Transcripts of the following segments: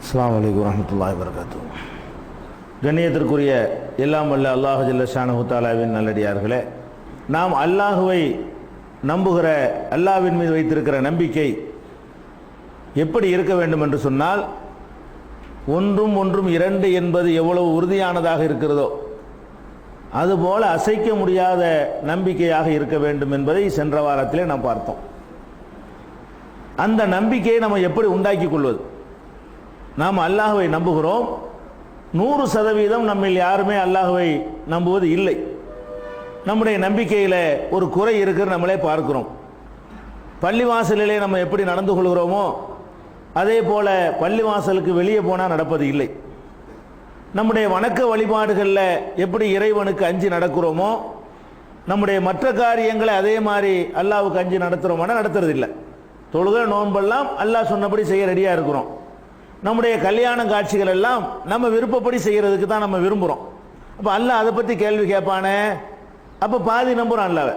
அஸ்ஸலாமு அலைக்கும் வரஹ்மத்துல்லாஹி வபரகாத்துஹு. கண்ணியத்திற்குரிய எல்லாம் வல்ல அல்லாஹ் ஜல்ல ஷானஹு தஆலாவின் நல்லடியார்களே, நாம் அல்லாஹுவை நம்புகிற, அல்லாஹ்வின் மீது வைத்திருக்கிற நம்பிக்கை எப்படி இருக்க வேண்டும் என்று சொன்னால், ஒன்றும் ஒன்றும் இரண்டு என்பது எவ்வளவு உறுதியானதாக இருக்கிறதோ அதுபோல அசைக்க முடியாத நம்பிக்கையாக இருக்க வேண்டும் என்பதை சென்ற வாரத்திலே நாம் பார்த்தோம். அந்த நம்பிக்கையை நம்ம எப்படி உண்டாக்கி கொள்வது? நாம் அல்லாஹுவை நம்புகிறோம், 100% நம்மில் யாருமே அல்லாஹுவை நம்புவது இல்லை. நம்முடைய நம்பிக்கையில் ஒரு குறை இருக்கிற நம்மளே பார்க்கிறோம். பள்ளிவாசலிலே நம்ம எப்படி நடந்து கொள்கிறோமோ அதே போல பள்ளிவாசலுக்கு வெளியே போனால் நடப்பது இல்லை. நம்முடைய வணக்க வழிபாடுகளில் எப்படி இறைவனுக்கு அஞ்சி நடக்கிறோமோ நம்முடைய மற்ற காரியங்களை அதே மாதிரி அல்லாஹ்வுக்கு அஞ்சி நடத்துகிறோமானா நடத்துறது இல்லை. தொழுகை நோன்பெல்லாம் அல்லாஹ் சொன்னபடி செய்ய ரெடியாக இருக்கிறோம். நம்முடைய கல்யாண காட்சிகள் எல்லாம் நம்ம விருப்பப்படி செய்கிறதுக்கு தான் நம்ம விரும்புகிறோம். அப்போ அல்லாஹ் அதை பற்றி கேள்வி கேட்பானே? அப்போ பாதி நம்புகிறோம் அல்லாஹ்வை.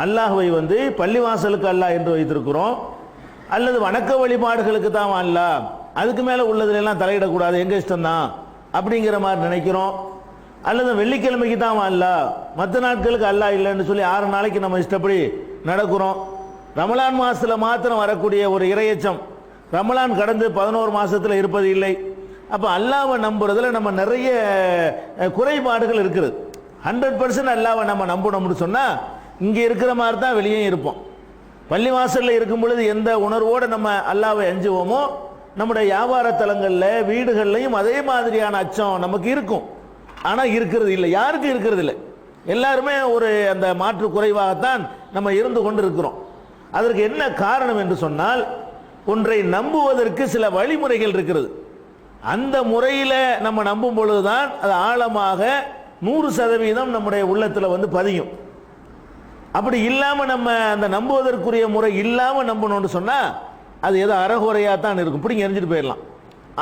அல்லாஹுவை பள்ளிவாசலுக்கு அல்லாஹ் என்று வைத்திருக்கிறோம், அல்லது வணக்க வழிபாடுகளுக்கு தான் அல்லாஹ், அதுக்கு மேலே உள்ளதுலாம் தலையிடக்கூடாது, எங்கள் இஷ்டம்தான் அப்படிங்கிற மாதிரி நினைக்கிறோம். அல்லது வெள்ளிக்கிழமைக்கு தான் அல்லாஹ், மற்ற நாட்களுக்கு அல்லாஹ் இல்லைன்னு சொல்லி 6 நாளைக்கு நம்ம இஷ்டப்படி நடக்கிறோம். ரமலான் மாதத்தில் மாத்திரம் வரக்கூடிய ஒரு இறையச்சம் ரமலான் கடந்து 11 மாதத்தில் இருப்பது இல்லை. அப்போ அல்லாஹ்வை நம்புறதுல நம்ம நிறைய குறைபாடுகள் இருக்குது. 100% அல்லாஹ்வை நம்ம நம்பணும்னு சொன்னால் இங்கே இருக்கிற மாதிரி தான் வெளியே இருப்போம். பள்ளிவாசலில் இருக்கும் பொழுது எந்த உணர்வோடு நம்ம அல்லாஹ்வை அஞ்சுவோமோ நம்முடைய வியாபார தலங்களில் வீடுகள்லையும் அதே மாதிரியான அச்சம் நமக்கு இருக்கும். ஆனால் இருக்கிறது இல்லை, யாருக்கும் இருக்கிறது இல்லை. எல்லாருமே ஒரு அந்த மாற்று குறைவாகத்தான் நம்ம இருந்து கொண்டு இருக்கிறோம். அதற்கு என்ன காரணம் என்று சொன்னால், ஒன்றை நம்புவதற்கு சில வழிமுறைகள் இருக்கிறது. அந்த முறையில் நம்ம நம்பும் பொழுதுதான் அது ஆழமாக 100% நம்முடைய உள்ளத்தில் பதியும். அப்படி இல்லாமல் நம்ம அந்த நம்புவதற்குரிய முறை இல்லாமல் நம்பணும்னு சொன்னால் அது ஏதோ அறகுறையாக தான் இருக்கும். பிடிங்க எரிஞ்சிட்டு போயிடலாம்.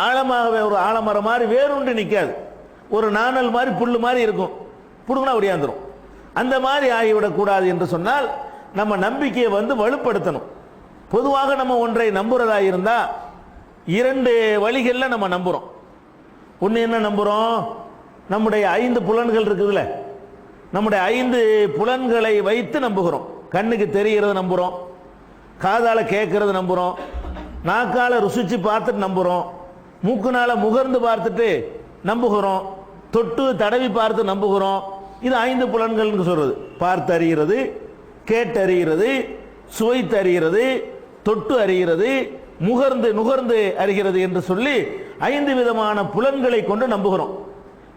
ஆழமாகவே ஒரு ஆலமரம் மாதிரி வேறுண்டு நிற்காது, ஒரு நாணல் மாதிரி புல்லு மாதிரி இருக்கும், பிடுங்கினா ஒடியாந்துடும். அந்த மாதிரி ஆகிவிடக்கூடாது என்று சொன்னால் நம்ம நம்பிக்கையை வலுப்படுத்தணும். பொதுவாக நம்ம ஒன்றை நம்புறதா இருந்தால் 2 வழிகளில் நம்ம நம்புகிறோம். ஒன்று என்ன நம்புகிறோம்? நம்முடைய 5 புலன்கள் இருக்குதுல்ல, நம்முடைய 5 புலன்களை வைத்து நம்புகிறோம். கண்ணுக்கு தெரிகிறது நம்புகிறோம், காதால் கேட்கறது நம்புகிறோம், நாக்கால ருசிச்சு பார்த்துட்டு நம்புகிறோம், மூக்குனால முகர்ந்து பார்த்துட்டு நம்புகிறோம், தொட்டு தடவி பார்த்து நம்புகிறோம். இது 5 புலன்கள்னு சொல்றது. பார்த்து அறிகிறது, கேட்டறிகிறது, சுவைத்து அறிகிறது, தொட்டு அறிகிறது, நுகர்ந்து அறிகிறது என்று சொல்லி 5 விதமான புலன்களை கொண்டு நம்புகிறோம்.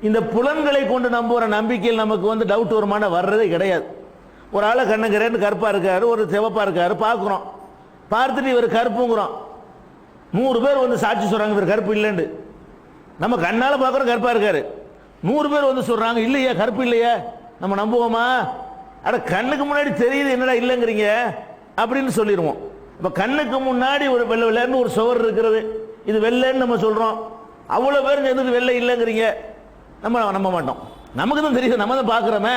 இந்த புலன்களை கொண்டு நம்புகிற நம்பிக்கையில் நமக்கு டவுட் வருமான வர்றதே கிடையாது. ஒரு ஆளை கண்ணுங்கிறேன்னு கருப்பா இருக்காரு, ஒரு சிவப்பா இருக்காரு, பார்க்குறோம். பார்த்துட்டு இவர் கருப்புங்கிறோம். 100 பேர் சாட்சி சொல்றாங்க இவர் கருப்பு இல்லைன்னு. நம்ம கண்ணால பார்க்குறோம் கருப்பா இருக்காரு. 100 பேர் சொல்றாங்க இல்லையா கருப்பு இல்லையா, நம்ம நம்புவோமா? அட கண்ணுக்கு முன்னாடி தெரியுது, என்னடா இல்லைங்கிறீங்க அப்படின்னு சொல்லிடுவோம். இப்போ கண்ணுக்கு முன்னாடி ஒரு வெள்ளை வெள்ளைன்னு ஒரு சுவர் இருக்கிறது, இது வெள்ளைன்னு நம்ம சொல்றோம். அவ்வளோ பேர் எதுக்கு வெள்ளை இல்லைங்கிறீங்க, நம்ம நம்ப மாட்டோம். நமக்கு தான் தெரியுது, நம்ம தான் பார்க்குறோமே.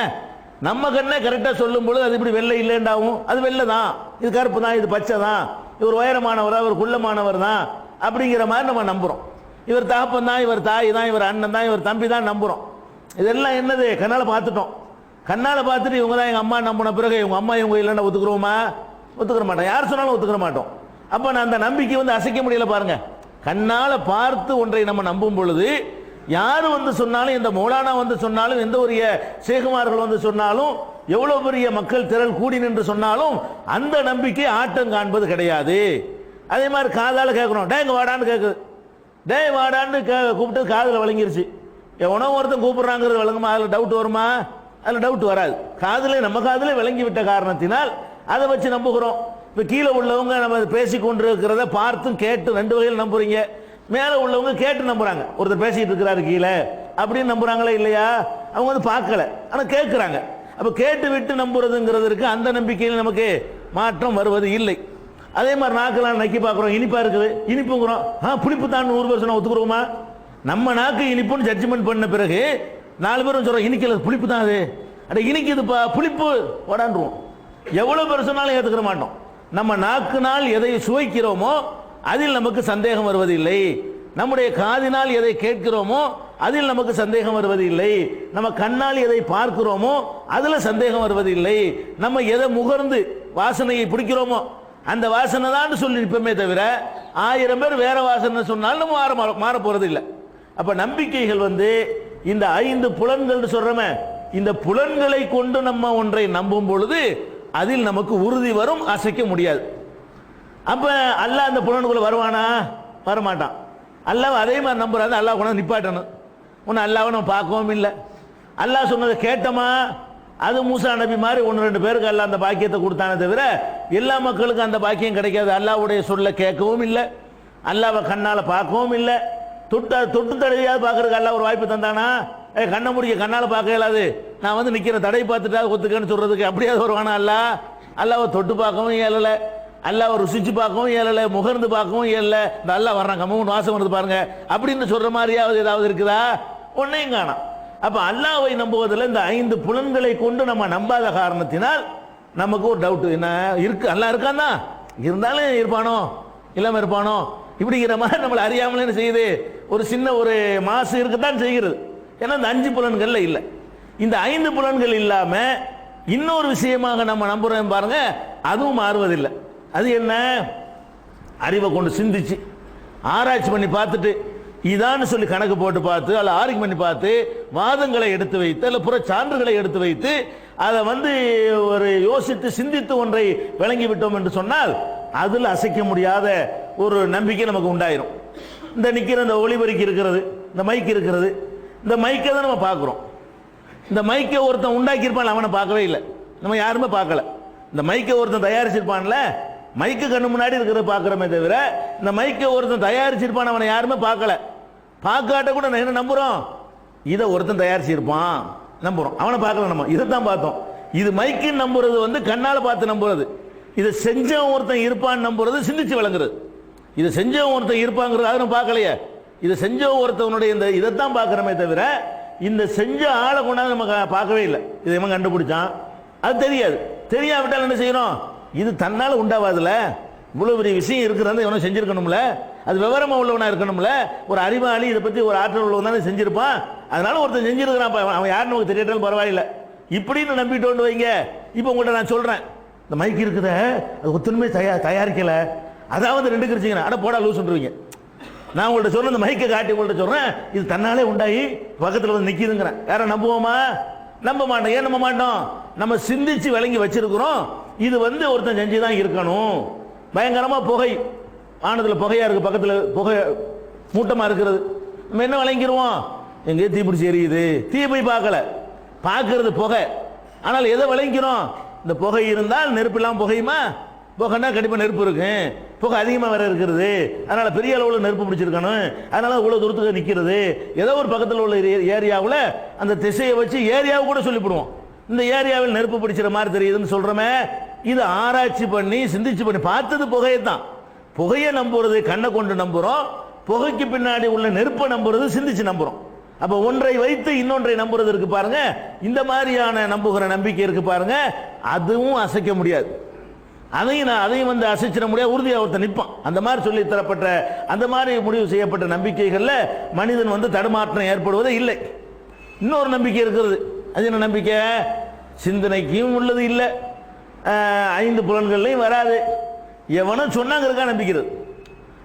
நம்ம கண்ணே கரெக்டாக சொல்லும் பொழுது அது இப்படி வெள்ளை இல்லைண்டாவும், அது வெள்ளை தான், இது கருப்பு தான், இது பச்சை தான், இவர் உயரமானவரா, இவர் குள்ளமானவர் தான் அப்படிங்கிற மாதிரி நம்ம நம்புகிறோம். இவர் தகப்பன் தான், இவர் தாய் தான், இவர் அண்ணன் தான், இவர் தம்பி தான் நம்புகிறோம். இதெல்லாம் என்னது? கண்ணால் பார்த்துட்டோம். கண்ணால் பார்த்துட்டு இவங்க தான் எங்கள் அம்மா நம்பின பிறகு இவங்க அம்மா இவங்க இல்லைன்னா ஒத்துக்கிறோமா? ஒத்துக்கிற மாட்டோம். யார் சொன்னாலும் ஒத்துக்கிற மாட்டோம். அப்போ நான் அந்த நம்பிக்கை அசைக்க முடியல பாருங்க. கண்ணால் பார்த்து ஒன்றை நம்ம நம்பும் பொழுது யார் சொன்னாலும், எந்த மௌலானா சொன்னாலும், எந்த ஒரு சேகுமார்கள் சொன்னாலும், எவ்வளவு பெரிய மக்கள் திரள் கூடி நின்று சொன்னாலும் அந்த நம்பிக்கை ஆட்டம் காண்பது கிடையாது. அதே மாதிரி காதால கேட்கணும், டே இங்க வாடான்னு கேட்குது. டே வாடான்னு கூப்பிட்டு காதில் வழங்கிருச்சு. எவனோ ஒருத்தன் கூப்பிடுறாங்கிறது வழங்குமா? அதில் டவுட் வருமா? அதில் டவுட் வராது. நம்ம காதிலே விளங்கி விட்ட காரணத்தினால் அதை வச்சு நம்புகிறோம். இப்போ கீழே உள்ளவங்க நம்ம பேசி கொண்டிருக்கிறத பார்த்தும் கேட்டு 2 வகையில் நம்புறீங்க. மேலே உள்ளவங்க கேட்டு நம்புறாங்க. ஒருத்தர் பேசிட்டு இருக்கிறாரு கீழே அப்படின்னு நம்புறாங்களா இல்லையா? அவங்க பார்க்கல, ஆனால் கேட்குறாங்க. அப்போ கேட்டு விட்டு நம்புறதுங்கிறதுக்கு அந்த நம்பிக்கையில் நமக்கு மாற்றம் வருவது இல்லை. அதே மாதிரி நாக்கெல்லாம் நக்கி பார்க்குறோம், இனிப்பா இருக்குது, இனிப்புங்கிறோம். புளிப்பு தான் 100 பேர் சொன்னா ஒத்துக்குறோமா? நம்ம நாக்கு இனிப்புன்னு ஜட்ஜ்மெண்ட் பண்ண பிறகு 4 பேரும் சொல்றோம் இனிக்கல, புளிப்பு தான், அது அட இனிக்குதுப்பா, புளிப்பு ஓடாண்டுருவோம். எவ்வளோ பேர் சொன்னாலும் ஏற்றுக்கிற மாட்டோம். நம்ம நாக்குனால் எதை சுவைக்கிறோமோ அதில் நமக்கு சந்தேகம் வருவதில்லை. நம்முடைய காதினால் எதை கேட்கிறோமோ அதில் நமக்கு சந்தேகம் வருவது இல்லை. நம்ம கண்ணால் எதை பார்க்கிறோமோ அதில் சந்தேகம் வருவது இல்லை. நம்ம எதை முகர்ந்து வாசனையை பிடிக்கிறோமோ அந்த வாசனை தான் சொல்லி இருப்போமே தவிர 1000 பேர் வேற வாசனை சொன்னாலும் நம்ம மாற போறது இல்லை. அப்ப நம்பிக்கைகள் இந்த 5 புலன்கள் சொல்றோமே, இந்த புலன்களை கொண்டு நம்ம ஒன்றை நம்பும் பொழுது அதில் நமக்கு உறுதி வரும், அசைக்க முடியாது. அப்ப அல்லாஹ் அந்த புலனுக்குள்ள வருவானா? வரமாட்டான். அல்லாஹ் அதே மாதிரி நம்புறாது. அல்லாஹ் கொண்டு நிப்பாட்டணும். ஒன்று அல்லாஹ் நம்ம பார்க்கவும் இல்லை. அல்லாஹ் சொன்னதை கேட்டோமா? அது மூசா நபி மாதிரி 1-2 பேருக்கு அல்லாஹ் அந்த பாக்கியத்தை கொடுத்தானே தவிர எல்லா மக்களுக்கும் அந்த பாக்கியம் கிடைக்காது. அல்லாஹ்வுடைய சொல்ல கேட்கவும் இல்லை, அல்லாஹ்வை கண்ணால பார்க்கவும் இல்லை. தொட்டு தடவையாவது பார்க்கறதுக்கு அல்லாஹ் ஒரு வாய்ப்பு தந்தானா? கண்ணை முடிக்க கண்ணால பார்க்க இயலாது, நான் நிக்கிற தடை பார்த்துட்டா ஒத்துக்கன்னு சொல்றதுக்கு அப்படியாவது வருவானா? அல்லாஹ்வை தொட்டு பார்க்கவும் இயலலை, அல்லாஹ்வை ருசிச்சு பார்க்கவும் இயலலை, முகர்ந்து பார்க்கவும் இயலலை. இந்த அல்லாஹ் வர்றான் கம்மன் வாசம் வருது பாருங்க அப்படின்னு சொல்ற மாதிரியாவது ஏதாவது இருக்குதா? ஒன்னையும் காணாம். அப்ப அல்லாஹ்வை நம்புவதில் இந்த 5 புலன்களை கொண்டு நம்ம நம்பாத காரணத்தினால் நமக்கு ஒரு டவுட் என்ன இருக்கு. அல்லாஹ் இருக்கான் தான், இருந்தாலும் இருப்பானோ இல்லாம இருப்பானோ இப்படிங்கிற மாதிரி நம்மளை அறியாமலே என்ன செய்யுது, ஒரு சின்ன ஒரு மாசு இருக்குதான் செய்கிறது. ஏன்னா இந்த 5 புலன்கள்ல இல்லை. இந்த 5 புலன்கள் இல்லாம இன்னொரு விஷயமாக நம்ம நம்புறோம் பாருங்க, அதுவும் மாறுவதில்லை. அது என்ன? அறிவை கொண்டு சிந்திச்சு ஆராய்ச்சி பண்ணி பார்த்துட்டு இதான்னு சொல்லி கணக்கு போட்டு பார்த்து அல்ல ஆர்கியூ பண்ணி பார்த்து வாதங்களை எடுத்து வைத்து அல்ல புற சான்றுகளை எடுத்து வைத்து அதை ஒரு யோசித்து சிந்தித்து ஒன்றை விளங்கி விட்டோம் என்று சொன்னால் அதில் அசைக்க முடியாத ஒரு நம்பிக்கை நமக்கு உண்டாயிரும். இந்த நிற்கிற இந்த ஒளிபெருக்கி இருக்கிறது, இந்த மைக் இருக்கிறது, இந்த மைக்கை தான் நம்ம பார்க்குறோம். இந்த மைக்கை ஒருத்தன் உண்டாக்கியிருப்பான், அவனை பார்க்கவே இல்லை, நம்ம யாருமே பார்க்கல. இந்த மைக்கை ஒருத்தன் தயாரிச்சிருப்பான்ல, மைக்கு கண்ணு முன்னாடி இருக்கிறத பார்க்குறோமே தவிர இந்த மைக்கை ஒருத்தன் தயாரிச்சிருப்பான் அவனை யாருமே பார்க்கல. பார்க்காட்ட கூட என்ன நம்புறோம்? இதை ஒருத்தன் தயாரிச்சிருப்பான் நம்புறோம், அவனை பார்க்கல, நம்ம இதைத்தான் பார்த்தோம். இது மைக்குன்னு நம்புறது கண்ணால் பார்த்து நம்புறது. இதை செஞ்சவன் ஒருத்தன் இருப்பான்னு நம்புறது சிந்திச்சு விளங்குறது. இதை செஞ்சவன் ஒருத்தன் இருப்பாங்கிறது அதை நம்ம பார்க்கலையே. இதை செஞ்சவன் ஒருத்தவனுடைய இந்த இதைத்தான் பார்க்குறோமே தவிர இந்த செஞ்ச ஆளை கொண்டாந்து நம்ம பார்க்கவே இல்லை. இதை இவன் கண்டுபிடிச்சான் அது தெரியாது. தெரியாவிட்டால் என்ன செய்யணும்? இது தன்னால் உண்டாவாதுல, இவ்வளவு பெரிய விஷயம் இருக்கிறது இவனை செஞ்சிருக்கணும்ல, அது விவரமா உள்ளவனா இருக்கணும்ல, ஒரு அறிவாளி இதை பத்தி ஒரு ஆற்றல் உள்ளவன் தானே செஞ்சிருப்பான், அதனால ஒருத்தன் செஞ்சிருக்கிறான், அவன் யாருன்னு நமக்கு தெரியட்டாலும் பரவாயில்லை இப்படின்னு நம்பிட்டு வைங்க. இப்போ உங்கள்கிட்ட நான் சொல்றேன், இந்த மைக் இருக்குத அது ஒத்துணுமே தயாரிக்கல, அதாவது 2 கிரிச்சிங்க அட போடா லூசுன்றீங்க. நான் உங்கள்கிட்ட சொல்றேன், இந்த மைக்கை காட்டி உங்கள்கிட்ட சொல்றேன், இது தன்னாலே உண்டாகி பக்கத்தில் நிற்கிதுங்கிறேன். யார நம்புவோமா? நம்ப மாட்டோம். ஏன் நம்ப மாட்டோம்? நம்ம சிந்திச்சு விளங்கி வச்சிருக்கிறோம், இது ஒருத்தன் செஞ்சுதான் இருக்கணும். பயங்கரமா புகை, வானத்தில் புகையா இருக்கு, பக்கத்தில் புகை மூட்டமா இருக்கிறது, நம்ம என்ன விளங்கிடுவோம்? எங்கேயும் தீப்பிடிச்சு எரியுது, தீ போய் பார்க்கல, பார்க்கறது புகை. ஆனால் எதை விளங்கிறோம்? இந்த புகை இருந்தால் நெருப்பு இல்லாமல் புகையுமா? புகைன்னா கண்டிப்பாக நெருப்பு இருக்கு, புகை அதிகமாக வேற இருக்கிறது, அதனால பெரிய அளவில் நெருப்பு பிடிச்சிருக்கணும், அதனால இவ்வளோ தூரத்துக்கு நிற்கிறது. ஏதோ ஒரு பக்கத்தில் உள்ள ஏரியாவில் அந்த திசையை வச்சு ஏரியாவை கூட சொல்லிவிடுவோம், இந்த ஏரியாவில் நெருப்பு பிடிச்சிற மாதிரி தெரியுதுன்னு சொல்றோமே. இது ஆராய்ச்சி பண்ணி சிந்திச்சு பண்ணி பார்த்தது புகையை தான். புகையை நம்புறது கண்ணை கொண்டு நம்புறோம், புகைக்கு பின்னாடி உள்ள நெருப்பை நம்புறது சிந்திச்சு நம்புறோம். அப்ப ஒன்றை வைத்து இன்னொன்றை நம்புறது இருக்கு பாருங்க, இந்த மாதிரியான நம்புகிற நம்பிக்கை இருக்கு பாருங்க, அதுவும் அசைக்க முடியாது. அதையும் அசைச்சிட முடியாது, உறுதியாக ஒருத்தர் நிற்பான். அந்த மாதிரி சொல்லி தரப்பட்ட அந்த மாதிரி முடிவு செய்யப்பட்ட நம்பிக்கைகள்ல மனிதன் தடுமாற்றம் ஏற்படுவதே இல்லை. இன்னொரு நம்பிக்கை இருக்கிறது, அது என்ன நம்பிக்கை? சிந்தனைக்கும் உள்ளது இல்லை, 5 புலன்கள்லையும் வராது, எவனும் சொன்னாங்க நம்பிக்கிறது.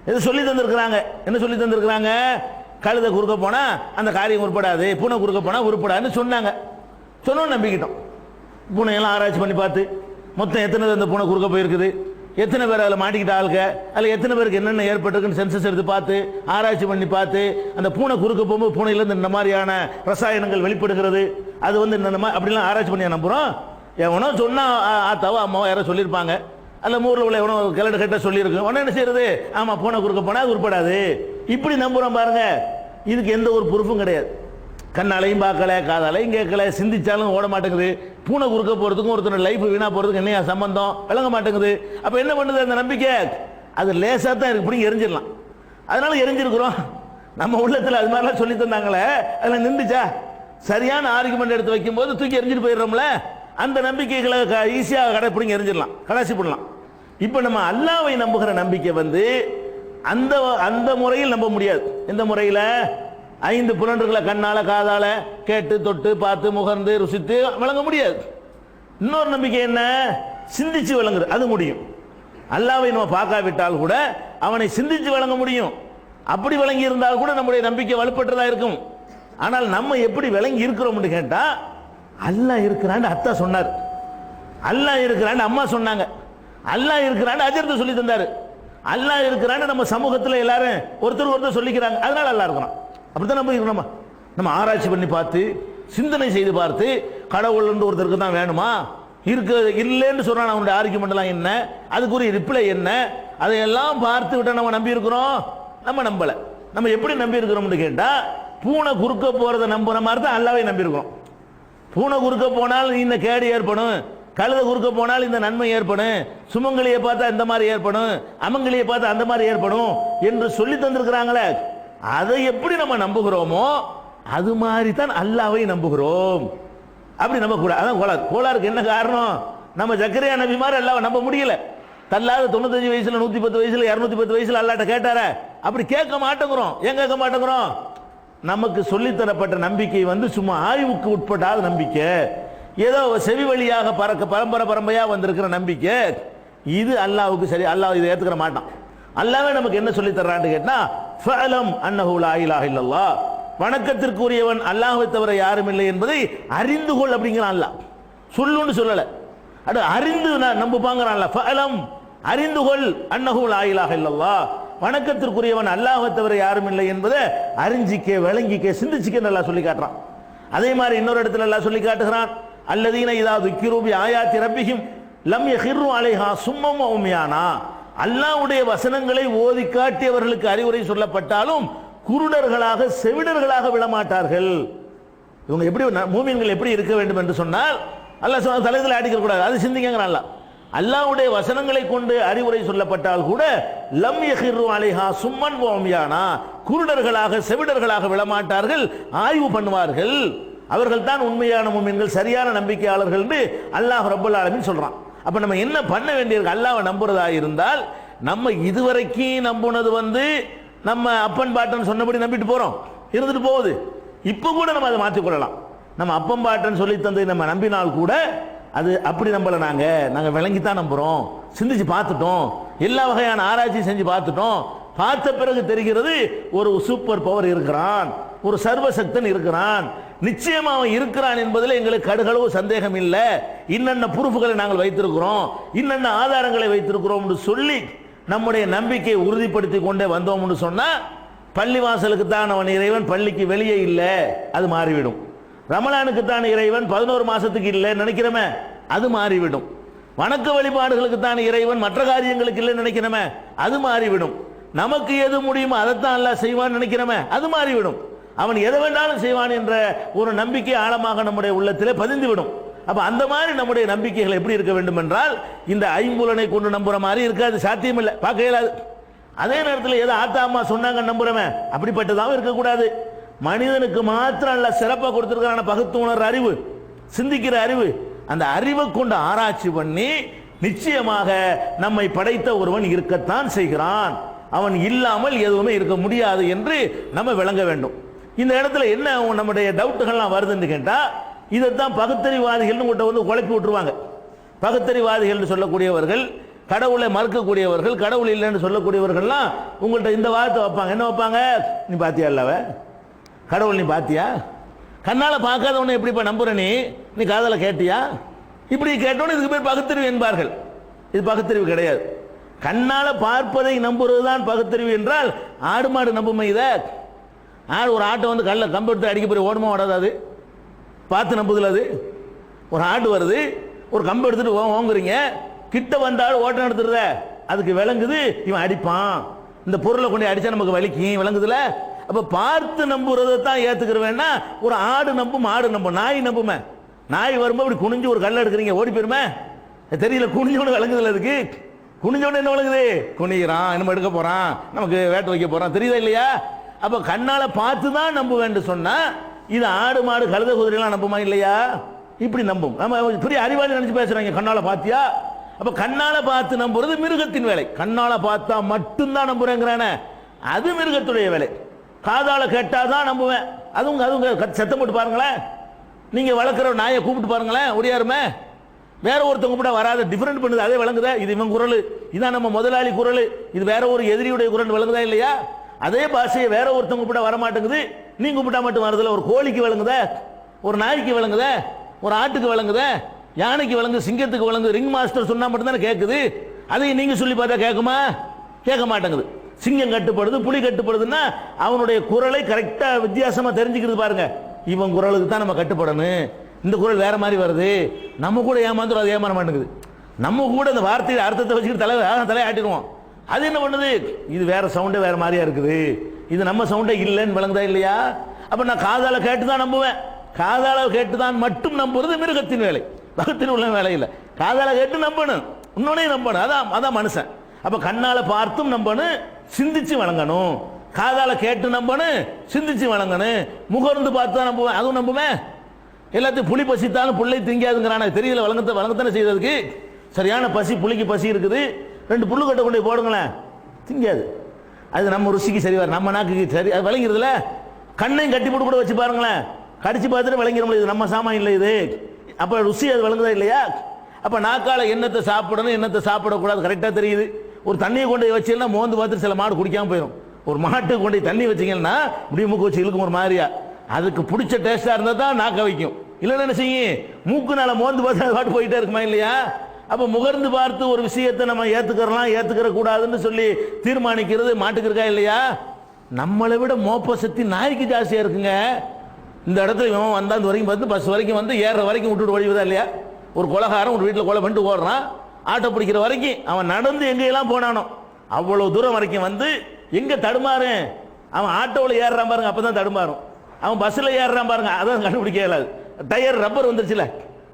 எது சொல்லி தந்திருக்கிறாங்க? என்ன சொல்லி தந்திருக்கிறாங்க? கழுதை குறுக்க போனா அந்த காரியம் உருப்படாது, பூனை குறுக்க போனா உருப்படாதுன்னு சொன்னாங்க. சொன்னோன்னு நம்பிக்கிட்டோம். பூனையெல்லாம் ஆராய்ச்சி பண்ணி பார்த்து மொத்தம் எத்தனை அந்த பூனை குறுக்க போயிருக்குது, எத்தனை பேர் அதில் மாட்டிக்கிட்ட ஆளுங்க, அதில் எத்தனை பேருக்கு என்னென்ன ஏற்பட்டிருக்குன்னு சென்சஸ் எடுத்து பார்த்து ஆராய்ச்சி பண்ணி பார்த்து அந்த பூனை குறுக்க போகும்போது பூனையிலேருந்து இந்த மாதிரியான ரசாயனங்கள் வெளிப்படுகிறது, அது இந்த மாதிரி அப்படிலாம் ஆராய்ச்சி பண்ணி நம்புகிறோம். எவனோ சொன்னால் ஆத்தாவோ அம்மாவோ யாரோ சொல்லியிருப்பாங்க, அல்ல ஊரில் உள்ள எவனோ கிளடு கட்ட சொல்லியிருக்கு, உடனே என்ன செய்யறது? ஆமாம் பூனை குறுக்க போனால் அது உருப்படாது, இப்படி நம்புகிறோம் பாருங்க. இதுக்கு எந்த ஒரு ப்ரூஃபும் கிடையாது. கண்ணாலையும் பார்க்கல, காதாலையும் கேட்கல, சிந்திச்சாலும் ஓட மாட்டேங்குது. பூனை குறுக்க போகிறதுக்கும் ஒருத்தர் லைஃப் வீணா போகிறதுக்கு என்னையா சம்பந்தம்? விளங்க மாட்டேங்குது. அப்போ என்ன பண்ணுது அந்த நம்பிக்கை? அது லேசாக தான் இருக்கு, இப்படி எரிஞ்சிடலாம். அதனால எரிஞ்சிருக்கிறோம். நம்ம உள்ளத்தில் அது மாதிரிலாம் சொல்லி தந்தாங்களே, அதில் நின்றுச்சா? சரியான ஆர்குமெண்ட் எடுத்து வைக்கும்போது தூக்கி எரிஞ்சிட்டு போயிடுறோம்ல, அந்த நம்பிக்கைகளை ஈஸியாக கடைப்பிடிங்க எரிஞ்சிடலாம், கடைசி பண்ணலாம். இப்போ நம்ம அல்லாஹ்வை நம்புகிற நம்பிக்கை அந்த அந்த முறையில் நம்ப முடியாது. எந்த முறையில்? 5 புலன்களை கண்ணால காதால கேட்டு தொட்டு பார்த்து முகர்ந்து ருசித்து விளங்க முடியாது. இன்னொரு நம்பிக்கை என்ன? சிந்திச்சு விளங்குறது, அது முடியும். அல்லாஹ்வை நம்ம பார்க்காவிட்டால் கூட அவனை சிந்திச்சு விளங்க முடியும். அப்படி விளங்கி இருந்தால் கூட நம்முடைய நம்பிக்கை வலுப்பற்றதா இருக்கும். ஆனால் நம்ம எப்படி விளங்கி இருக்கிறோம்னு கேட்டா, அல்லாஹ் இருக்கிறான்னு அத்தா சொன்னார், அல்லாஹ் இருக்கிறான்னு அம்மா சொன்னாங்க, அல்லாஹ் இருக்கிறான்னு அஜர்த்து சொல்லி தந்தாரு, அல்லாஹ் இருக்கிறான்னு நம்ம சமூகத்தில் எல்லாரும் ஒருத்தர் சொல்லிக்கிறாங்க, அதனால அல்லாஹ் இருக்கிறான். அப்படித்தான் நம்ம இருக்கணும். நம்ம ஆராய்ச்சி பண்ணி பார்த்து சிந்தனை செய்து பார்த்து கடவுள் ஒருத்தருக்கு தான் வேணுமா, இருக்கு இல்லைன்னு சொல்றான், அவனுடைய ஆர்கியூமெண்ட் எல்லாம் என்ன, அதுக்குரிய ரிப்ளை என்ன, அதையெல்லாம் பார்த்து விட்டா நம்ம நம்பி இருக்கிறோம். நம்ம நம்பல. நம்ம எப்படி நம்பி இருக்கிறோம்னு கேட்டா, பூனை குறுக்க போறதை நம்புற மாதிரி தான் அல்லாஹ்வை நம்பி இருக்கிறோம். பூனை குறுக்க போனால் இந்த கேடு ஏற்படும், கழுத குறுக்க போனால் இந்த நன்மை ஏற்படும், சுமங்கலியை பார்த்தா இந்த மாதிரி ஏற்படும், அமங்கலியை பார்த்தா அந்த மாதிரி ஏற்படும் என்று சொல்லி தந்திருக்கிறாங்களே, அதை எப்படி நம்ம நம்புகிறோமோ அது மாதிரி தான் அல்லாஹ்வை நம்புகிறோம். அப்படி நம்ப கூட. அதான் கோளாறுக்கு என்ன காரணம்? நம்ம ஜக்கரியா நபி மாதிரி அல்லாஹ்வை நம்ப முடியல. தள்ளாத 95 வயசுல 110 வயசுல 210 வயசுல அல்லாஹ்ட்ட கேட்டார, அப்படி கேட்க மாட்டேங்கிறோம். ஏன் கேட்க மாட்டேங்கிறோம்? நமக்கு சொல்லித்தரப்பட்ட நம்பிக்கை சும்மா ஆய்வுக்கு உட்படாத நம்பிக்கை, ஏதோ செவி வழியாக பரம்பரையா வந்திருக்கிற நம்பிக்கை. இது அல்லாஹ்வுக்கு சரி, அல்லாஹ் இதை ஏத்துக்கிற மாட்டான். அல்லாஹ்வே நமக்கு என்ன சொல்லி தர்றான்னு கேட்டா, ஃபஅலம் அன்னஹு லா இலாஹ இல்லல்லாஹ், வணக்கத்திற்குரியவன் அல்லாஹ்வை தவிர யாரும் இல்லை என்பதை அறிந்து கொள் அப்படிங்கிறான் அல்லாஹ். சொல்லுன்னு சொல்லல, அது அறிந்து நம்புப்பாங்கிறான். ஃபஅலம், அறிந்து கொள், அன்னஹு லா இலாஹ இல்லல்லாஹ், வணக்கத்திற்குரியவன் அல்லாஹ்வை தவிர யாரும் இல்லை என்பதை அறிஞ்சிக்க, விளங்கிக்க, சிந்திச்சிக்க அல்லாஹ் சொல்லி காட்டுறான். அதே மாதிரி இன்னொரு இடத்துல அல்லாஹ் சொல்லி காட்டுகிறான், அல்லதீன இதா துக்கிரு பி ஆயாத்தி ரப்பிஹிம் லம் யஹிர்ரு அலைஹா சும்மம் வ உம்யானா, அல்லாஹ்வுடைய வசனங்களை ஓதி காட்டியவர்களுக்கு அறிவுரை சொல்லப்பட்டாலும் குருடர்களாக செவிடர்களாக விடமாட்டார்கள். இவங்க எப்படி மூமின்கள் எப்படி இருக்க வேண்டும் என்று சொன்னால், அல்லாஹ் சொன்ன தலைகளை அடிக்க கூடாது, அது சிந்திக்கிறான் அல்லாஹ். அல்லாஹ்வுடைய வசனங்களை கொண்டு அறிவுரை சொல்லப்பட்டால் கூட லம் யஹிர்ரு அலைஹா சும்மன் வ உம்யானா, குருடர்களாக செவிடர்களாக விடமாட்டார்கள், ஆய்வு பண்ணுவார்கள். அவர்கள் தான் உண்மையான மூமின்கள், சரியான நம்பிக்கையாளர்கள் என்று அல்லாஹ் ரப்பல் ஆலமீன் சொல்றான். அப்ப நம்ம என்ன பண்ண வேண்டியிருக்கு? அல்லாஹ்வை நம்புறதா இருந்தால் நம்ம இதுவரைக்கும் நம்புனது நம்ம அப்பன் பாட்டன் சொன்னபடி நம்பிட்டு போறோம், இருந்துட்டு போகுது. இப்ப கூட நம்ம அதை மாற்றிக்கொள்ளலாம். நம்ம அப்பன் பாட்டன் சொல்லி தந்தை நம்ம நம்பினால் கூட அது அப்படி நம்பல, நாங்க விளங்கித்தான் நம்புறோம், சிந்திச்சு பார்த்துட்டோம், எல்லா வகையான ஆராய்ச்சி செஞ்சு பார்த்துட்டோம். பார்த்த பிறகு தெரிகிறது ஒரு சூப்பர் பவர் இருக்கிறான், ஒரு சர்வசக்தன் இருக்கிறான், நிச்சயமா அவன் இருக்கிறான் என்பதில் எங்களுக்கு கடுகளவு சந்தேகம் இல்லை. இன்னென்ன ப்ரூஃப்களை நாங்கள் வைத்திருக்கிறோம், இன்னென்ன ஆதாரங்களை வைத்திருக்கிறோம் என்று சொல்லி நம்முடைய நம்பிக்கையை உறுதிப்படுத்தி கொண்டே வந்தோம் என்று சொன்னா, பள்ளிவாசலுக்கு தான் அவன் இறைவன், பள்ளிக்கு வெளியே இல்லை, அது மாறிவிடும். ரமலானுக்கு தான் இறைவன், 11 மாசத்துக்கு இல்லை நினைக்கிறோமே, அது மாறிவிடும். வணக்க வழிபாடுகளுக்கு தான் இறைவன், மற்ற காரியங்களுக்கு இல்லை நினைக்கிறோமே, அது மாறிவிடும். நமக்கு எது முடியுமோ அதைத்தான் அல்லாஹ் செய்வான் நினைக்கிறோமே, அது மாறிவிடும். அவன் எதை வேண்டாலும் செய்வான் என்ற ஒரு நம்பிக்கை ஆழமாக நம்முடைய உள்ளத்திலே பதிந்துவிடும். அப்ப அந்த மாதிரி நம்முடைய நம்பிக்கைகள் எப்படி இருக்க வேண்டும் என்றால், இந்த ஐம்புலனை கொண்டு நம்புற மாதிரி இருக்காது, சாத்தியம் இல்லை, பார்க்க இயலாது. அதே நேரத்தில் ஏதோ ஆத்தா அம்மா சொன்னாங்க நம்புறவன், அப்படிப்பட்டதாகவும் இருக்கக்கூடாது. மனிதனுக்கு மாத்திரம் அல்ல சிறப்பாக கொடுத்திருக்கிறான பகுத்துணர் அறிவு, சிந்திக்கிற அறிவு, அந்த அறிவை கொண்டு ஆராய்ச்சி பண்ணி நிச்சயமாக நம்மை படைத்த ஒருவன் இருக்கத்தான் செய்கிறான், அவன் இல்லாமல் எதுவுமே இருக்க முடியாது என்று நம்ம விளங்க வேண்டும். இந்த இடத்துல என்ன நம்முடைய டவுட்டுகள்லாம் வருதுன்னு கேட்டா, இதைத்தான் பகுத்தறிவாதிகள் உங்கள்கிட்ட குழப்பி விட்டுருவாங்க. பகுத்தறிவாதிகள் சொல்லக்கூடியவர்கள், கடவுளை மறுக்கக்கூடியவர்கள், கடவுள் இல்லைன்னு சொல்லக்கூடியவர்கள்லாம் உங்கள்கிட்ட இந்த வார்த்தை வைப்பாங்க. என்ன வைப்பாங்க? நீ பாத்தியா இல்லவ கடவுள், நீ பாத்தியா? கண்ணால பார்க்காதவனை எப்படிப்பா நம்புற? நீ காதல கேட்டியா? இப்படி கேட்டோன்னு இதுக்கு பேர் பகுத்தறிவு என்பார்கள். இது பகுத்தறிவு கிடையாது. கண்ணால பார்ப்பதை நம்புறதுதான் பகுத்தறிவு என்றால், ஆடு மாடு நம்புமை. இதை ஆடு, ஒரு ஆட்டை கல்ல கம்பு எடுத்து அடிக்க போய் ஓடுமா ஓடாது? அது பார்த்து நம்புதல். அது ஒரு ஆடு வருது, ஒரு கம்பு எடுத்துட்டு ஓங்குறீங்க, கிட்ட வந்தாலும் ஓட்டம் எடுத்துருத, அதுக்கு விளங்குது இவன் அடிப்பான், இந்த பொருளை கொண்டு அடிச்சா நமக்கு வலிக்கும், விளங்குதுல. அப்ப பார்த்து நம்புறதை தான் ஏத்துக்கிறவேன்னா, ஒரு ஆடு நம்பும், ஆடு நம்பும், நாய் நம்புமே. நாய் வரும்போது இப்படி குனிஞ்சு ஒரு கல்லை எடுக்கிறீங்க, ஓடி போயிருமே, தெரியல, குனிஞ்சோன்னு விளங்குதுல. அதுக்கு குனிஞ்சோன்னு என்ன விளங்குது? குனிகிறான், என்ன எடுக்க போறான், நமக்கு வேட்டை வைக்க போறான், தெரியுதா இல்லையா? அப்ப கண்ணால பார்த்து தான் நம்புவேன் சொன்னா, இது ஆடு மாடு கழுத குதிரைலாம் நம்புமா இல்லையா? இப்படி நம்பும். நம்ம பெரிய அறிவாளி நினைச்சு பேசுறாங்க, கண்ணால பாத்தியா? அப்ப கண்ணால பார்த்து நம்புறது மிருகத்தின் வேலை. கண்ணால பார்த்தா மட்டும்தான் நம்புறேங்கிறானே, அது மிருகத்துடைய வேலை. காதால கேட்டாதான் நம்புவேன். அதுவும் சத்தம் போட்டு பாருங்களேன். நீங்க வளர்க்குற நாயை கூப்பிட்டு பாருங்களேன், ஒடியாருமே. வேற ஒருத்தவங்க கூட வராத டிஃபரெண்ட் பண்ணுது, அதே விளங்குதா? இது இவன் குரல், இதான் நம்ம முதலாளி குரல், இது வேற ஒரு எதிரியுடைய குரல், விளங்குதா இல்லையா? அதே பாஷையை வேற ஒருத்தவங்க கூட வர மாட்டேங்குது, நீங்க கூப்பிட்டா மட்டும் வருதுல. ஒரு கோழிக்கு விளங்குத, ஒரு நாய்க்கு விளங்குத, ஒரு ஆட்டுக்கு விளங்குத, யானைக்கு விளங்கு, சிங்கத்துக்கு விளங்கு. ரிங் மாஸ்டர் சொன்னா மட்டும்தானே கேட்குது. அதையும் நீங்க சொல்லி பார்த்தா கேட்குமா? கேட்க மாட்டேங்குது. சிங்கம் கட்டுப்படுது, புலி கட்டுப்படுதுன்னா அவனுடைய குரலை கரெக்டா வித்தியாசமா தெரிஞ்சுக்கிறது பாருங்க. இவன் குரலுக்கு தான் நம்ம கட்டுப்படணும், இந்த குரல் வேற மாதிரி வருது. நம்ம கூட ஏமாந்துடும், அது ஏமாற மாட்டேங்குது. நம்ம கூட இந்த வார்த்தையை அர்த்தத்தை வச்சுக்கிட்டு தலையாட்டிடுவோம். அது என்ன பண்ணுது? இது வேற சவுண்டே வேற மாதிரியா இருக்குது, இது நம்ம சவுண்டே இல்லைன்னு விளங்குதா இல்லையா? அப்ப நான் காதால கேட்டு தான் நம்புவேன். காதால கேட்டு தான் மட்டும் நம்புறது மிருகத்தின் வேலை, பகத்தில் உள்ள வேலை இல்லை. காதால கேட்டு நம்பணும், இன்னொன்னே நம்பணும். அதான் மனுஷன். அப்ப கண்ணால பார்த்தும் நம்பணும், சிந்திச்சு வழங்கணும். காதால கேட்டு நம்பணும், சிந்திச்சு வழங்கணும். முகர்ந்து பார்த்து தான் நம்புவேன், அதுவும் நம்புவேன். எல்லாத்தையும் புலி பசித்தாலும் புள்ளை திங்காதுங்கிறான, தெரியல வழங்கத்தானே செய்யறதுக்கு. சரியான பசி, புளிக்கு பசி இருக்குது, 2 புல்லு கட்டை கொண்டு போடுங்களேன், திங்காது. அது நம்ம ருசிக்கு சரி வர, நம்ம நாக்குக்கு சரி, அது விளங்கிறதுல. கண்ணையும் கட்டி போட்டு கூட வச்சு பாருங்களேன், கடிச்சு பார்த்துட்டு விளங்கிடும், இது நம்ம சாமான் இல்லை இது. அப்ப ருசி அது விளங்குதா இல்லையா? அப்ப நாக்கால என்னத்தை சாப்பிடணும், என்னத்தை சாப்பிடக்கூடாது கரெக்டா தெரியுது. ஒரு தண்ணியை கொண்டு வச்சீங்கன்னா மோந்து பார்த்துட்டு சில மாடு குடிக்காம போயிடும். ஒரு மாட்டுக்கு கொண்டு தண்ணி வச்சீங்கன்னா இப்படி மூக்கு வச்சு இழுக்கும் ஒரு மாதிரியா. அதுக்கு பிடிச்ச டேஸ்டா இருந்தா தான் நாக்க வைக்கும், இல்லைன்னா என்ன செய்யும்? மூக்குனால மோந்து பார்த்து அது பாட்டு போயிட்டே இருக்குமா இல்லையா? அப்ப முகர்ந்து பார்த்து ஒரு விஷயத்தை நம்ம ஏத்துக்கிறலாம், ஏத்துக்கிற கூடாதுன்னு சொல்லி தீர்மானிக்கிறது மாட்டுக்கு இருக்கா இல்லையா? நம்மளை விட மோப்ப சக்தி நாய்க்கு ஜாஸ்தியா இருக்குங்க. இந்த இடத்துல இவன் வந்தா இந்த வரைக்கும் வந்து பஸ் வரைக்கும் வந்து ஏற வரைக்கும் விட்டுட்டு ஒழிவுதா இல்லையா? ஒரு கொலகாரம் ஒரு வீட்டில் கொலை பண்ணிட்டு ஓடுறான், ஆட்டோ பிடிக்கிற வரைக்கும் அவன் நடந்து எங்கெல்லாம் போனானோ அவ்வளவு தூரம் வரைக்கும் வந்து எங்க தடுமாறு. அவன் ஆட்டோவில் ஏறுறான் பாருங்க, அப்பதான் தடுமாறும். அவன் பஸ்ல ஏறுறான் பாருங்க, அதான் கண்டுபிடிக்க இயலாது. டயர் ரப்பர் வந்துருச்சுல,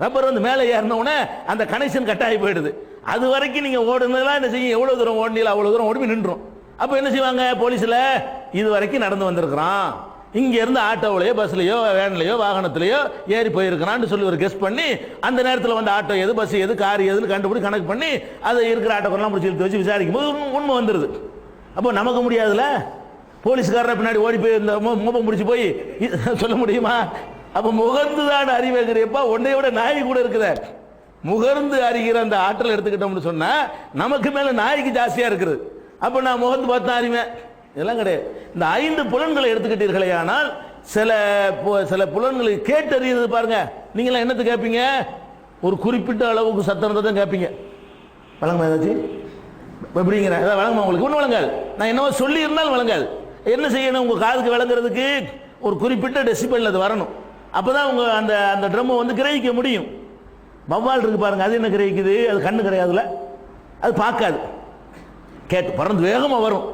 ரப்பர் வந்து மேலே ஏறினவுடனே அந்த கனெக்ஷன் கட் ஆகி போயிடுது. அது வரைக்கும் நீங்க ஓடுனதெல்லாம் என்ன செய்யும்? எவ்வளவு தூரம் ஓடல அவ்வளவு தூரம் ஓடி நின்றும். அப்ப என்ன செய்வாங்க போலீஸ்ல? இது வரைக்கும் நடந்து வந்திருக்கிறான், இங்க இருந்து ஆட்டோவிலையோ பஸ்லயோ வேன்லயோ வாகனத்திலேயோ ஏறி போயிருக்கிறான்னு சொல்லி ஒரு கெஸ் பண்ணி அந்த நேரத்தில் வந்து ஆட்டோ எது, பஸ் எது, கார் எதுன்னு கண்டுபிடி கணக்கு பண்ணி அதை இருக்கிற ஆட்டோக்கெல்லாம் பிடிச்சி இழுத்து வச்சு விசாரிக்கும் போது உண்மை வந்துருது. அப்போ நமக்கு முடியாதுல்ல, போலீஸ்காரரை பின்னாடி ஓடி போய் இந்த மோப்பம் முடிச்சு போய் சொல்ல முடியுமா? அப்ப முகர்ந்து தான் அறிவுங்கிறப்ப ஒன்றை விட நாய் கூட இருக்குத. முகர்ந்து அறிகிற அந்த ஆற்றல் எடுத்துக்கிட்டோம்னு சொன்னா நமக்கு மேல நாய்க்கு ஜாஸ்தியா இருக்குது. அப்ப நான் முகர்ந்து பார்த்தா அறிவேன், இதெல்லாம் கிடையாது. இந்த 5 புலன்களை எடுத்துக்கிட்டீர்களே, ஆனால் சில புலன்களை கேட்டறியது பாருங்க. நீங்களாம் என்னத்தை கேட்பீங்க? ஒரு குறிப்பிட்ட அளவுக்கு சத்தம் தான் கேட்பீங்க. வழங்கமா ஏதாச்சும் எப்படிங்கிற ஏதாவது வழங்கமா? உங்களுக்கு ஒன்றும் வழங்காது. நான் என்னவோ சொல்லி இருந்தாலும் வழங்காது. என்ன செய்யணும்? உங்க காதுக்கு விளங்குறதுக்கு ஒரு குறிப்பிட்ட டெசிபல் அது வரணும். அப்பதான் உங்க அந்த அந்த ட்ரம்மை வந்து கிரகிக்க முடியும். வவ்வால் இருக்கு பாருங்க, அது என்ன கிரகிக்குது? அது கண்ணு கிடையாதுல, அது பார்க்காது. கேட்டு பறந்து வேகமாக வரும்.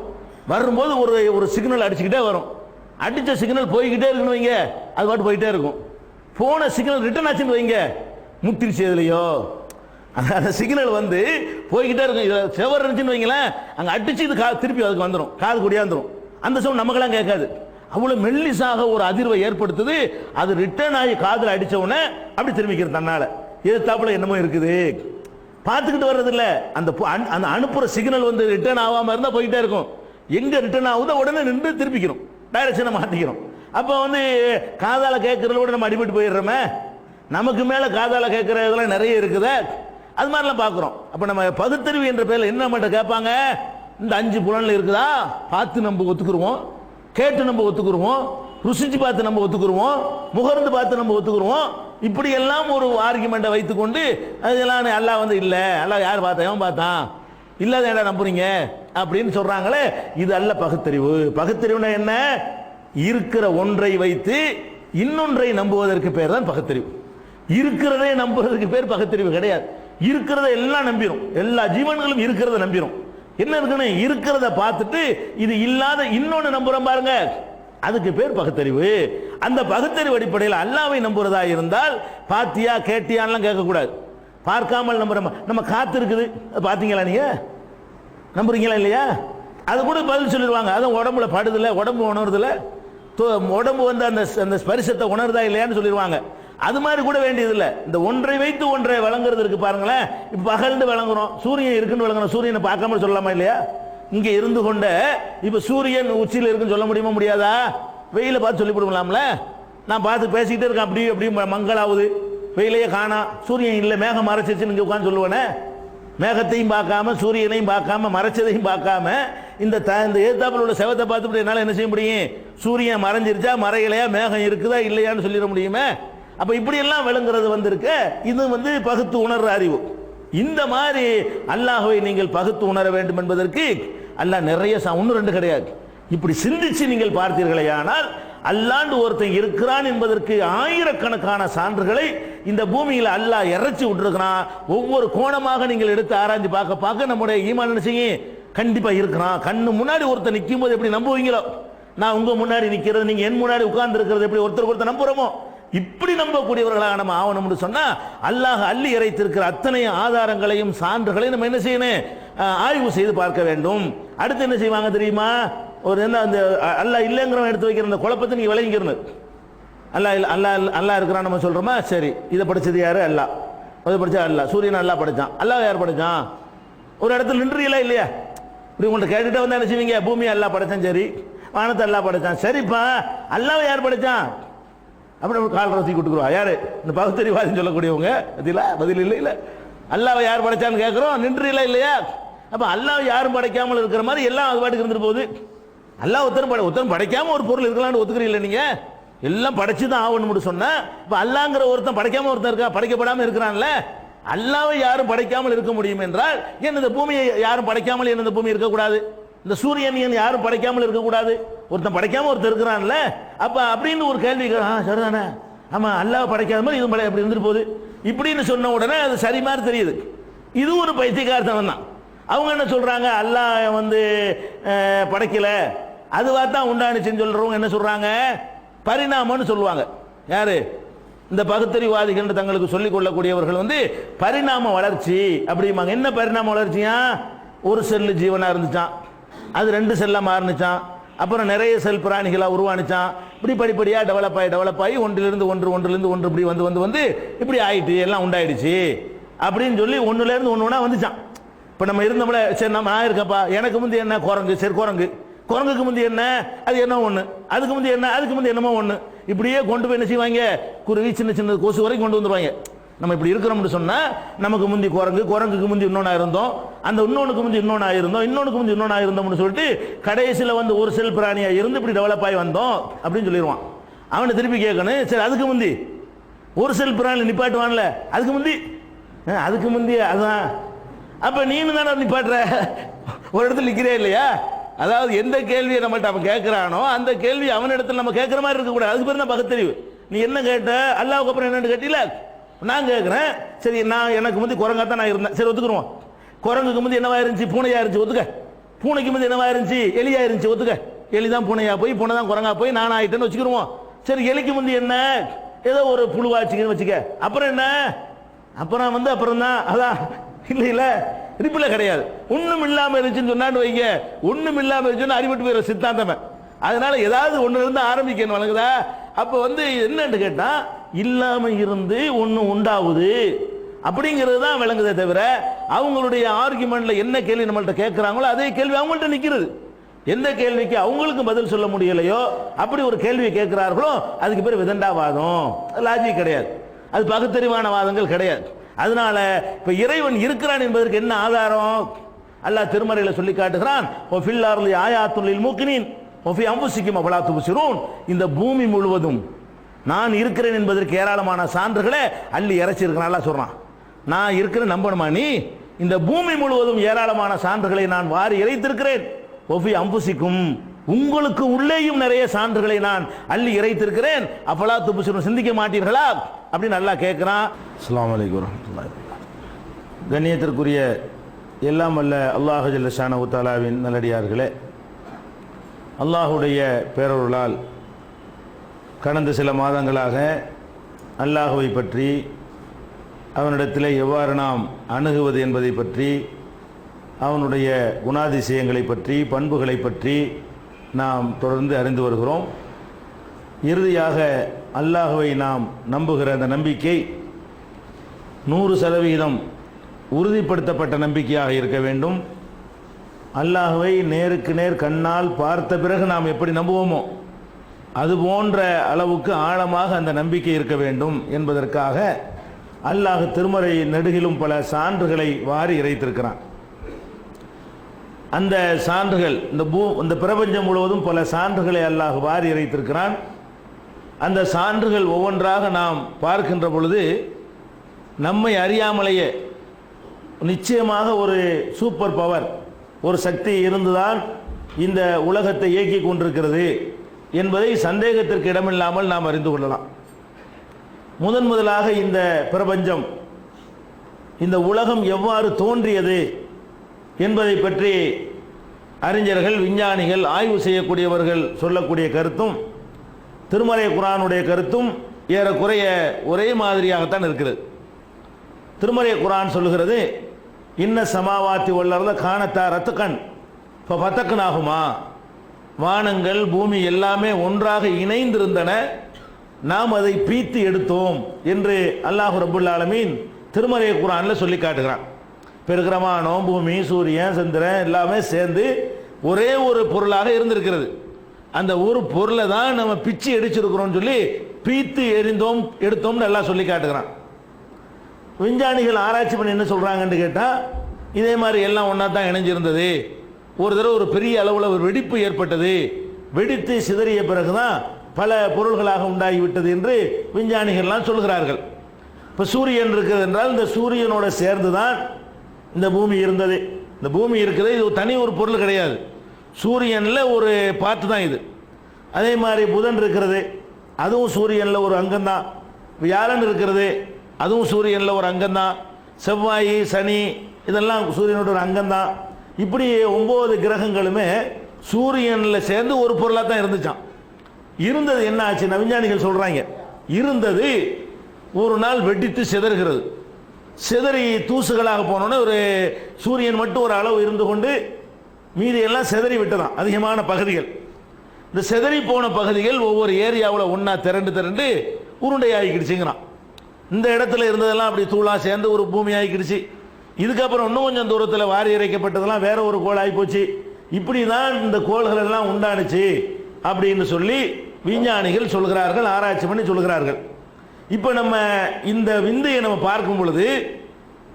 வரும்போது ஒரு சிக்னல் அடிச்சுக்கிட்டே வரும். அடித்த சிக்னல் போய்கிட்டே இருக்குன்னு வைங்க, அது பாட்டு போயிட்டே இருக்கும். போன சிக்னல் ரிட்டர்ன் ஆச்சுன்னு வைங்க, முத்திருச்சு எதுலையோ அந்த சிக்னல் வந்து போய்கிட்டே இருக்கும். செவர் இருந்துச்சுன்னு வைங்களேன், அங்கே அடிச்சு இது திருப்பி அதுக்கு வந்துடும், காது கூடியாந்துடும். அந்த சவுண்ட் நமக்கெல்லாம் கேட்காது. அவ்வளோ மெல்லிசாக ஒரு அதிர்வை ஏற்படுத்துது. அது ரிட்டர்ன் ஆகி காதில் அடித்த உடனே அப்படி திரும்பிக்கிறது தன்னால. எதிர்த்தாப்புல என்னமோ இருக்குது பார்த்துக்கிட்டு வர்றது இல்லை. அந்த அனுப்புகிற சிக்னல் வந்து ரிட்டர்ன் ஆகாமல் இருந்தால் போய்கிட்டே இருக்கும். எங்கே ரிட்டர்ன் ஆகுதோ உடனே நின்று திருப்பிக்கிறோம், டைரக்ஷனை மாற்றிக்கிறோம். அப்போ வந்து காதால கேட்கறதோட நம்ம அடிபட்டு போயிடுறோமே. நமக்கு மேலே காதால கேட்குற இதெல்லாம் நிறைய இருக்குது, அது மாதிரிலாம் பார்க்குறோம். அப்போ நம்ம பகுத்தறிவு என்ற பேரில் என்ன நம்மகிட்ட கேட்பாங்க? இந்த 5 புலன்ல இருக்குதா பார்த்து நம்ம ஒத்துக்குருவோம், கேட்டு நம்ம ஒத்துக்குருவோம், ருசிச்சு பார்த்து நம்ம ஒத்துக்குருவோம், முகர்ந்து பார்த்து நம்ம ஒத்துக்குருவோம். இப்படி எல்லாம் ஒரு ஆர்குமெண்ட்டை வைத்துக்கொண்டு அதெல்லாம் அல்லாஹ் வந்து இல்லை, அல்லாஹ் யார் பார்த்தா, எவன் பார்த்தான், இல்லாத ஏடா நம்புறீங்க அப்படின்னு சொல்றாங்களே, இது அல்ல பகுத்தறிவு. பகுத்தறிவுனா என்ன? இருக்கிற ஒன்றை வைத்து இன்னொன்றை நம்புவதற்கு பேர் தான் பகுத்தறிவு. இருக்கிறதே நம்புறதுக்கு பேர் பகுத்தறிவு கிடையாது. இருக்கிறத எல்லாம் நம்பிடும், எல்லா ஜீவன்களும் இருக்கிறத நம்பிடும். என்ன இருக்குன்னு இருக்கிறத பார்த்துட்டு இது இல்லாத இன்னொன்னு நம்புறோம் பாருங்க, அதுக்கு பேர் பகுத்தறிவு. அந்த பகுத்தறிவு அடிப்படையில் அல்லாஹ்வை நம்புறதா இருந்தால் பாத்தியா கேட்டியான்லாம் கேட்கக்கூடாது. பார்க்காமல் நம்புறோம். நம்ம காத்து இருக்குது, பார்த்தீங்களா, நீங்க நம்புறீங்களா இல்லையா? அது கூட பதில் சொல்லிடுவாங்க. அதுவும் உடம்புல படுதில்ல, உடம்பு உணர்றதில்ல, உடம்பு வந்து அந்த அந்த ஸ்பரிசத்தை உணர்தா இல்லையான்னு சொல்லிடுவாங்க. அது மாதிரி கூட வேண்டியதில்லை. இந்த ஒன்றை வைத்து ஒன்றை வழங்குறது இருக்கு பாருங்களேன். இப்போ பகல்னு வழங்குறோம், சூரியன் இருக்குன்னு வழங்குறோம். சூரியனை பார்க்காம சொல்லலாமா இல்லையா? இங்கே இருந்து கொண்ட இப்போ சூரியன் உச்சியில் இருக்குன்னு சொல்ல முடியுமா முடியாதா? வெயில பார்த்து சொல்லிவிடுங்களாம்ல. நான் பார்த்து பேசிக்கிட்டே இருக்கேன், அப்படி அப்படி மங்களாகுது, வெயிலையே காணா, சூரியன் இல்லை, மேகம் மறைச்சிருச்சுன்னு இங்கே உட்காந்து சொல்லுவேனே. மேகத்தையும் பார்க்காம சூரியனையும் பார்க்காம மறைச்சதையும் பார்க்காம இந்த ஏத்தாப்பில் உள்ள செவத்தை பார்த்துட்டு என்னால் என்ன செய்ய முடியும்? சூரியன் மறைஞ்சிருச்சா மறையலையா, மேகம் இருக்குதா இல்லையான்னு சொல்லிட முடியுமே. அப்போ இப்படியெல்லாம் விளங்குறது வந்திருக்க, இது பகுத்து உணர்ற அறிவு. இந்த மாதிரி அல்லாஹ்வை நீங்கள் பகுத்து உணர வேண்டும் என்பதற்கு அல்லாஹ் நிறைய ஒன்று ரெண்டு கிடையாது, இப்படி சிந்திச்சு நீங்கள் பார்த்தீர்களே ஆனால் அல்லாண்டு ஒருத்தன் இருக்கிறான் என்பதற்கு ஆயிரக்கணக்கான சான்றுகளை இந்த பூமியில் அல்லாஹ் இறைச்சி விட்டுருக்கிறான். ஒவ்வொரு கோணமாக நீங்கள் எடுத்து ஆராய்ஞ்சு பார்க்க பார்க்க நம்முடைய ஈமான் என்ன செய்யும்? கண்டிப்பா இருக்கிறான். கண்ணு முன்னாடி ஒருத்தர் நிற்கும் போது எப்படி நம்புவீங்களோ, நான் உங்க முன்னாடி நிற்கிறது, நீங்க என் முன்னாடி உட்கார்ந்து இருக்கிறது எப்படி ஒருத்தர் நம்புறோமோ, இப்படி நம்பக்கூடியவர்களாக நம்ம ஆவணும்னு சொன்னா அல்லாஹ் அள்ளி இறைத்திருக்கிற அத்தனை ஆதாரங்களையும் சான்றுகளையும் நம்ம என்ன செய்யணும்? ஆய்வு செய்து பார்க்க வேண்டும். அடுத்து என்ன செய்வாங்க தெரியுமா? ஒரு என்ன அந்த அல்லாஹ் இல்லைங்கிறவன் எடுத்து வைக்கிற அந்த குழப்பத்தை நீங்க விளங்கிக்கிறணும். அல்லாஹ் இருக்கிறான் நம்ம சொல்றோமா? சரி, இதை படிச்சது யாரு? அல்லாஹ். அதை படிச்சா அல்லாஹ். சூரியன் அல்லாஹ் படைச்சான். அல்லாஹ் யார் படைச்சான்? ஒரு இடத்துல நின்றீங்களா இல்லையா? இப்படி உங்கள்கிட்ட கேட்டுட்டு வந்து என்ன செய்வீங்க? பூமி அல்லாஹ் படைச்சான், சரி. வானத்தை அல்லாஹ் படைச்சான், சரிப்பா. அல்லாஹ் யார் படைச்சான்? அப்படி கால் ரசி கொடுத்துருவா யாரு? இந்த பகுத்தறிவாதின்னு சொல்லக்கூடியவங்க. பதில் இல்லை இல்லை. அல்லாஹ் யார் படைச்சான்னு கேட்கிறோம், நின்றீங்களா இல்லையா? அப்ப அல்லாஹ் யாரும் படைக்காமல் இருக்கிற மாதிரி எல்லாம் அது பாட்டுக்கு இருந்துட்டு போகுது. அல்லாஹ் ஒருத்தரும் படைக்காம ஒரு பொருள் இருக்கலாம்னு ஒத்துக்கிறீங்களா நீங்க? எல்லாம் படைச்சுதான் ஆகணும்னு சொன்னா, இப்ப அல்லாங்கிற ஒருத்தன் படைக்காம ஒருத்தன் இருக்கா, படைக்கப்படாம இருக்கிறான்ல. அல்லாவை யாரும் படைக்காமல் இருக்க முடியும் என்றால் ஏன் இந்த பூமியை யாரும் படைக்காமல் ஏன் இந்த பூமி இருக்கக்கூடாது? இந்த சூரியன் யாரும் படைக்காமல் இருக்கக்கூடாது? ஒருத்தன் படைக்காம ஒருத்தர் இருக்கிறான்ல. அப்ப அப்படின்னு ஒரு கேள்வி, சரிதானே? ஆமா, அல்லாஹ் படைக்காத மாதிரி இதுவும் அப்படி இருந்துட்டு போகுது இப்படின்னு சொன்ன உடனே அது சரி மாதிரி தெரியுது. இது ஒரு பைத்தியக்காரத்தனம் தான். அவங்க என்ன சொல்றாங்க? அல்லாஹ் படைக்கல, அதுவா தான் உண்டானுச்சுன்னு சொல்றவங்க என்ன சொல்றாங்க? பரிணாமம்னு சொல்லுவாங்க. யாரு? இந்த பகுத்தறிவாதிகள் தங்களுக்கு சொல்லிக் கொள்ளக்கூடியவர்கள் பரிணாம வளர்ச்சி அப்படிம்பாங்க. என்ன பரிணாம வளர்ச்சியா? ஒரு செல்லு ஜீவனா இருந்துச்சான், அது 2 செல்லா மாறினுச்சான், அப்புறம் நிறைய செல் பிராணிகளா உருவானுச்சான், இப்படி படிப்படியா டெவலப் ஆகி ஒன்றிலிருந்து ஒன்று இப்படி வந்து இப்படி ஆயிட்டு எல்லாம் உண்டாயிடுச்சு அப்படின்னு சொல்லி ஒன்னுல இருந்து ஒண்ணா வந்துச்சான். இப்ப நம்ம இருந்தோம்ல, சரி நம்ம நான் இருக்கப்பா, எனக்கு முந்தி என்ன குரங்கு, சரி குரங்குக்கு முந்தி என்ன, அது என்ன ஒண்ணு, அதுக்கு முந்தி என்ன, அதுக்கு முந்தி என்னமோ ஒண்ணு, இப்படியே கொண்டு போய் என்ன செய்வாங்க? குருவி சின்ன கொசு வரைக்கும் கொண்டு வந்துருவாங்க. நம்ம இப்படி இருக்கிறோம்னு சொன்னா நமக்கு முந்தி குரங்குக்கு முந்தி இன்னொன்னா இருந்தோம், அந்த இன்னொன்னுக்கு முந்தி இன்னொன்னா இருந்தோம், இன்னொன்னுக்கு முந்தி இன்னொன்னா இருந்தோம்னு சொல்லிட்டு கடைசியில் ஒரு செல் பிராணியா இருந்து இப்படி டெவலப் ஆகி வந்தோம் அப்படின்னு சொல்லிடுவான். அவனை திருப்பி கேட்கணும், சரி அதுக்கு முந்தி ஒரு செல் பிராணி நிப்பாட்டுவான்ல, அதுக்கு முந்தி அதான். அப்ப நீனு தானே நிப்பாட்டுற, ஒரு இடத்துல நிக்கிறே இல்லையா? அதாவது எந்த கேள்வியை நம்மள்ட்ட அவன் கேட்கிறானோ அந்த கேள்வி அவனிடத்தில் நம்ம கேட்கிற மாதிரி இருக்கக்கூடாது. அதுக்கு பேர் தான் பகுத்தறிவு. நீ என்ன கேட்ட? அல்லாஹ்வுக்கு அப்புறம் என்னன்னு கேட்டீல? நான் கேட்கிறேன், சரி எனக்கு முந்தி குரங்காத்தான் நான் இருந்தேன், சரி ஒத்துக்குருவோம். குரங்குக்கு முந்தி என்னவா இருந்துச்சு? பூனையா இருந்துச்சு, ஒத்துக்க. பூனைக்கு முந்தி என்னவா இருந்துச்சு? எலியா இருந்துச்சு, ஒத்துக்க. எலி தான் பூனையா போய், பூனை தான் குரங்கா போய் நான் ஆயிட்டேன்னு வச்சுக்கிருவோம். சரி, எலிக்கு முந்தி என்ன? ஏதோ ஒரு புழுவாச்சுங்கன்னு வச்சுக்க. அப்புறம் என்ன? அப்புறம் தான் அதான் இல்ல ரிப்பில் கிடையாது. ஒண்ணும் இல்லாம இருந்துச்சுன்னு சொன்னான்னு வைங்க, ஒண்ணும் இல்லாம இருந்துச்சுன்னு அடிபட்டு போயிடும் சித்தாந்தமே. அதனால ஏதாவது ஒண்ணு இருந்து ஆரம்பிக்கணும் வழங்குதா? அப்ப என்னன்னு கேட்டா, இல்லாம இருந்து ஒண்ணு உண்டாகுது அப்படிங்கிறது தான் விளங்குதே தவிர அவங்களுடைய ஆர்குமெண்ட்ல என்ன கேள்வி நம்மள்ட்ட கேட்கிறாங்களோ அதே கேள்வி அவங்கள்ட்ட நிக்கிறது. எந்த கேள்விக்கு அவங்களுக்கு பதில் சொல்ல முடியலையோ அப்படி ஒரு கேள்வியை கேட்கிறார்களோ அதுக்கு பேர் விதண்டாவாதம், லாஜிக் கிடையாது, அது பகுத்தறிவான வாதங்கள் கிடையாது. அதனால இப்ப இறைவன் இருக்கிறான் என்பதற்கு என்ன ஆதாரம்? அல்லாஹ் திருமறையில சொல்லி காட்டுகிறான், ஒஃபில் அர்லி ஆயாத்துல் லில் மூக்கினீன் ஒஃபி அன்ஃபுசிக்கும் அஃபலா துப்சிரூன். இந்த பூமி முழுவதும் நான் இருக்கிறேன் என்பதற்கு ஏராளமான சான்றுகளை அள்ளி இறைச்சிருக்கிறான். அல்லாஹ் சொல்றான், நான் இருக்கிறேன் நம்பணுமா நீ? இந்த பூமி முழுவதும் ஏராளமான சான்றுகளை நான் வாரி இறைத்திருக்கிறேன். ஒஃபி அன்ஃபுசிக்கும், உங்களுக்கு உள்ளேயும் நிறைய சான்றுகளை நான் அள்ளி இறைத்திருக்கிறேன். அஃபலா துப்சிரூன், சிந்திக்க மாட்டீர்களா அப்படின்னு அல்லாஹ் கேட்கிறான். அஸ்ஸலாமு அலைக்கும் வரஹ்மத்துல்லாஹி. கண்ணியத்திற்குரிய எல்லாம் வல்ல அல்லாஹ் ஜல்ல ஷானஹு தஆலாவின் நல்லடியார்களே, அல்லாஹுடைய பேரருளால் கடந்த சில மாதங்களாக அல்லாஹுவை பற்றி, அவனிடத்தில் எவ்வாறு நாம் அணுகுவது என்பதை பற்றி, அவனுடைய குணாதிசயங்களை பற்றி, பண்புகளை பற்றி நாம் தொடர்ந்து அறிந்து வருகிறோம். இறுதியாக அல்லாஹுவை நாம் நம்புகிற அந்த நம்பிக்கை 100% உறுதிப்படுத்தப்பட்ட நம்பிக்கையாக இருக்க வேண்டும். அல்லாஹுவை நேருக்கு நேர் கண்ணால் பார்த்த பிறகு நாம் எப்படி நம்புவோமோ அது போன்ற அளவுக்கு ஆழமாக அந்த நம்பிக்கை இருக்க வேண்டும் என்பதற்காக அல்லாஹ் திருமறை நெடுகிலும் பல சான்றுகளை வாரி இறைத்திருக்கிறான். அந்த சான்றுகள் இந்த பிரபஞ்சம் முழுவதும் பல சான்றுகளை அல்லாஹ் வாரி இறைத்திருக்கிறான். அந்த சான்றுகள் ஒவ்வொன்றாக நாம் பார்க்கின்ற பொழுது நம்மை அறியாமலேயே நிச்சயமாக ஒரு சூப்பர் பவர், ஒரு சக்தி இருந்துதான் இந்த உலகத்தை இயக்கி கொண்டிருக்கிறது என்பதை சந்தேகத்திற்கு இடமில்லாமல் நாம் அறிந்து கொள்ளலாம். முதலாக இந்த பிரபஞ்சம், இந்த உலகம் எவ்வாறு தோன்றியது என்பதை பற்றி அறிஞர்கள், விஞ்ஞானிகள், ஆய்வு செய்யக்கூடியவர்கள் சொல்லக்கூடிய கருத்தும் திருமறை குர்ஆனுடைய கருத்தும் ஏறக்குறைய ஒரே மாதிரியாகத்தான் இருக்கிறது. திருமறை குர்ஆன் சொல்லுகிறது, இன்ன சமாவாத்தி வல்லர்ல காணத்தா ரத்துக்கன் ஃபதக்னாஹுமா, வானங்கள் பூமி எல்லாமே ஒன்றாக இணைந்திருந்தன, நாம் அதை பீத்து எடுத்தோம் என்று அல்லாஹ் ரப்புல் ஆலமீன் திருமறை குர்ஆனில் சொல்லி காட்டுகிறான். பெருகிற வானம், பூமி, சூரியன், சந்திரன் எல்லாமே சேர்ந்து ஒரே ஒரு பொருளாக இருந்திருக்கிறது. அந்த ஒரு பொருளை தான் நம்ம பிச்சு எடுச்சிருக்கிறோம் சொல்லி பீத்து எடுத்தோம்னு எல்லாம் சொல்லி காட்டுகிறான். விஞ்ஞானிகள் ஆராய்ச்சி பண்ணி என்ன சொல்றாங்கன்னு கேட்டால், இதே மாதிரி எல்லாம் ஒன்றா தான் இணைஞ்சிருந்தது, ஒரு தடவை ஒரு பெரிய அளவில் ஒரு வெடிப்பு ஏற்பட்டது, வெடித்து சிதறிய பிறகுதான் பல பொருள்களாக உண்டாகிவிட்டது என்று விஞ்ஞானிகள்லாம் சொல்கிறார்கள். இப்போ சூரியன் இருக்கிறது என்றால் இந்த சூரியனோட சேர்ந்து தான் இந்த பூமி இருந்தது. இந்த பூமி இருக்குது, இது தனி ஒரு பொருள் கிடையாது, சூரியனில் ஒரு பார்ட்டு தான் இது. அதே மாதிரி புதன் இருக்கிறது, அதுவும் சூரியனில் ஒரு அங்கம்தான். வியாழன் இருக்கிறது, அதுவும் சூரியனில் ஒரு அங்கம்தான். செவ்வாய், சனி இதெல்லாம் சூரியனோட ஒரு அங்கம்தான். இப்படி 9 கிரகங்களுமே சூரியனில் சேர்ந்து ஒரு பொருளாக தான் இருந்துச்சான். இருந்தது என்ன ஆச்சுன்னா, விஞ்ஞானிகள் சொல்கிறாங்க, இருந்தது ஒரு நாள் வெடித்து சிதறுகிறது. சிதறி தூசுகளாக போனோன்னே ஒரு சூரியன் மட்டும் ஒரு அளவு இருந்து கொண்டு மீதி எல்லாம் சிதறி விட்டதான் அதிகமான பகுதிகள். இந்த சிதறி போன பகுதிகள் ஒவ்வொரு ஏரியாவில் ஒன்றா திரண்டு உருண்டை ஆகிக்கிடுச்சுங்கிறான். இந்த இடத்துல இருந்ததெல்லாம் அப்படி தூளாக சேர்ந்து ஒரு பூமி ஆகிக்கிடுச்சு. இதுக்கப்புறம் இன்னும் கொஞ்சம் தூரத்தில் வாரி இறைக்கப்பட்டதெல்லாம் வேற ஒரு கோள் ஆகி போச்சு. இப்படி தான் இந்த கோள்கள் எல்லாம் உண்டானுச்சு அப்படின்னு சொல்லி விஞ்ஞானிகள் சொல்கிறார்கள், ஆராய்ச்சி பண்ணி சொல்கிறார்கள். இப்போ நம்ம இந்த விந்தையை நம்ம பார்க்கும் பொழுது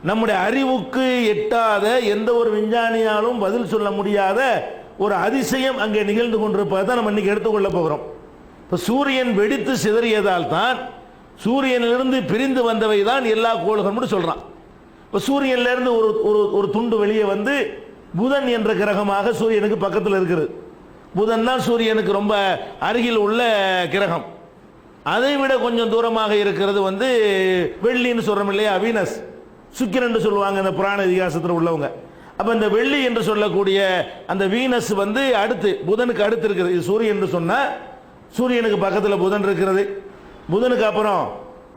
நம்முடைய அறிவுக்கு எட்டாத, எந்த ஒரு விஞ்ஞானியாலும் பதில் சொல்ல முடியாத ஒரு அதிசயம் அங்கே நிகழ்ந்து கொண்டிருப்பதை தான் நம்ம இன்னைக்கு எடுத்துக்கொள்ள போகிறோம். இப்போ சூரியன் வெடித்து சிதறியதால் தான், சூரியனிலிருந்து பிரிந்து வந்தவை தான் எல்லா கோள்களும் சொல்றான். இப்போ சூரியனிலிருந்து ஒரு துண்டு வெளியே வந்து புதன் என்ற கிரகமாக சூரியனுக்கு பக்கத்தில் இருக்கிறது. புதன் தான் சூரியனுக்கு ரொம்ப அருகில் உள்ள கிரகம். அதை விட கொஞ்சம் தூரமாக இருக்கிறது வந்து வெள்ளின்னு சொல்றோம் இல்லையா, வீனஸ், சுக்கிரன் சொல்லுவாங்க இந்த புராண இதிகாசத்தில் உள்ளவங்க. அப்போ இந்த வெள்ளி என்று சொல்லக்கூடிய அந்த வீனஸ் வந்து அடுத்து புதனுக்கு அடுத்து இருக்குது. இது சூரியன் என்று சொன்னால் சூரியனுக்கு பக்கத்தில் புதன் இருக்கிறது, புதனுக்கு அப்புறம்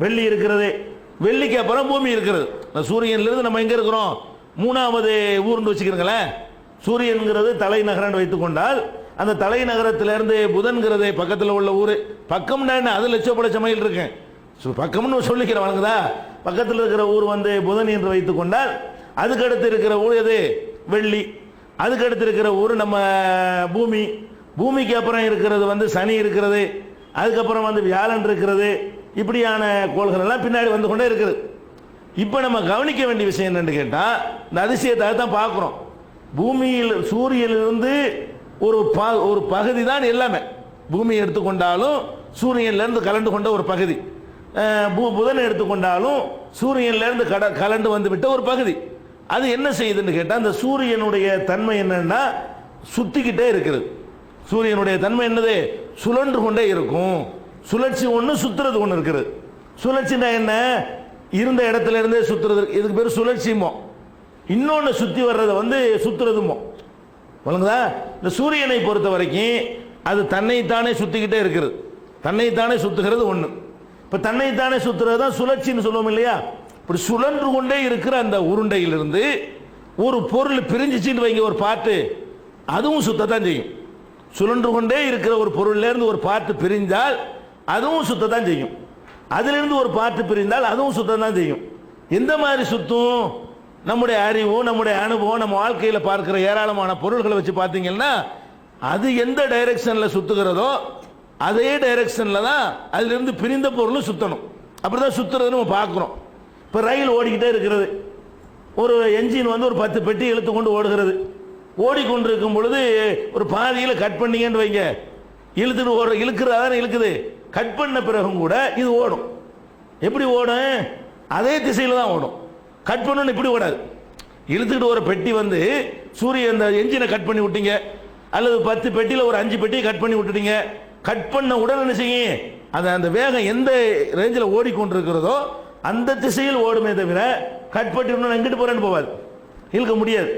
வெள்ளி இருக்கிறது, வெள்ளிக்கு அப்புறம் பூமி இருக்கிறது. சூரியன்லேருந்து நம்ம எங்கே இருக்கிறோம், 3வது ஊர்னு வச்சுக்கிறீங்களேன். சூரியன்கிறது தலைநகரன்னு வைத்துக்கொண்டால் அந்த தலைநகரத்திலிருந்து புதன்கிறது பக்கத்தில் உள்ள ஊர். பக்கம்னா என்ன, அது லட்சப்பட மைல் இருக்கேன், பக்கம்னு சொல்லிக்கிறேன் வணங்குதா. பக்கத்தில் இருக்கிற ஊர் வந்து புதன் என்று வைத்துக் கொண்டால் அதுக்கடுத்து இருக்கிற ஊர் எது, வெள்ளி. அதுக்கடுத்து இருக்கிற ஊர் நம்ம பூமி. பூமிக்கு அப்புறம் இருக்கிறது வந்து சனி இருக்கிறது, அதுக்கப்புறம் வந்து வியாழன் இருக்கிறது. இப்படியான கோள்கள் எல்லாம் பின்னாடி வந்து கொண்டே இருக்குது. இப்போ நம்ம கவனிக்க வேண்டிய விஷயம் என்னன்னு கேட்டால், இந்த அதிசயத்தை தான் பார்க்குறோம். பூமியில் சூரியனிலிருந்து ஒரு பகுதி தான் எல்லாமே. பூமியை எடுத்துக்கொண்டாலும் சூரியன்லேருந்து கலந்து கொண்ட ஒரு பகுதி, புதனை எடுத்துக்கொண்டாலும் சூரியன்லேருந்து கலந்து வந்து விட்ட ஒரு பகுதி. அது என்ன செய்யுதுன்னு கேட்டால், அந்த சூரியனுடைய தன்மை என்னன்னா சுத்திக்கிட்டே இருக்கிறது. சூரியனுடைய தன்மை என்னது, சுழன்று கொண்டே இருக்கும். சுழற்சி ஒன்று, சுத்துறது ஒன்று இருக்கிறது. சுழற்சினா என்ன, இருந்த இடத்துல இருந்தே சுத்துறது, இதுக்கு பேர் சுழற்சிமோ. இன்னொன்று சுற்றி வர்றதை வந்து சுத்துறதுமோ. வழங்குதா. இந்த சூரியனை பொறுத்த வரைக்கும் அது தன்னைத்தானே சுத்திக்கிட்டே இருக்கிறது, தன்னைத்தானே சுத்துகிறது ஒன்று. இப்போ தன்னைத்தானே சுத்துறது தான் சுழற்சின்னு சொல்லுவோம் இல்லையா. இப்படி சுழன்று கொண்டே இருக்கிற அந்த உருண்டையிலிருந்து ஒரு பொருள் பிரிஞ்சிச்சின்னு வைங்க, ஒரு பாட்டு, அதுவும் சுத்தத்தான் செய்யும். சுழன்று கொண்டே இருக்கிற ஒரு பொருள்லேருந்து ஒரு பார்ட்டு பிரிந்தால் அதுவும் சுத்தத்தான் செய்யும். அதிலிருந்து ஒரு பார்ட்டு பிரிந்தால் அதுவும் சுத்தம் தான் செய்யும். எந்த மாதிரி சுத்தும்? நம்முடைய அறிவு, நம்முடைய அனுபவம், நம்ம வாழ்க்கையில் பார்க்கிற ஏராளமான பொருள்களை வச்சு பார்த்தீங்கன்னா அது எந்த டைரக்ஷனில் சுத்துகிறதோ அதே டைரக்ஷனில் தான் அதிலிருந்து பிரிந்த பொருளும் சுத்தணும். அப்படிதான் சுத்துறதுன்னு நம்ம பார்க்குறோம். இப்போ ரயில் ஓடிக்கிட்டே இருக்கிறது, ஒரு என்ஜின் வந்து ஒரு 10 பெட்டி இழுத்து கொண்டு ஓடுகிறது. ஓடிக்கொண்டிருக்கும் பொழுது ஒரு பாதியில் கட் பண்ணீங்கன்னு வைங்க, இழுத்துட்டு இழுக்கிறதான இழுக்குது. கட் பண்ண பிறகும் கூட இது ஓடும். எப்படி ஓடும்? அதே திசையில் தான் ஓடும். கட் பண்ணணும் இப்படி ஓடாது. இழுத்துக்கிட்டு ஒரு பெட்டி வந்து சூரிய இந்த என்ஜினை கட் பண்ணி விட்டீங்க, அல்லது 10 பெட்டியில் ஒரு 5 பெட்டியை கட் பண்ணி விட்டுட்டீங்க. கட் பண்ண உடனே என்ன செய்யும்? அந்த வேகம் எந்த ரேஞ்சில் ஓடிக்கொண்டிருக்கிறதோ அந்த திசையில் ஓடுமே தவிர கட் பண்ணி விடணும் எங்கிட்டு போறேன்னு போவாது, இழுக்க முடியாது.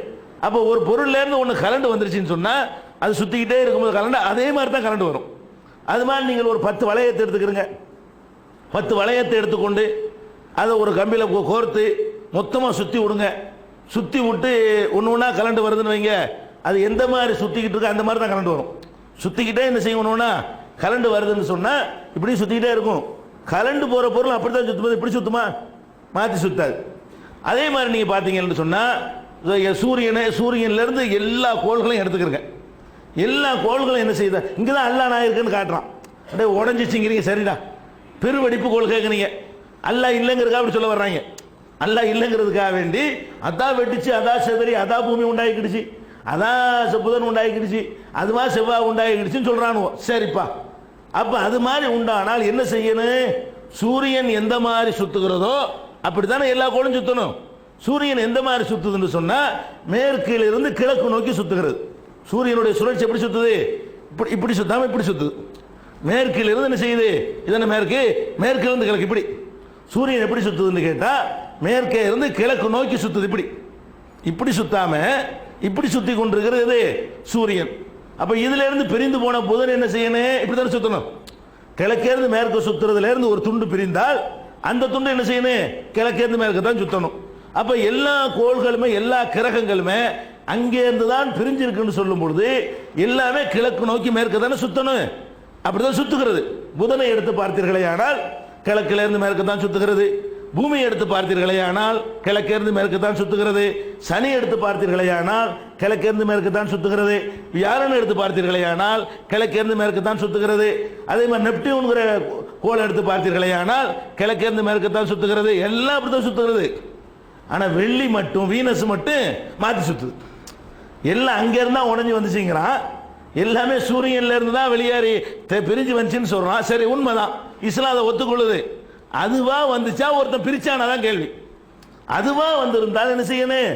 அப்போ ஒரு பொருள்லேருந்து ஒன்று கரண்ட் வந்துருச்சுன்னு சொன்னால் அது சுற்றிக்கிட்டே இருக்கும்போது கரண்ட் அதே மாதிரி தான் கரண்ட் வரும். அது மாதிரி நீங்கள் ஒரு 10 வளையத்தை எடுத்துக்கிறீங்க. 10 வளையத்தை எடுத்துக்கொண்டு அதை ஒரு கம்பியில் கோர்த்து மொத்தமாக சுற்றி விடுங்க. சுற்றி விட்டு ஒன்று ஒன்றா கரண்ட் வருதுன்னு வைங்க, அது எந்த மாதிரி சுற்றிக்கிட்டு இருக்கு அந்த மாதிரி தான் கரண்ட் வரும். சுற்றிக்கிட்டே என்ன செய்யணும்னா கரண்ட் வருதுன்னு சொன்னால் இப்படி சுற்றிக்கிட்டே இருக்கும். கரண்ட் போகிற பொருள் அப்படி தான் சுற்றும்போது இப்படி சுற்றுமா? மாற்றி சுத்தாது. அதே மாதிரி நீங்கள் பார்த்தீங்கன்னு சொன்னால் சூரியன்லேருந்து எல்லா கோள்களையும் எடுத்துக்கிறங்க. எல்லா கோள்களும் என்ன செய்யுது? இங்கே தான் அல்லா நான் இருக்குன்னு காட்டுறான். அப்படியே உடஞ்சிச்சிங்கிறீங்க, சரிடா. பெருவெடிப்பு கோள் கேட்குறீங்க, அல்லா இல்லைங்கிறதுக்காக அப்படி சொல்ல வர்றாங்க. அல்லா இல்லைங்கிறதுக்காக வேண்டி அதான் வெட்டிச்சு, அதான் செதறி, அதான் பூமி உண்டாகிக்கிடுச்சு, அதான் புதன் உண்டாகிக்கிடுச்சு, அதுவா செவ்வாய் உண்டாகிக்கிடுச்சுன்னு சொல்கிறானுவோ. சரிப்பா, அப்போ அது மாதிரி உண்டானால் என்ன செய்யணும்? சூரியன் எந்த மாதிரி சுத்துகிறதோ அப்படி தானே எல்லா கோளும் சுற்றணும். சூரியன் எந்த மாதிரி சுத்துதுன்னு சொன்னால் மேற்கிலிருந்து கிழக்கு நோக்கி சுத்துகிறது. சூரியனுடைய சுழற்சி எப்படி சுத்துது? இப்படி இப்படி சுத்தாம இப்படி சுத்துது. மேற்கிலிருந்து என்ன செய்யுது? இதனை மேற்கிலிருந்து கிழக்கு. இப்படி சூரியன் எப்படி சுத்துதுன்னு கேட்டால் மேற்கே இருந்து கிழக்கு நோக்கி சுத்துது. இப்படி இப்படி சுத்தாம இப்படி சுத்தி கொண்டிருக்கிறது சூரியன். அப்ப இதுல இருந்து பிரிந்து போன புதன் என்ன செய்யணும்? இப்படி தானே சுத்தணும். கிழக்கே இருந்து மேற்கு சுத்துறதுல இருந்து ஒரு துண்டு பிரிந்தால் அந்த துண்டு என்ன செய்யணும்? கிழக்கே இருந்து மேற்கு தான் சுத்தணும். அப்ப எல்லா கோள்களுமே எல்லா கிரகங்களுமே அங்கே இருந்து தான் பிரிஞ்சிருக்குன்னு சொல்லும் பொழுது எல்லாமே கிழக்கு நோக்கி மேற்கு தானே சுத்தணும். அப்படிதான் சுத்துகிறது. புதனை எடுத்து பார்த்தீர்களே ஆனால் கிழக்கில இருந்து மேற்கு தான் சுத்துகிறது. பூமியை எடுத்து பார்த்தீர்களே ஆனால் கிழக்கிலிருந்து மேற்கு தான் சுத்துகிறது. சனி எடுத்து பார்த்தீர்களே ஆனால் கிழக்கிலிருந்து மேற்கு தான் சுத்துகிறது. வியாழன் எடுத்து பார்த்தீர்களே ஆனால் கிழக்கிலிருந்து மேற்கு தான் சுத்துகிறது. அதே மாதிரி நெப்டியூன்கிற கோளை எடுத்து பார்த்தீர்களே ஆனால் கிழக்கிலிருந்து மேற்கு தான் சுத்துகிறது. எல்லாம் அப்படி தான் சுத்துகிறது. ஆனால் வெள்ளி மட்டும், வீனஸ் மட்டும் மாற்றி சுத்துது. எல்லாம் அங்கேருந்தா உடஞ்சி வந்துச்சுங்கிறான். எல்லாமே சூரியன்ல இருந்து தான் வெளியேறி பிரிஞ்சு வந்துச்சுன்னு சொல்றான். சரி, உண்மைதான், இஸ்லாம் அதை ஒத்துக்கொள்ளுது. அதுவா வந்துச்சா ஒருத்தன் பிரிச்சானதான் கேள்வி. அதுவா வந்திருந்தால் என்ன செய்யணும்?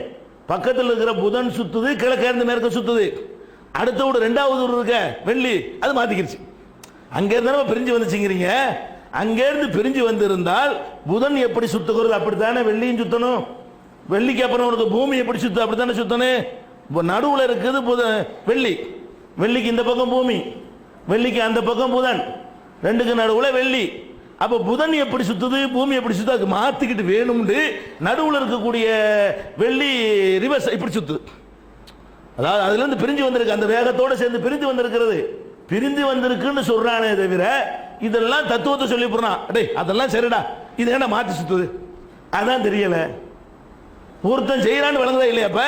பக்கத்தில் இருக்கிற புதன் சுத்துது, கிழக்க இருந்து மேற்க சுத்துது. அடுத்த விட 2வது இருக்க வெள்ளி அது மாத்திக்கிடுச்சு. அங்கிருந்து பிரிஞ்சு வந்துச்சுங்கிறீங்க. அங்கிருந்து பிரிஞ்சு வந்திருந்தால் புதன் எப்படி சுத்துகிறது அப்படித்தானே வெள்ளியும் சுத்தணும். வெள்ளிக்கு அப்புறம் உனக்கு பூமி எப்படி சுத்து அப்படித்தானே சுத்தணும். நடுவில் இருக்குது வெள்ளி, வெள்ளிக்கு இந்த பக்கம் பூமி, வெள்ளிக்கு அந்த பக்கம் புதன், ரெண்டுக்கு நடுவில் வெள்ளி. அப்போ புதன் எப்படி சுத்துது, பூமி எப்படி சுத்து, அதுக்கு மாத்திக்கிட்டு வேணும்னு நடுவில் இருக்கக்கூடிய வெள்ளி ரிவர்ஸ் இப்படி சுத்துது. அதாவது அதுல இருந்து பிரிஞ்சு வந்திருக்கு, அந்த வேகத்தோட சேர்ந்து பிரிஞ்சு வந்திருக்கிறது. பிரிந்து வந்திருக்குன்னு சொல்றானே தவிர இதெல்லாம் தத்துவத்தை சொல்லி போறான். டேய் அதெல்லாம் சரிடா, இது என்ன மாத்தி சுத்துது அதான் தெரியல. ஒருத்தன் செய்யறான்னு வழங்குதா இல்லையாப்ப?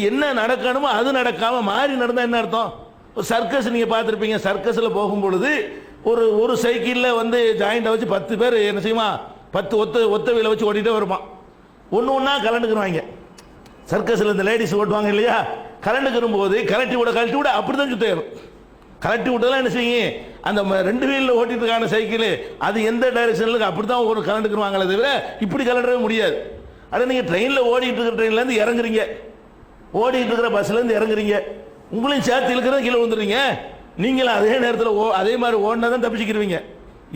என்ன நடக்கணுமோ அது நடக்காம மாறி நடந்தா என்ன அர்த்தம்? சர்க்கஸ் நீங்க பார்த்துருப்பீங்க. சர்க்கஸ்ல போகும் பொழுது ஒரு சைக்கிள்ல வந்து ஜாயிண்டா வச்சு 10 பேர் என்ன செய்யுமா, 10 ஒத்த வீல வச்சு ஓட்டிட்டே வருவான். ஒன்று ஒன்றா கலண்டுக்குருவாங்க. சர்க்கஸ்ல இந்த லேடிஸ் ஓட்டுவாங்க இல்லையா, கலண்டுக்கிறும் போது கலட்டி விட அப்படிதான் சுத்தேறும். கலட்டி விட்டதெல்லாம் என்ன செய்யும், அந்த 2 வீலில் ஓட்டிட்டு இருக்கான சைக்கிள் அது எந்த டைரக்ஷன்ல அப்படிதான் ஒரு கலண்டுக்குருவாங்களே தவிர இப்படி கலண்டவே முடியாது. அதை நீங்க ட்ரெயின்ல ஓடிட்டு இருக்கிற ட்ரெயின்ல இருந்து இறங்குறீங்க, ஓடிட்டு இருக்கிற பஸ்ல இருந்து இறங்குறீங்க, உங்களையும் சேர்த்து இழுக்கிறத கீழே விழுந்துறீங்க. நீங்களும் அதே நேரத்தில் அதே மாதிரி ஓடினா தான் தப்பிச்சுக்கிருவீங்க.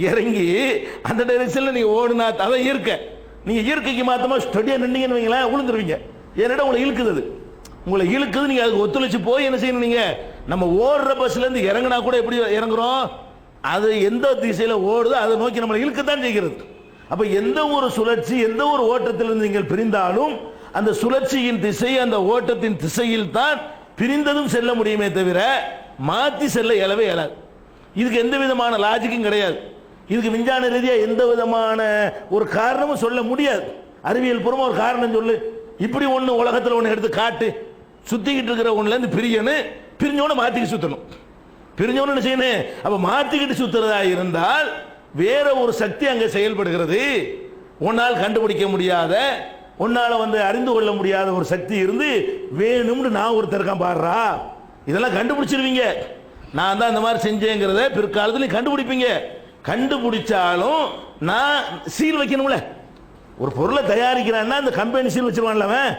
இறங்கி அந்த டைரக்ஷன்ல நீங்க ஓடுனா அதான் இயற்கை. நீங்க இயற்கைக்கு மாத்தமா ஸ்டடியா நின்னீங்கன்னு வைங்களேன், விழுந்துருவீங்க. ஏன்னா உங்களை இழுக்குது, உங்களை இழுக்குது. நீங்க அதுக்கு ஒத்துழைச்சு போய் என்ன செய்யணும், நீங்க நம்ம ஓடுற பஸ்ல இருந்து இறங்கினா கூட எப்படி இறங்குறோம், அது எந்த திசையில ஓடுதோ அதை நோக்கி நம்மளை இழுக்கத்தான் செய்கிறது. அப்ப எந்த ஒரு சுழற்சி, எந்த ஒரு ஓட்டத்திலிருந்து நீங்கள் பிரிந்தாலும் அந்த சுழற்சியின் திசை, அந்த ஓட்டத்தின் திசையில் தான் பிரிந்ததும் செல்ல முடியுமே தவிர மாற்றி செல்ல இயலவே இயலாது. இதுக்கு எந்த விதமான லாஜிக்கும் கிடையாது. இதுக்கு விஞ்ஞான ரீதியாக எந்த விதமான ஒரு காரணமும் சொல்ல முடியாது. அறிவியல் பூர்வமாக ஒரு காரணம் சொல்லு, இப்படி ஒன்று உலகத்தில் ஒன்று எடுத்து காட்டு, சுற்றிக்கிட்டு இருக்கிற ஒன்றுலேருந்து பிரிஞ்சோன்னு மாற்றிக்கிட்டு சுற்றணும். பிரிஞ்சோன்னு என்ன செய்யணும்? அப்போ மாற்றிக்கிட்டு சுற்றுறதா இருந்தால் வேற ஒரு சக்தி அங்கே செயல்படுகிறது. உன்னால் கண்டுபிடிக்க முடியாத, உன்னால் அறிந்து கொள்ள முடியாத ஒரு சக்தி இருந்து வேணும்னு நான் ஒருத்தருக்கான் பாடுறா, இதெல்லாம் கண்டுபிடிச்சிருவீங்க. நான் தான் இந்த மாதிரி செஞ்சேங்கிறத பிற்காலத்தில் கண்டுபிடிப்பீங்க. கண்டுபிடிச்சாலும் நான் சீல் வைக்கணும்ல. ஒரு பொருளை தயாரிக்கிறான்னா அந்த கம்பெனி சீல் வச்சிருவான்ல, அவன்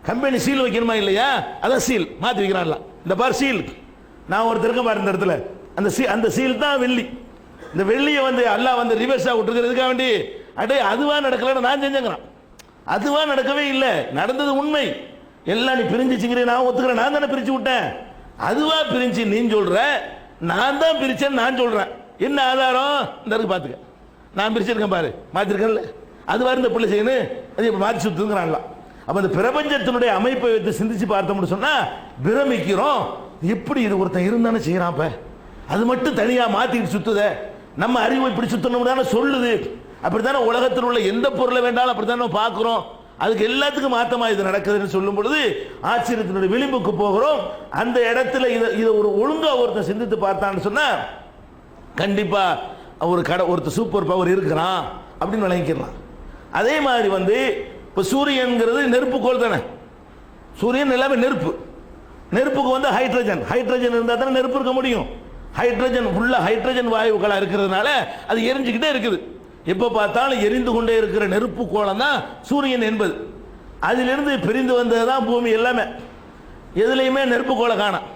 கம்பெனி சீல் வைக்கணுமா இல்லையா? அதான் சீல் மாற்றி வைக்கிறான்ல. இந்த பார் சீல், நான் ஒருத்தருக்க பாரு இந்த இடத்துல, அந்த சீல் தான் வெள்ளி. இந்த வெள்ளியை அல்லாஹ் ரிவர்ஸா விட்டுருக்கிறதுக்காக வேண்டி அடே அதுவா நடக்கல நான் செஞ்சேங்கிறான். அதுவா நடக்கவே இல்லை, நடந்தது உண்மை. எல்லாம் நீ பிரிஞ்சுச்சுங்கிறேன், நான் ஒத்துக்கிறேன், நான் தானே பிரிச்சு விட்டேன். அதுவா பிரிஞ்சு நீ சொல்ற, நான் தான் பிரிச்சேன்னு நான் சொல்றேன். என்ன ஆதாரம்? இந்த இருக்கு பாத்துக்க, நான் பிரிச்சிருக்கேன் பாரு, மாத்திருக்கேன்ல. அதுவா இருந்த பிள்ளை செய்யணும், அது இப்ப மாற்றி சுத்துங்கிறான்ல. அப்ப அந்த பிரபஞ்சத்தினுடைய அமைப்பை வைத்து சிந்திச்சு பார்த்தோம்னு சொன்னா பிரமிக்கிறோம். எப்படி இது ஒருத்தன் இருந்தானே செய்யறான், அது மட்டும் தனியா மாத்திட்டு சுத்துத. நம்ம அறிவை இப்படி சுத்தணும் தானே சொல்லுது. அப்படித்தானே உலகத்தில் உள்ள எந்த பொருளை வேண்டாலும் அப்படித்தானே பார்க்கிறோம். அதுக்கு எல்லாத்துக்கும் மாத்தமா இது நடக்குதுன்னு சொல்லும் பொழுது ஆச்சரியத்தினுடைய விளிம்புக்கு போகிறோம். அந்த இடத்துல இதை ஒரு ஒழுங்கா ஒருத்தன் சிந்தித்து பார்த்தான்னு சொன்னா கண்டிப்பா ஒருத்தர் சூப்பர் பவர் இருக்கிறான் அப்படின்னு விளங்கிக்கலாம். அதே மாதிரி இப்போ சூரியன்கிறது நெருப்புக்கோள் தானே. சூரியன் எல்லாமே நெருப்புக்கு ஹைட்ரஜன் இருந்தால் தானே நெருப்பு இருக்க முடியும். ஹைட்ரஜன் ஃபுல்லாக ஹைட்ரஜன் வாயுக்களாக இருக்கிறதுனால அது எரிஞ்சுக்கிட்டே இருக்குது. எப்போ பார்த்தாலும் எரிந்து கொண்டே இருக்கிற நெருப்பு கோளம் தான் சூரியன் என்பது. அதிலிருந்து பிரிந்து வந்தது தான் பூமி. எல்லாமே எதுலையுமே நெருப்பு கோளை காணோம்.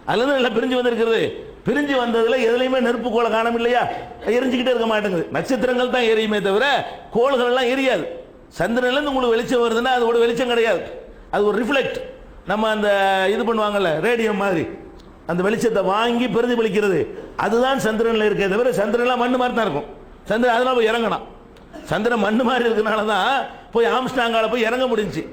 அதுலேருந்து எல்லாம் பிரிஞ்சு வந்திருக்கிறது. பிரிஞ்சு வந்ததில் எதுலையுமே நெருப்பு கோளை காணும் இல்லையா? எரிஞ்சுக்கிட்டே இருக்க மாட்டேங்குது. நட்சத்திரங்கள் தான் எரியுமே தவிர கோள்கள் எல்லாம் எரியாது. சந்திரன்லேருந்து உங்களுக்கு வெளிச்சம் வருதுன்னா அது ஒரு வெளிச்சம் கிடையாது, அது ஒரு ரிஃப்ளெக்ட். நம்ம அந்த இது பண்ணுவாங்கல்ல ரேடியம் மாதிரி, அந்த வெளிச்சத்தை வாங்கி பிரதிபலிக்கிறது, அதுதான் சந்திரனில் இருக்கே தவிர சந்திரன்லாம் மண்ணு மாதிரி தான் இருக்கும். சந்திரன் அதெல்லாம் போய் இறங்கணும். சந்திரன் மண்ணு மாதிரி இருக்கனால தான் போய் ஆம்ஸ்டாங்கால போய் இறங்க முடிஞ்சு.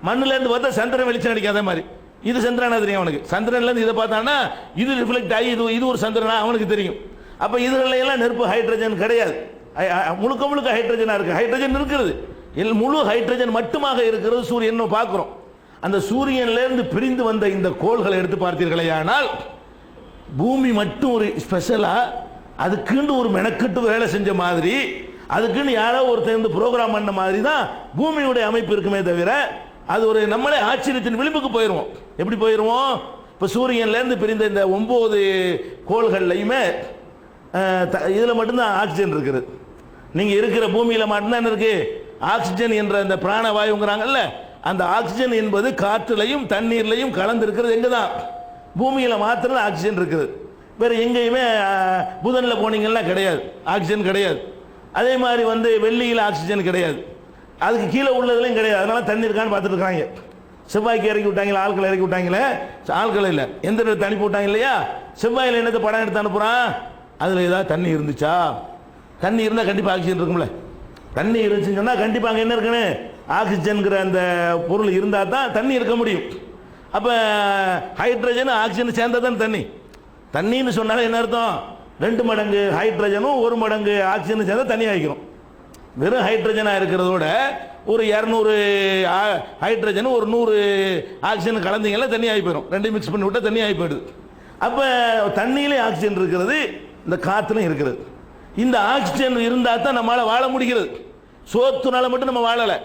மண்ணுலேருந்து பார்த்தா சந்திரன் வெளிச்சம் அடிக்காத மாதிரி. இது சந்திரனா தெரியும் அவனுக்கு. சந்திரன்லேருந்து இதை பார்த்தான்னா இது ரிஃப்ளெக்ட் ஆகி இது ஒரு சந்திரனா அவனுக்கு தெரியும். அப்போ இதுல எல்லாம் நெருப்பு ஹைட்ரஜன் கிடையாது, முழுக்க முழுக்க ஹைட்ரஜனாக இருக்கு. ஹைட்ரஜன் இருக்கிறது, முழு ஹைட்ரஜன் மட்டுமாக இருக்கிறது சூரியன் பார்க்கிறோம். அந்த சூரியன்லேருந்து பிரிந்து வந்த இந்த கோள்களை எடுத்து பார்த்தீர்களே ஆனால் பூமி மட்டும் ஒரு ஸ்பெஷலா அதுக்குன்னு ஒரு மெனக்கட்டு வேலை செஞ்ச மாதிரி, அதுக்குன்னு யாரோ ஒருத்தர் ப்ரோக்ராம் பண்ண மாதிரி தான் பூமியுடைய அமைப்பு இருக்குமே தவிர அது ஒரு நம்மளே ஆச்சரியத்தின் விளிம்புக்கு போயிடுவோம். எப்படி போயிடுவோம்? இப்போ சூரியன்லேருந்து பிரிந்த இந்த 9 கோள்கள்லையுமே இதில் மட்டும்தான் ஆக்சிஜன் இருக்குது. நீங்கள் இருக்கிற பூமியில் மட்டும்தான் இருக்கு ஆக்சிஜன் என்ற இந்த பிராணவாயுங்கிறாங்கல்ல, அந்த ஆக்சிஜன் என்பது காற்றுலையும் தண்ணீர்லையும் கலந்து இருக்கிறது. எங்கே தான்? பூமியில் மாத்திரம் ஆக்சிஜன் இருக்குது. வேறு எங்கேயுமே புதனில் போனீங்கன்னா கிடையாது, ஆக்சிஜன் கிடையாது. அதே மாதிரி வெள்ளியில் ஆக்சிஜன் கிடையாது, அதுக்கு கீழே உள்ளதுலையும் கிடையாது. அதனால தண்ணி இருக்கான்னு பார்த்துட்டு இருக்காங்க. செவ்வாய்க்கு இறக்கி விட்டாங்களா, ஆட்களை இறக்கி விட்டாங்களே, ஆட்கள் இல்லை எந்த இடத்துல அனுப்பி விட்டாங்க இல்லையா? செவ்வாயில் என்னத்தை படம் எடுத்து அனுப்புகிறான், அதில் ஏதாவது தண்ணி இருந்துச்சா? தண்ணி இருந்தால் கண்டிப்பாக ஆக்சிஜன் இருக்கும்ல. தண்ணி இருந்துச்சுன்னு சொன்னால் கண்டிப்பாக அங்கே என்ன இருக்குன்னு ஆக்சிஜன்கிற அந்த பொருள் இருந்தால் தான் தண்ணி இருக்க முடியும். அப்போ ஹைட்ரஜன் ஆக்சிஜன் சேர்ந்தா தான் தண்ணி. தண்ணின்னு சொன்னாலே என்ன அர்த்தம்? 2 மடங்கு ஹைட்ரஜனும் 1 மடங்கு ஆக்சிஜனும் சேர்ந்தா தண்ணி ஆகிக்கிறோம். வெறும் ஹைட்ரஜனாக இருக்கிறதோட ஒரு 200 ஹைட்ரஜன் ஒரு 100 ஆக்சிஜன் கலந்தீங்கன்னா தண்ணி ஆகி போயிடும். 2 மிக்ஸ் பண்ணி விட்டால் தண்ணி ஆகி போயிடுது. அப்போ தண்ணியிலே ஆக்சிஜன் இருக்கிறது, இந்த காற்றுலையும் இருக்கிறது. இந்த ஆக்சிஜன் இருந்தால் தான் நம்மளால் வாழ முடிகிறது. சோத்துனால மட்டும் நம்ம வாழலை.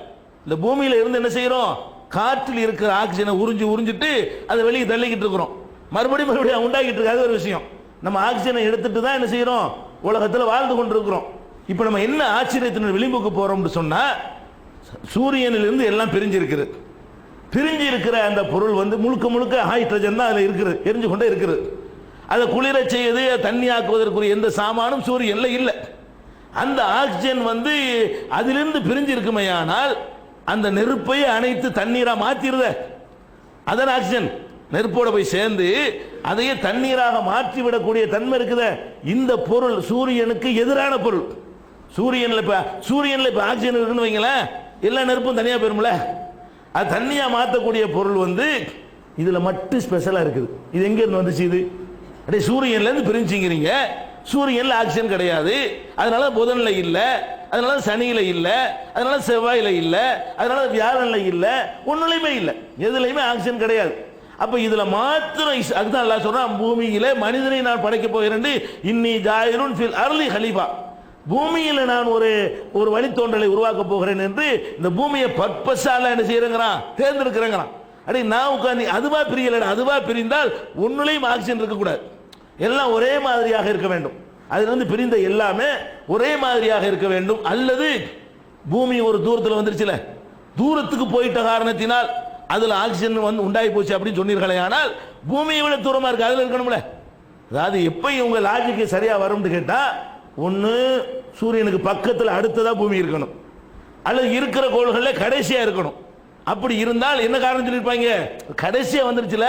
இந்த பூமியில் இருந்து என்ன செய்கிறோம்? காற்றில் இருக்கிற ஆக்சிஜனை உறிஞ்சிட்டு அதை வெளியே தள்ளிக்கிட்டு இருக்கிறோம். மறுபடியும் உண்டாக்கிட்டு இருக்காது ஒரு விஷயம். நம்ம ஆக்சிஜனை எடுத்துட்டு தான் என்ன செய்கிறோம்? உலகத்தில் வாழ்ந்து கொண்டிருக்கிறோம். இப்போ நம்ம என்ன ஆச்சரியத்தின் விளிம்புக்கு போகிறோம்னு சொன்னால், சூரியனிலிருந்து எல்லாம் பிரிஞ்சு இருக்கிற அந்த பொருள் முழுக்க முழுக்க ஹைட்ரஜன் தான் அதில் இருக்கிறது, எரிஞ்சு கொண்டே இருக்கிறது. அதை குளிர செய்யுது, தண்ணி ஆக்குவதற்குரிய எந்த சாமானும் சூரியன்ல இல்லை. அந்த ஆக்சிஜன் அதிலிருந்து பிரிஞ்சு இருக்குமையானால் அந்த நெருப்பை அணைத்து தண்ணீரா மாத்திருத. அதன் ஆக்சிஜன் நெருப்போட போய் சேர்ந்து அதையே தண்ணீராக மாற்றிவிடக்கூடிய தன்மை இருக்குத. இந்த பொருள் சூரியனுக்கு எதிரான பொருள். சூரியன்ல இப்ப ஆக்சிஜன் இருக்குன்னு வைங்களேன், எல்லா நெருப்பும் தனியா போயிரும்ல. அது தண்ணியா மாற்றக்கூடிய பொருள் இதுல மட்டும் ஸ்பெஷலா இருக்குது. இது எங்க இருந்து வந்துச்சு? அப்படியே சூரியன்ல இருந்து பிரிஞ்சுங்கிறீங்க. சூரியன்ல ஆக்சிஜன் கிடையாது, அதனால புதன்ல இல்ல, அதனால சனியில இல்ல, அதனால செவ்வாயில இல்ல, அதனால வியாழன்ல இல்ல, ஒண்ணுலயுமே இல்ல, எதுலயுமே ஆக்சிஜன் கிடையாது. அப்ப இதுல மாத்திரம் அதுதான் அல்லாஹ் சொல்றான், பூமியில மனிதனை நான் படைக்க போகிறேன், இன்னி ஜாயிலுன் ஃபில் அர்லி ஹலீஃபா, பூமியில நான் ஒரு வழித்தோன்றலை உருவாக்க போகிறேன் என்று இந்த பூமியை பர்பஸால என்ன செய்யறேங்கிறான், தேர்ந்தெடுக்கிறேங்கிறான். அடே நான் உட்காந்து அதுவா பிரியல, அதுவா பிரிந்தால் ஒன்னுலையும் ஆக்சிஜன் இருக்கக்கூடாது, எல்லாம் ஒரே மாதிரியாக இருக்க வேண்டும். அதிலிருந்து பிரிந்த எல்லாமே ஒரே மாதிரியாக இருக்க வேண்டும். அல்லது பூமி ஒரு தூரத்தில் வந்துருச்சுல, தூரத்துக்கு போயிட்ட காரணத்தினால் அதுல ஆக்சிஜன் வந்து உண்டாகி போச்சு அப்படின்னு சொன்னீர்களே, ஆனால் பூமியை விட தூரமா இருக்கு, அதுல இருக்கணும்ல. அதாவது எப்ப உங்க லாஜிக்கு சரியா வரும்னு கேட்டா, ஒன்னு சூரியனுக்கு பக்கத்தில் அடுத்ததா பூமி இருக்கணும், அல்லது இருக்கிற கோள்கள்ல கடைசியா இருக்கணும். அப்படி இருந்தால் என்ன காரணம் சொல்லியிருப்பாங்க, கடைசியா வந்துருச்சுல,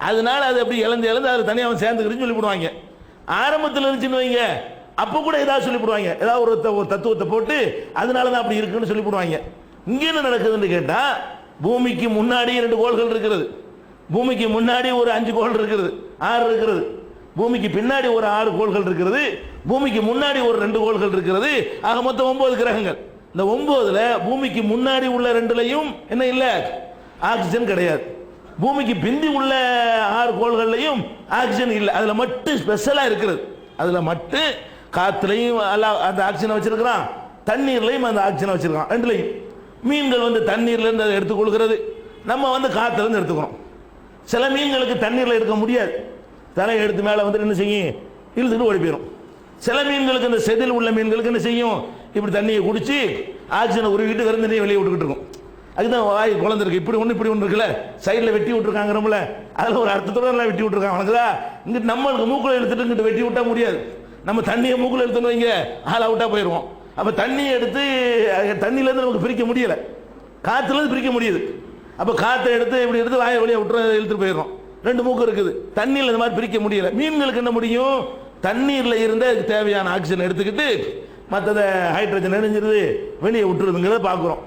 அதனால அது அப்படி இழந்து அது தனியாக அவன் சேர்ந்துக்கிறேன்னு சொல்லிவிடுவாங்க. ஆரம்பத்தில் இருந்துச்சுன்னு வைங்க, அப்போ கூட ஏதாவது சொல்லிவிடுவாங்க, ஏதாவது ஒரு தத்துவத்தை போட்டு அதனால தான் அப்படி இருக்குன்னு சொல்லிவிடுவாங்க. இங்கே என்ன நடக்குதுன்னு கேட்டா, பூமிக்கு முன்னாடி 2 கோள்கள் இருக்கிறது, பூமிக்கு முன்னாடி ஒரு 5 கோள் இருக்கிறது, 6 இருக்கிறது, பூமிக்கு பின்னாடி ஒரு 6 கோள்கள் இருக்கிறது, பூமிக்கு முன்னாடி ஒரு 2 கோள்கள் இருக்கிறது. ஆக மொத்தம் 9 கிரகங்கள். இந்த 9ல பூமிக்கு முன்னாடி உள்ள 2லையும் என்ன இல்லை, ஆக்சிஜன் கிடையாது. பூமிக்கு பிந்தி உள்ள 6 கோள்கள்லையும் ஆக்சிஜன் இல்லை. அதுல மட்டும் ஸ்பெஷலா இருக்கிறது, அதுல மட்டும் காத்துலையும் அந்த ஆக்சிஜனை வச்சிருக்கிறான், தண்ணீர்லையும் அந்த ஆக்சிஜனை வச்சிருக்கான், 2லையும். மீன்கள் வந்து தண்ணீர்ல இருந்து அதை எடுத்துக்கொள்கிறது, நம்ம வந்து காத்துல இருந்து எடுத்துக்கிறோம். சில மீன்களுக்கு தண்ணீர்ல இருக்க முடியாது, தலையை எடுத்து மேலே வந்து என்ன செய்யும், இழுத்துட்டு ஓடி போயிடும். சில மீன்களுக்கு, இந்த செதில் உள்ள மீன்களுக்கு என்ன செய்யும், இப்படி தண்ணியை குடிச்சு ஆக்சிஜனை உருவிட்டு வெறும் தண்ணியை வெளியே விட்டுக்கிட்டு இருக்கும். அதுதான் வாய் குழந்தைருக்கு இப்படி ஒன்று இருக்குல்ல, சைடில் வெட்டி விட்டுருக்காங்கிறோம்ல, அதில் ஒரு அர்த்தத்தோட எல்லாம் வெட்டி விட்டுருக்காங்க. வணங்குதா, இங்கிட்டு நம்மளுக்கு மூக்கில் இழுத்துட்டு இங்கிட்டு வெட்டி விட்டா முடியாது. நம்ம தண்ணியை மூக்கில் எடுத்துன்னு வைங்க, ஆள் அவுட்டா போயிடுவோம். அப்போ தண்ணியை எடுத்து தண்ணியிலேருந்து நமக்கு பிரிக்க முடியலை, காற்றுலேருந்து பிரிக்க முடியுது. அப்போ காற்றை எடுத்து இப்படி எடுத்து வாயை வழியாக விட்டு இழுத்துட்டு போயிடுறோம். 2 மூக்கு இருக்குது, தண்ணியில் இந்த மாதிரி பிரிக்க முடியல. மீன்களுக்கு என்ன முடியும், தண்ணீரில் இருந்த தேவையான ஆக்சிஜன் எடுத்துக்கிட்டு மற்றதை ஹைட்ரஜன் எரிஞ்சிருது வெளியே விட்டுருதுங்கிறத பார்க்குறோம்.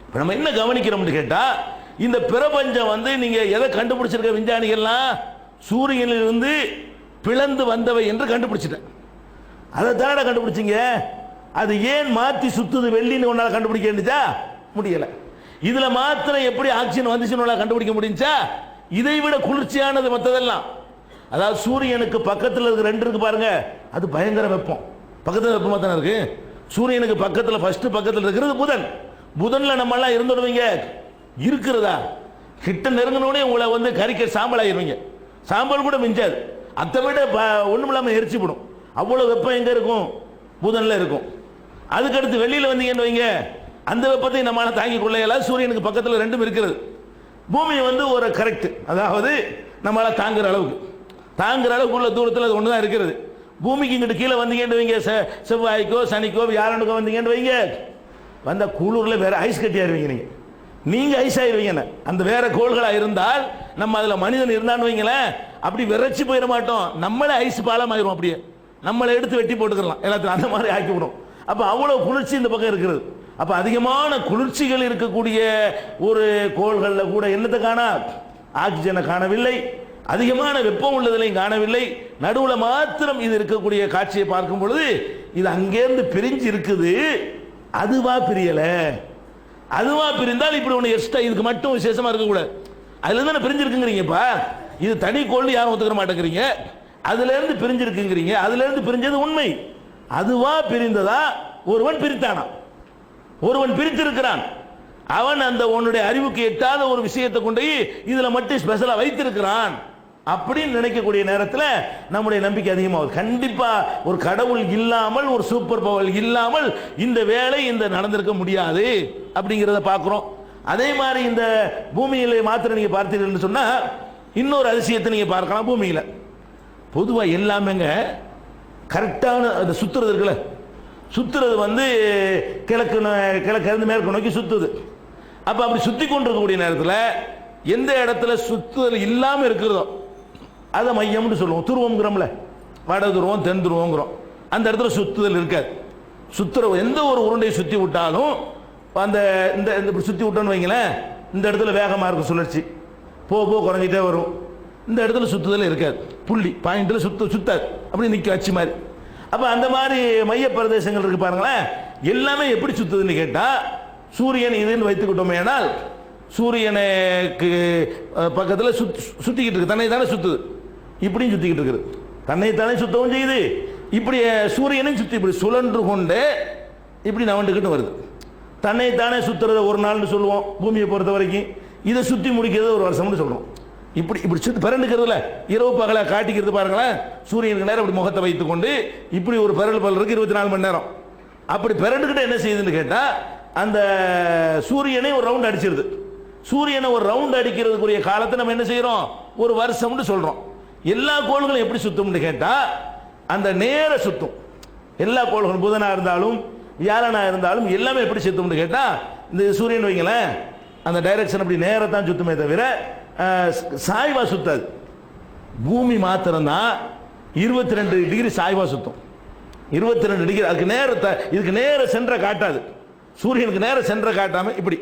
இப்போ நம்ம என்ன கவனிக்கிறோம்னு கேட்டால், இந்த பிரபஞ்சம் வந்து நீங்கள் எதை கண்டுபிடிச்சிருக்க விஞ்ஞானிகள்லாம், சூரியனிலிருந்து பிளந்து வந்தவை என்று கண்டுபிடிச்சிட்டேன். அதை தானே கண்டுபிடிச்சிங்க, அது ஏன் மாற்றி சுத்துது வெள்ளின்னு ஒன்றால் கண்டுபிடிக்க வேண்டியதா, முடியலை. இதில் மாத்திரம் எப்படி ஆக்சிஜன் வந்துச்சுன்னு கண்டுபிடிக்க முடிஞ்சா, இதை விட குளிர்ச்சியானது மற்றதெல்லாம். அதாவது சூரியனுக்கு பக்கத்தில் இருக்க 2 இருக்கு பாருங்க, அது பயங்கர வெப்பம், பக்கத்தில் வெப்பமாக தானே இருக்கு. சூரியனுக்கு பக்கத்தில் ஃபர்ஸ்ட் பக்கத்தில் இருக்கிறது புதன். புதன்ல நம்ம எல்லாம் இருந்துடுவீங்க, இருக்கிறதா கிட்ட நெருங்கினோடனே உங்களை வந்து கறிக்க சாம்பல் ஆயிருவீங்க, சாம்பல் கூட மிஞ்சாது, அதை விட ஒண்ணும் இல்லாமல் எரிச்சு விடும். அவ்வளவு வெப்பம் எங்க இருக்கும், புதன்ல இருக்கும். அதுக்கடுத்து வெளியில வந்தீங்கன்னு வைங்க, அந்த வெப்பத்தை நம்மளால தாங்கிக் கொள்ள சூரியனுக்கு பக்கத்தில் 2 இருக்கிறது. பூமி வந்து ஒரு கரெக்ட், அதாவது நம்மளால தாங்குற அளவுக்கு உள்ள தூரத்தில் அது ஒன்று தான் இருக்கிறது. பூமிக்கு இங்கிட்டு கீழே வந்தீங்கன்னு வைங்க, செவ்வாய்க்கோ சனிக்கோ வியாழனுக்கோ வந்தீங்கன்னு வைங்க, வந்த குளூரில் வேற ஐஸ் கட்டி ஆயிருவீங்க, நீங்க ஐஸ் ஆயிருவீங்க. அந்த வேற கோள்களாக இருந்தால், நம்ம அதில் மனிதன் இருந்தான்னு வைங்களேன், அப்படி விரைச்சி போயிட மாட்டோம், நம்மளே ஐஸ் பாலம் ஆயிரும், அப்படியே நம்மளை எடுத்து வெட்டி போட்டுக்கலாம், எல்லாத்தையும் அந்த மாதிரி ஆக்கிவிடும். அப்போ அவ்வளோ குளிர்ச்சி இந்த பக்கம் இருக்கிறது. அப்போ அதிகமான குளிர்ச்சிகள் இருக்கக்கூடிய ஒரு கோள்களில் கூட என்னத்தை காணா, ஆக்சிஜனை காணவில்லை, அதிகமான வெப்பம் உள்ளதிலையும் காணவில்லை. நடுவில் மாத்திரம் இது இருக்கக்கூடிய காட்சியை பார்க்கும் பொழுது, இது அங்கேருந்து பிரிஞ்சு இருக்குது, அதுவா பிரியல. அதுவா பிரிந்தால் இப்படி ஒன்று எக்ஸ்ட்ரா இதுக்கு மட்டும் விசேஷமா இருக்கக்கூடாது. அதுல இருந்து பிரிஞ்சிருக்குங்கிறீங்கப்பா, இது தனி கோள் யாரும் ஒத்துக்கிற மாட்டேங்கிறீங்க, அதுல இருந்து பிரிஞ்சிருக்குங்கிறீங்க, அதுல இருந்து பிரிஞ்சது உண்மை. அதுவா பிரிந்ததா, ஒருவன் பிரித்தானா, ஒருவன் பிரித்திருக்கிறான், அவன் அந்த உன்னுடைய அறிவுக்கு எட்டாத ஒரு விஷயத்தை கொண்டு இதுல மட்டும் ஸ்பெஷலா வைத்திருக்கிறான் அப்படின்னு நினைக்கக்கூடிய நேரத்தில் நம்முடைய நம்பிக்கை அதிகமாகும். கண்டிப்பா ஒரு கடவுள் இல்லாமல், ஒரு சூப்பர் பவர் இல்லாமல் இந்த வேலை இந்த நடந்திருக்க முடியாது அப்படிங்கிறத பார்க்கிறோம். அதே மாதிரி இந்த பூமியில மாத்திரம் நீங்க பார்த்தீங்கன்னு சொன்னா இன்னொரு அதிசயத்தை நீங்க பார்க்கலாம். பூமியில பொதுவா எல்லாமேங்க கரெக்டான அந்த சுத்துறது இருக்குல்ல, சுத்துறது வந்து கிழக்கு இருந்து மேற்கு நோக்கி சுத்துது. அப்ப அப்படி சுத்தி கொண்டிருக்கக்கூடிய நேரத்தில் எந்த இடத்துல சுத்துதல் இல்லாம இருக்கிறதோ அதை மையம்னு சொல்லுவோம். துருவம்ங்கிறோம்ல, வட துருவம் தென் துருவங்கிறோம், அந்த இடத்துல சுத்துதல் இருக்காது. சுத்துற எந்த ஒரு உருண்டையை சுத்தி விட்டாலும் அந்த இந்த சுத்தி விட்டோன்னு வைங்களேன், இந்த இடத்துல வேகமாக இருக்கும் சுழற்சி, போக குறைஞ்சிட்டே வரும். இந்த இடத்துல சுத்துதல் இருக்காது, புள்ளி பாயிண்ட்ல சுத்தாது, அப்படி நிற்க அச்சு மாதிரி. அப்போ அந்த மாதிரி மைய பிரதேசங்கள் இருக்கு பாருங்களேன், எல்லாமே எப்படி சுத்துதுன்னு கேட்டால், சூரியன் இதுன்னு வைத்துக்கிட்டோமே ஆனால் சூரியனுக்கு பக்கத்தில் சுற்றிக்கிட்டு இருக்கு, தன்னை தானே சுற்றுது, இப்படியும் சுற்றிக்கிட்டு இருக்குது, தன்னைத்தானே சுத்தவும் செய்யுது, இப்படி சூரியனையும் சுற்றி இப்படி சுழன்று கொண்டு இப்படி நவண்டுக்கிட்டு வருது. தன்னைத்தானே சுற்றுறத ஒரு நாள்னு சொல்லுவோம் பூமியை பொறுத்த வரைக்கும், இதை சுற்றி முடிக்கிறது ஒரு வருஷம்னு சொல்கிறோம். இப்படி இப்படி சுற்றி பிறண்டுக்கிறதுல இரவு பகலை காட்டிக்கிறது பாருங்களேன், சூரியனுக்கு நேரம் இப்படி முகத்தை வைத்துக்கொண்டு இப்படி ஒரு பிறல் பல் இருக்கு 24 மணி நேரம். அப்படி பிறண்டுக்கிட்ட என்ன செய்யுதுன்னு கேட்டால், அந்த சூரியனை ஒரு ரவுண்ட் அடிச்சிருது. சூரியனை ஒரு ரவுண்ட் அடிக்கிறதுக்குரிய காலத்தை நம்ம என்ன செய்கிறோம், ஒரு வருஷம்னு சொல்கிறோம். எல்லா கோள்களும் எப்படி சுத்தும்னு கேட்டால், அந்த நேர சுத்தும். எல்லா கோள்களும் புதனாக இருந்தாலும் வியாழனாக இருந்தாலும் எல்லாமே எப்படி சுத்தும்னு கேட்டால், இந்த சூரியன் வைங்களேன், அந்த டைரக்ஷன் அப்படி நேரத்தான் சுத்துமே தவிர சாய்வா சுத்தாது. பூமி மாத்திரம்தான் 22 டிகிரி சாய்வா சுத்தும். 22 டிகிரி அதுக்கு நேரத்தை, இதுக்கு நேர சென்ற காட்டாது. சூரியனுக்கு நேர சென்ற காட்டாம இப்படி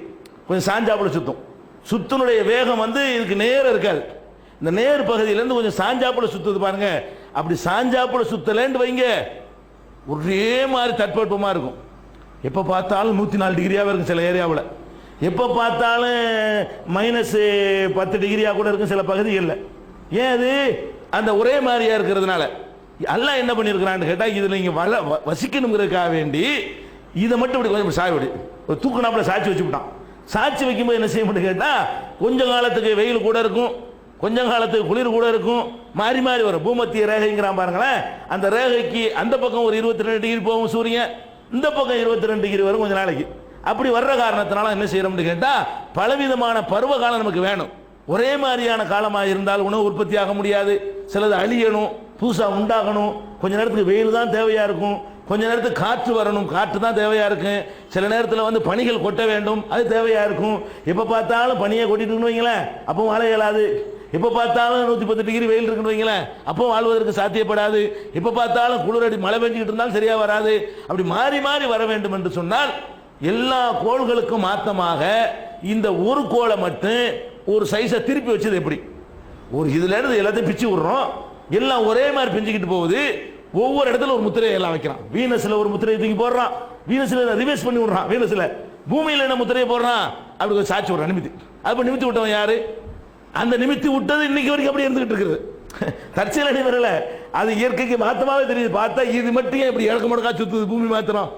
கொஞ்சம் சாஞ்சாப்புல சுத்தும். சுத்தினுடைய வேகம் வந்து இதுக்கு நேரம் இருக்காது. இந்த நேர் பகுதியிலேருந்து கொஞ்சம் சாஞ்சாப்புல சுத்துது பாருங்க. அப்படி சாஞ்சாப்புல சுத்தலேன்னு வைங்க, ஒரே மாதிரி தட்பவெப்பமாக இருக்கும். எப்போ பார்த்தாலும் 104 டிகிரியாகவே இருக்கும் சில ஏரியாவில், எப்போ பார்த்தாலும் -10 டிகிரியாக கூட இருக்கும் சில பகுதிகளில். ஏன் அது அந்த ஒரே மாதிரியா இருக்கிறதுனால. அல்லாஹ் என்ன பண்ணியிருக்கிறான்னு கேட்டால், இதில் நீங்கள் வசிக்கணுங்கிறதுக்காக வேண்டி இதை மட்டும் இப்படி கொஞ்சம் சாய்வடி ஒரு தூக்குனாப்புல சாட்சி வச்சுவிட்டான். சாட்சி வைக்கும்போது என்ன செய்யணும்னு கேட்டால், கொஞ்ச காலத்துக்கு வெயில் கூட இருக்கும், கொஞ்ச காலத்துக்கு குளிர் கூட இருக்கும், மாறி மாறி வரும். பூமத்திய ரேகைங்கிறான் பாருங்களேன், அந்த ரேகைக்கு அந்த பக்கம் ஒரு 22 டிகிரி போகும் சூரியன், இந்த பக்கம் 22 டிகிரி வரும் கொஞ்ச நாளைக்கு. அப்படி வர்ற காரணத்தினால என்ன செய்யறோம்னு கேட்டால், பலவிதமான பருவ காலம் நமக்கு வேணும். ஒரே மாதிரியான காலமாக இருந்தால் உணவு உற்பத்தி ஆக முடியாது, சிலது அழியணும், புதுசாக உண்டாகணும். கொஞ்ச நேரத்துக்கு வெயில் தான் தேவையாக இருக்கும், கொஞ்ச நேரத்துக்கு காற்று வரணும், காற்று தான் தேவையாக இருக்கும். சில நேரத்தில் வந்து பனிகள் கொட்ட வேண்டும், அது தேவையாக இருக்கும். எப்போ பார்த்தாலும் பனியை கொட்டிட்டு வைங்களேன், அப்போ மழை இயலாது. எப்போ பார்த்தாலும் 110 டிகிரி வெயில் இருக்குன்னு வைங்களேன், அப்போ வாழ்வதற்கு சாத்தியப்படாது. எப்போ பார்த்தாலும் குளிரடி மழை பெஞ்சிக்கிட்டு இருந்தாலும் சரியாக வராது. அப்படி மாறி மாறி வர வேண்டும் என்று சொன்னால், எல்லா கோள்களுக்கும் மாத்தமாக இந்த ஒரு கோளை மட்டும் ஒரு சைஸை திருப்பி வச்சது எப்படி, ஒரு இதுல இருந்து எல்லாத்தையும் பிச்சு விடுறோம், எல்லாம் ஒரே மாதிரி பிஞ்சுக்கிட்டு போகுது. ஒவ்வொரு இடத்துல ஒரு முத்திரையை எல்லாம் வைக்கிறான். வீனஸ்ல ஒரு முத்திரையை தூக்கி போடுறான், வீனஸ்ல ரிவர்ஸ் பண்ணி விடுறான். வீனஸ்ல பூமியில என்ன முத்திரையை போடுறான், அப்படி ஒரு சாட்சி விடுறான் நிமித்தி. அப்ப நிமித்தி விட்டவன் யாரு, அந்த நிமித்தி விட்டது இன்னைக்கு வரைக்கும் அப்படி இருந்துகிட்டு இருக்குது. தற்செயலடி வரல, அது இயற்கைக்கு மாத்தமாவே தெரியுது. பார்த்தா இது மட்டும் இப்படி இழக்க முடக்கா சுத்துது பூமி மாத்திரம்.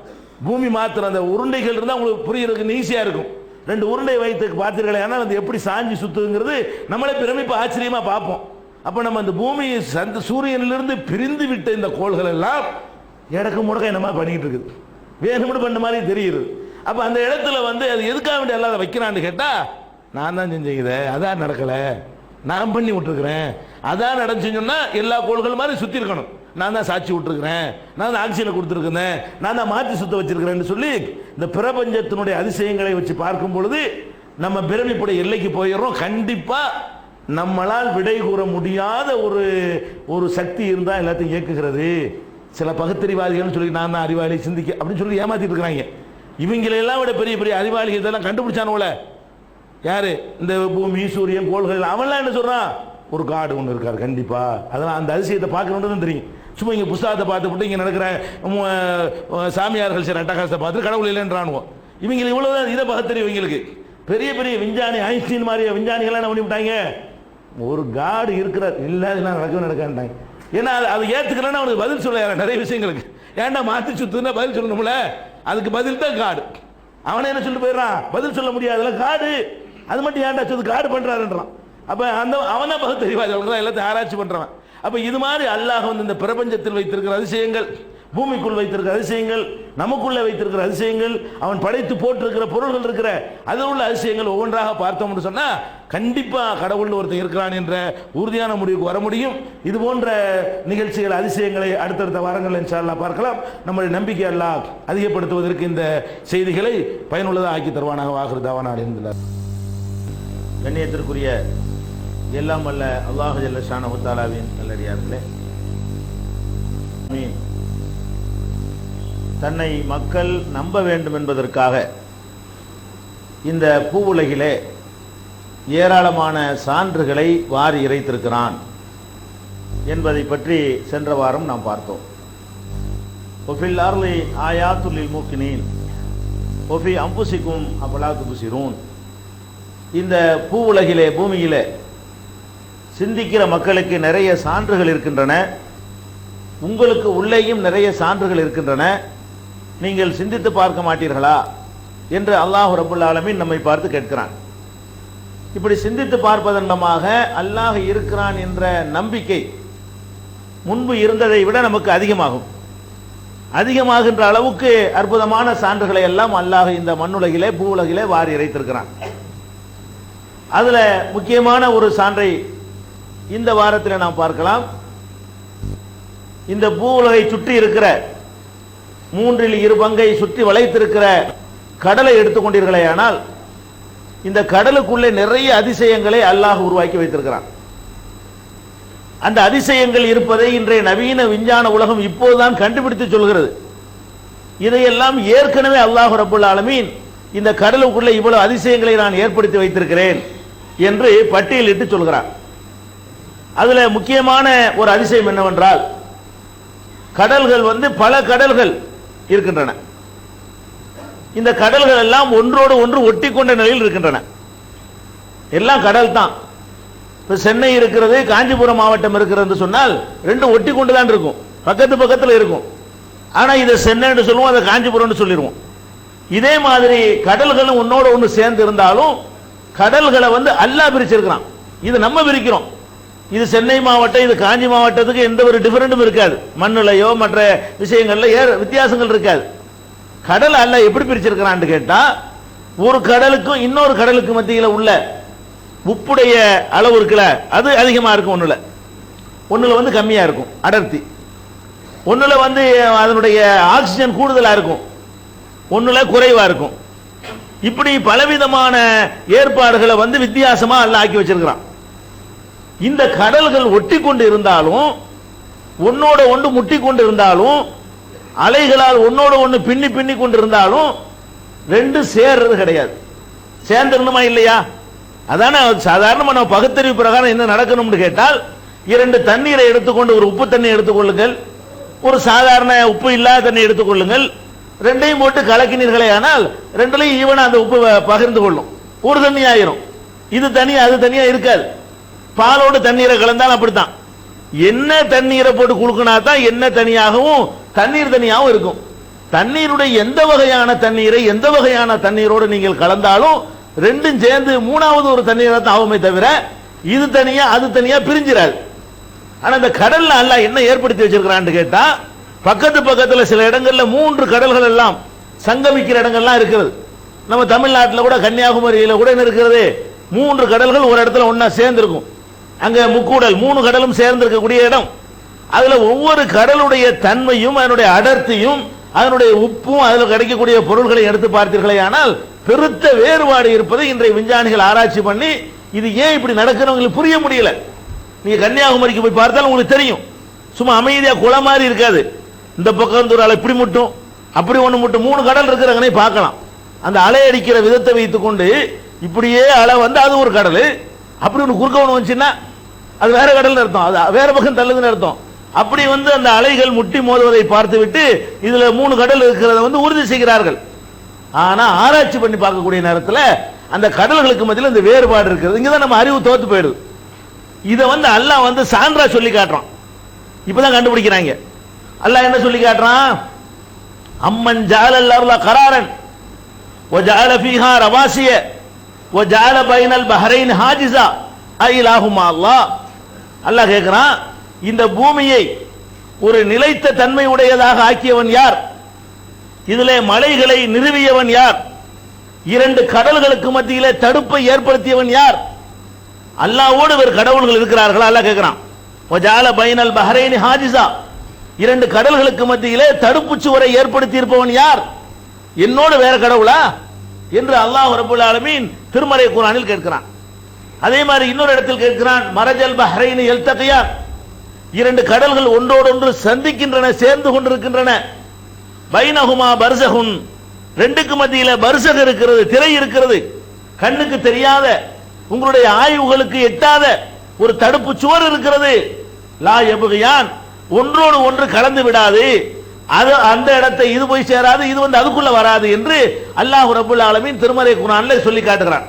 பூமி மாத்திரம் அந்த உருண்டைகள் இருந்தால் உங்களுக்கு புரியறதுக்கு ஈஸியாக இருக்கும். 2 உருண்டை வைத்து பார்த்தீர்களே, ஆனால் அது எப்படி சாஞ்சி சுத்துங்கிறது நம்மளே பிரமிப்பு ஆச்சரியமா பார்ப்போம். அப்போ நம்ம அந்த பூமி சூரியனிலிருந்து பிரிந்து விட்ட இந்த கோள்கள் எல்லாம் இடக்கு முடக்க என்னமா பண்ணிக்கிட்டு இருக்குது, வேணும்னு பண்ண மாதிரி தெரியுது. அப்போ அந்த இடத்துல வந்து அது எதுக்காக வேண்டிய எல்லாம் வைக்கிறான்னு கேட்டால், நான் தான் செஞ்சேன் இதை, அதான் நடக்கலை, நான் பண்ணி விட்டுருக்கிறேன், அதான் நடந்துச்சுன்னு சொன்னால் எல்லா கோள்கள் மாதிரி சுற்றி இருக்கணும். நான் தான் சாட்சி விட்டுருக்கிறேன், நான் தான் ஆக்சிஜனை கொடுத்துருக்கிறேன், நான் தான் மாற்றி சுத்த வச்சிருக்கிறேன்னு சொல்லி இந்த பிரபஞ்சத்தினுடைய அதிசயங்களை வச்சு பார்க்கும் பொழுது நம்ம பிரமிப்புடைய எல்லைக்கு போயிடுறோம். கண்டிப்பாக நம்மளால் விடை கூற முடியாத ஒரு சக்தி இருந்தால் எல்லாத்தையும் இயக்குகிறது. சில பகுத்தறிவாதிகள்னு சொல்லி நான் தான் அறிவாளி சிந்திக்க அப்படின்னு சொல்லி ஏமாத்திட்டு இருக்கிறாங்க. இவங்களெல்லாம் விட பெரிய பெரிய அறிவாளிகள் இதெல்லாம் கண்டுபிடிச்சானோல யாரு, இந்த பூமி சூரியன் கோள்கள், அவன்லாம் என்ன சொல்றான், ஒரு காடு ஒன்று இருக்காரு கண்டிப்பா. அதெல்லாம் அந்த அதிசயத்தை பார்க்கணுன்னு தெரியும். சும்மா இங்கே புஸ்தகத்தை பார்த்துட்டு இங்கே நடக்கிற சாமியார்கள் சில அட்டகாசத்தை பார்த்துட்டு கடவுள் இல்லைன்றானுவோம். இவங்க இவ்வளவுதான் இதை பகத்தறிவு. இவங்களுக்கு பெரிய பெரிய விஞ்ஞானி ஐன்ஸ்டீன் மாதிரி விஞ்ஞானிகள்லாம் என்ன பண்ணிவிட்டாங்க, ஒரு காடு இருக்கிறார், இல்லை இதெல்லாம் நடக்காண்டாங்க. ஏன்னா அது ஏற்றுக்கலன்னா அவனுக்கு பதில் சொல்ல நிறைய விஷயங்களுக்கு. ஏன்டா மாற்றி சுத்துன்னா பதில் சொல்லணும்ல, அதுக்கு பதில் தான் காடு. அவனை என்ன சொல்லிட்டு போயிடறான், பதில் சொல்ல முடியாதுல காடு, அது மட்டும் ஏன்டா சொல்லு காடு பண்றாருன்றான். அப்ப அந்த அவனை பகுத்தறிவாதி எல்லாத்தையும் ஆராய்ச்சி பண்றவன். அப்ப இது மாதிரி அல்லாஹ் வந்து இந்த பிரபஞ்சத்தில் வைத்திருக்கிற அதிசயங்கள், பூமிக்குள் வைத்திருக்கிற அதிசயங்கள், நமக்குள்ள வைத்திருக்கிற அதிசயங்கள், அவன் படைத்து போட்டிருக்கிற பொருள்கள் இருக்கிற அதில் உள்ள அதிசயங்கள் ஒவ்வொன்றாக பார்த்தோம்னு சொன்னா கண்டிப்பா கடவுள் ஒருத்தர் இருக்கிறான் என்ற உறுதியான முடிவுக்கு வர முடியும். இது போன்ற நிகழ்ச்சிகள் அதிசயங்களை அடுத்தடுத்த வாரங்கள் இன்ஷா அல்லாஹ் பார்க்கலாம். நம்முடைய நம்பிக்கை அல்லாஹ் அதிகப்படுத்துவதற்கு இந்த செய்திகளை பயனுள்ளதாக ஆக்கி தருவானாக. வாஹிரு தஅவானா அல்ஹம்துலில்லாஹ். கண்ணியத்திற்குரிய எல்லாம் வல்ல அல்லாஹ் ஜல்ல ஷானஹு தஆலாவின் நல்லடியார்களே, தன்னை மக்கள் நம்ப வேண்டும் என்பதற்காக இந்த பூவுலகிலே ஏராளமான சான்றுகளை வாரி இறைத்திருக்கிறான் என்பதை பற்றி சென்ற வாரம் நாம் பார்த்தோம். ஒஃபில் அர்லி ஆயாத்துல் லில் மூக்கினீன் ஒஃபி அம்புசிக்கும் அஃபலா துப்சிரூன். இந்த பூ உலகிலே, பூமியிலே சிந்திக்கிற மக்களுக்கு நிறைய சான்றுகள் இருக்கின்றன, உங்களுக்கு உள்ளேயும் நிறைய சான்றுகள் இருக்கின்றன, நீங்கள் சிந்தித்து பார்க்க மாட்டீர்களா என்று அல்லாஹ் ரப்புல் ஆலமீன் நம்மை பார்த்து கேட்கிறான். இப்படி சிந்தித்து பார்ப்பதன் மூலமாக அல்லாஹ் இருக்கிறான் என்ற நம்பிக்கை முன்பு இருந்ததை விட நமக்கு அதிகமாகின்ற அளவுக்கு அற்புதமான சான்றுகளை எல்லாம் அல்லாஹ் இந்த மண்ணுலகிலே, பூ உலகிலே வாரி இறைத்திருக்கிறான். அதுல முக்கியமான ஒரு சான்றை இந்த வாரத்தில் நாம் பார்க்கலாம். இந்த பூ உலகை சுற்றி இருக்கிற 3/2 சுற்றி வளைத்திருக்கிற கடலை எடுத்துக்கொண்டீர்களே, ஆனால் இந்த கடலுக்குள்ளே நிறைய அதிசயங்களை அல்லாஹ் உருவாக்கி வைத்திருக்கிறான். அந்த அதிசயங்கள் இருப்பதை இன்றைய நவீன விஞ்ஞான உலகம் இப்போதுதான் கண்டுபிடித்து சொல்கிறது. இதையெல்லாம் ஏற்கனவே அல்லாஹ் ரப்புல் ஆலமீன் இந்த கடலுக்குள்ளே இவ்வளவு அதிசயங்களை நான் ஏற்படுத்தி வைத்திருக்கிறேன் என்று பட்டியலிட்டு சொல்கிறார். அதுல முக்கியமான ஒரு அதிசயம் என்னவென்றால், கடல்கள் பல கடல்கள் இருக்கின்றன. இந்த கடல்கள் எல்லாம் ஒன்றோடு ஒன்று ஒட்டி கொண்ட நிலையில் இருக்கின்றன. எல்லாம் கடல் தான். இப்ப சென்னை இருக்கிறது, காஞ்சிபுரம் மாவட்டம் இருக்கிறது சொன்னால் ரெண்டும் ஒட்டி கொண்டுதான் இருக்கும், பக்கத்து பக்கத்தில் இருக்கும். ஆனா இதை சென்னை சொல்லுவோம், அதை காஞ்சிபுரம் சொல்லிடுவோம். இதே மாதிரி கடல்களும் ஒன்னோட ஒன்று சேர்ந்து இருந்தாலும் கடல்களை அல்லாஹ் பிரிச்சிருக்கிறான். இது நம்ம பிரிக்கிறோம். இது சென்னை மாவட்டம், இது காஞ்சி மாவட்டத்துக்கு எந்த ஒரு டிஃபரெண்டும் இருக்காது. மண்ணிலையோ மற்ற விஷயங்கள்ல வித்தியாசங்கள் இருக்காது. கடல் அல்லாஹ் எப்படி பிரிச்சிருக்கிறான்னு கேட்டா, ஒரு கடலுக்கும் இன்னொரு கடலுக்கு மத்தியில் உள்ள உப்புடைய அளவு இருக்குல்ல, அது அதிகமா இருக்கும். ஒண்ணுல கம்மியா இருக்கும் அடர்த்தி. ஒண்ணுல அதனுடைய ஆக்சிஜன் கூடுதலா இருக்கும், ஒண்ணுல குறைவா இருக்கும். இப்படி பலவிதமான ஏற்பாடுகளை வித்தியாசமா அல்லாஹ் ஆக்கி வச்சிருக்கிறான். இந்த கடல்கள் ஒட்டி கொண்டு இருந்தாலும், ஒன்னோட ஒன்று முட்டி கொண்டு இருந்தாலும், அலைகளால் ஒன்னோட ஒன்று பின்னி பின்னி கொண்டு இருந்தாலும் ரெண்டு சேர்றது கிடையாது. சேர்ந்துருணுமா இல்லையா? அதான சாதாரண நம்ம பகுத்தறிவு பிரகாரம் என்ன நடக்கணும்னு கேட்டால், 2 தண்ணீரை எடுத்துக்கொண்டு, ஒரு உப்பு தண்ணி எடுத்துக்கொள்ளுங்கள், ஒரு சாதாரண உப்பு இல்லாத தண்ணி எடுத்துக்கொள்ளுங்கள், ரெண்டையும் போட்டு கலக்கினீர்களே ஆனால் ரெண்டுலையும் ஈவனா அந்த உப்பு பகிர்ந்து கொள்ளும், ஒரு தண்ணி ஆயிரும். இது தனியா அது தனியா இருக்காது. பாலோடு தண்ணீரை கலந்தால் அப்படித்தான். என்ன தண்ணீரை போட்டு குளுக்கினா தான் என்ன தனியாகவும் தண்ணீர் தனியாகவும் இருக்கும். தண்ணீருடைய எந்த வகையான தண்ணீரை எந்த வகையான தண்ணீரோடு நீங்கள் கலந்தாலும் ரெண்டும் சேர்ந்து மூணாவது ஒரு தண்ணீரை தான் ஆகுமே தவிர இது தனியா அது தனியா பிரிஞ்சிடாது. ஆனா இந்த கடல்ல அல்லாஹ் என்ன ஏற்படுத்தி வச்சிருக்கிறான்னு கேட்டா, பக்கத்து பக்கத்துல சில இடங்கள்ல 3 கடல்கள் எல்லாம் சங்கமிக்கிற இடங்கள்லாம் இருக்கிறது. நம்ம தமிழ்நாட்டில் கூட கன்னியாகுமரியில கூட என்ன இருக்கிறது, 3 கடல்கள் ஒரு இடத்துல ஒன்னா சேர்ந்திருக்கும். அங்க முக்கூடல் 3 கடலும் சேர்ந்து இருக்கக்கூடிய இடம். அதுல ஒவ்வொரு கடலுடைய தன்மையும் அதனுடைய அடர்த்தியும் அதனுடைய உப்பும் அதில் கிடைக்கக்கூடிய பொருள்களை எடுத்து பார்த்தீர்களே ஆனால் பெருத்த வேறுபாடு இருப்பதை இன்றைய விஞ்ஞானிகள் ஆராய்ச்சி பண்ணி இது ஏன் இப்படி நடக்குன்னு உங்களுக்கு புரிய முடியல. நீங்க கன்னியாகுமரிக்கு போய் பார்த்தாலும் உங்களுக்கு தெரியும், சும்மா அமைதியா குளம் மாதிரி இருக்காது. இந்த பக்கம் ஒரு அலை இப்படி முட்டும் அப்படி ஒன்று முட்டும், 3 கடல் இருக்கிறவனே பார்க்கலாம். அந்த அலை அடிக்கிற விதத்தை வைத்துக் கொண்டு இப்படியே அலை அது ஒரு கடல், அப்படி ஒன்று குறுக்க ஒன்று வந்துச்சுன்னா அது வேற கடல் அர்த்தம், அது வேற பக்கம் தள்ளுதுன்னு அர்த்தம். அப்படி அந்த அலைகள் முட்டி மோதுவதை பார்த்து விட்டு இதுல 3 கடல் இருக்கிறத உறுதி செய்கிறார்கள். ஆனா ஆராய்ச்சி பண்ணி பார்க்கக்கூடிய நேரத்தில் அந்த கடல்களுக்கு மத்தியில் இந்த வேறுபாடு இருக்கிறது. இங்கதான் நம்ம அறிவு தோத்து போயிடுது. இதை அல்லாஹ் சான்றா சொல்லி காட்டுறான். இப்பதான் கண்டுபிடிக்கிறாங்க. அல்லாஹ் என்ன சொல்லி காட்டுறான், அம்மன் ஜஅலல் அர்ல கராரன் வஜஅல ஃபீஹா ரவாசிய வஜஅல பைனல் பஹரைன் ஹாஜிஸா ஐலாஹுமா அல்லாஹ். அல்லாஹ் கேட்கிறான், இந்த பூமியை ஒரு நிலைத்த தன்மை உடையதாக ஆக்கியவன் யார்? இதிலே மலைகளை நிறுவியவன் யார்? 2 கடல்களுக்கு மத்தியிலே தடுப்பை ஏற்படுத்தியவன் யார்? அல்லாஹ்வோடு வேறு கடவுள்கள் இருக்கிறார்களா? அல்லாஹ் கேட்கிறான். வஜஅல பைனல் பஹரைன் ஹாஜிஸா, 2 கடல்களுக்கு மத்தியிலே தடுப்பு சுவரை ஏற்படுத்தி இருப்பவன் யார்? என்னோடு வேற கடவுளா என்று அல்லாஹ் ரப்பல் ஆலமீன் திருமறை குர்ஆனில் கேட்கிறான். அதே மாதிரி இன்னொரு இடத்தில் கேட்கிறான், மரஜல் பஹ்ரைன் யல்தகியான், 2 கடல்கள் ஒன்றோடு ஒன்று சந்திக்கின்றன, சேர்ந்து கொண்டிருக்கின்றன. பைனஹுமா பர்ஸகுன், 2க்கு மத்தியில பர்ஸக் இருக்கிறது, திரை இருக்கிறது, கண்ணுக்கு தெரியாத உங்களுடைய ஆய்வுகளுக்கு எட்டாத ஒரு தடுப்பு சுவர் இருக்கிறது. லா யபகியான், ஒன்றோடு ஒன்று கலந்து விடாது, அது அந்த இடத்தை இது போய் சேராது, இது வந்து அதுக்குள்ள வராது என்று அல்லாஹ் ரப்பல் ஆலமீன் திருமறை குர்ஆன்ல சொல்லி காட்டுகிறான்.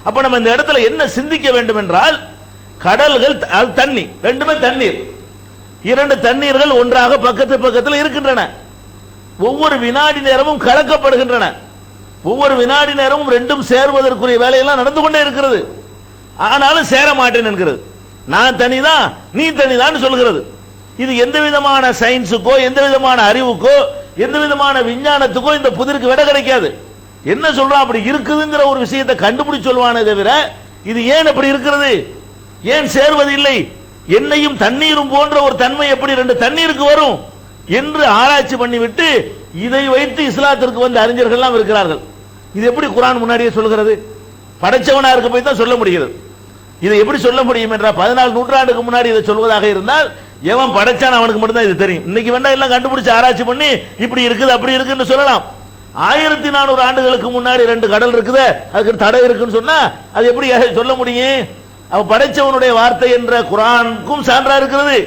அப்ப நம்ம இந்த இடத்துல என்ன சிந்திக்க வேண்டும் என்றால், கடல்கள் அது தண்ணி, ரெண்டுமே தண்ணீர், இரண்டு தண்ணீர்கள் ஒன்றாக பக்கத்து பக்கத்தில் இருக்கின்றன. ஒவ்வொரு வினாடி நேரமும் கலக்கப்படுகின்றன. ஒவ்வொரு வினாடி நேரமும் ரெண்டும் சேர்வதற்குரிய வேலையெல்லாம் நடந்து கொண்டே இருக்கிறது. ஆனாலும் சேர மாட்டேன் என்கிறது. நான் தனிதான் நீ தனிதான் சொல்கிறது. இது எந்த விதமான சயின்ஸுக்கோ எந்த விதமான அறிவுக்கோ எந்த விதமான விஞ்ஞானத்துக்கோ இந்த புதிருக்கு விட கிடைக்காது. என்ன சொல்றான், அப்படி இருக்குதுங்கிற ஒரு விஷயத்தை கண்டுபிடிச்சு சொல்வானே தவிர இது ஏன் அப்படி இருக்கிறது, ஏன் சேர்வது இல்லை, எண்ணெயும் தண்ணீரும் போன்ற ஒரு தன்மை எப்படி ரெண்டு தண்ணீருக்கு வரும் என்று ஆராய்ச்சி பண்ணிவிட்டு இதை வைத்து இஸ்லாத்திற்கு வந்த அறிஞர்கள் எல்லாம் இருக்கிறார்கள். இது எப்படி குர்ஆன் முன்னாடியே சொல்கிறது? படைச்சவனா இருக்க போய் தான் சொல்ல முடிகிறது. இதை எப்படி சொல்ல முடியும் என்றால் 14 நூற்றாண்டுக்கு முன்னாடி இதை சொல்வதாக இருந்தால் எவன் படைச்சான் அவனுக்கு மட்டும்தான் இது தெரியும். இன்னைக்கு வேண்டா எல்லாம் கண்டுபிடிச்சு ஆராய்ச்சி பண்ணி இப்படி இருக்குது அப்படி இருக்குன்னு சொல்லலாம். 1400 ஆண்டுகளுக்கு முன்னாடி ரெண்டு கடல் இருக்குது, அதுக்கு தடை இருக்குன்னு சொன்னா அது எப்படி சொல்ல முடியும்? அவன் படைச்சவனுடைய வார்த்தை என்ற குர்ஆனுக்கும் சான்றா இருக்கிறது.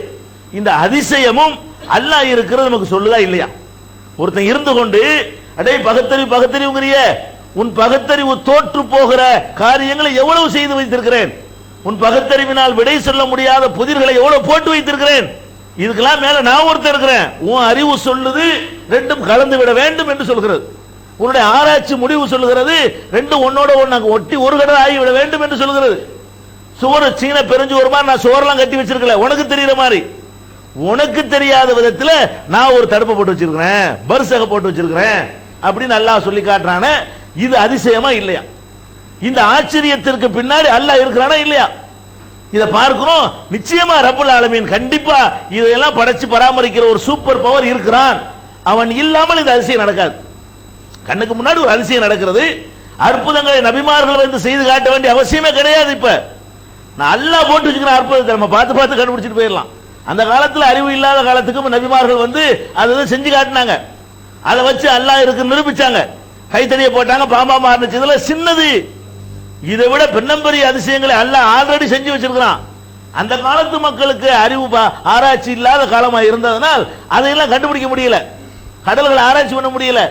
இந்த அதிசயமும் அல்லாஹ் இருக்கிறது நமக்கு சொல்லுதா இல்லையா? ஒருத்தன் இருந்து கொண்டு அடே பகுத்தறிவுங்கிறிய, உன் பகுத்தறிவு தோற்று போகிற காரியங்களை எவ்வளவு செய்து வைத்திருக்கிறேன், உன் பகுத்தறிவினால் விடை சொல்ல முடியாத புதிர்களை எவ்வளவு போட்டு வைத்திருக்கிறேன், இதுக்கெல்லாம் மேல நான் ஒருத்தர் இருக்கிறேன். உன் அறிவு சொல்லுது ரெண்டும் கலந்து விட வேண்டும் என்று சொல்கிறது. உன்னுடைய ஆராய்ச்சி முடிவு சொல்லுகிறது ரெண்டும் ஒன்னோட ஒன்னு ஒட்டி ஒரு கடல் ஆகிவிட வேண்டும் என்று சொல்கிறது. சுவர் சீன பெருஞ்சுவர் மாதிரி நான் சுவரெல்லாம் கட்டி வச்சிருக்கல, உனக்கு தெரியுற மாதிரி. உனக்கு தெரியாத விதத்தில் நான் ஒரு தடுப்பை போட்டு வச்சிருக்கிறேன், பர்சக போட்டு வச்சிருக்கிறேன் அப்படின்னு அல்லாஹ் சொல்லி காட்டுறானே, இது அதிசயமா இல்லையா? இந்த ஆச்சரியத்திற்கு பின்னாடி அல்லாஹ் இருக்கிறானா இல்லையா? இதை பார்க்கிறோம். நிச்சயமா ரப்பல் ஆலமீன் கண்டிப்பா இதையெல்லாம் படைச்சு பராமரிக்கிற ஒரு சூப்பர் பவர் இருக்கிறான். அவன் இல்லாமல் இந்த அதிசயம் நடக்காது. கண்ணுக்கு முன்னாடி ஒரு அதிசயம் நடக்கிறது. அற்புதங்களை நபிமார்கள் வந்து செய்து காட்ட வேண்டிய அவசியமே கிடையாது. இப்ப நான் அல்லாஹ் போட்டு வச்சுக்கிற அற்புதத்தை நம்ம பார்த்து பார்த்து கண்டுபிடிச்சிட்டு போயிடலாம். அந்த காலத்தில் அறிவு இல்லாத காலத்துக்கும் நபிமார்கள் வந்து அதை செஞ்சு காட்டினாங்க. அதை வச்சு அல்லாஹ் இருக்கு நிரூபிச்சாங்க. கைத்தடியை போட்டாங்க, பாம்பா மாறுச்சு. இதெல்லாம் சின்னது. இதை விட பெரிய அதிசயங்களை அல்லாஹ் ஆல்ரெடி செஞ்சு வச்சிருக்கிறான். அந்த காலத்து மக்களுக்கு அறிவு ஆராய்ச்சி இல்லாத காலமா இருந்ததனால் அதையெல்லாம் கண்டுபிடிக்க முடியல, கடல்களை ஆராய்ச்சி பண்ண முடியல.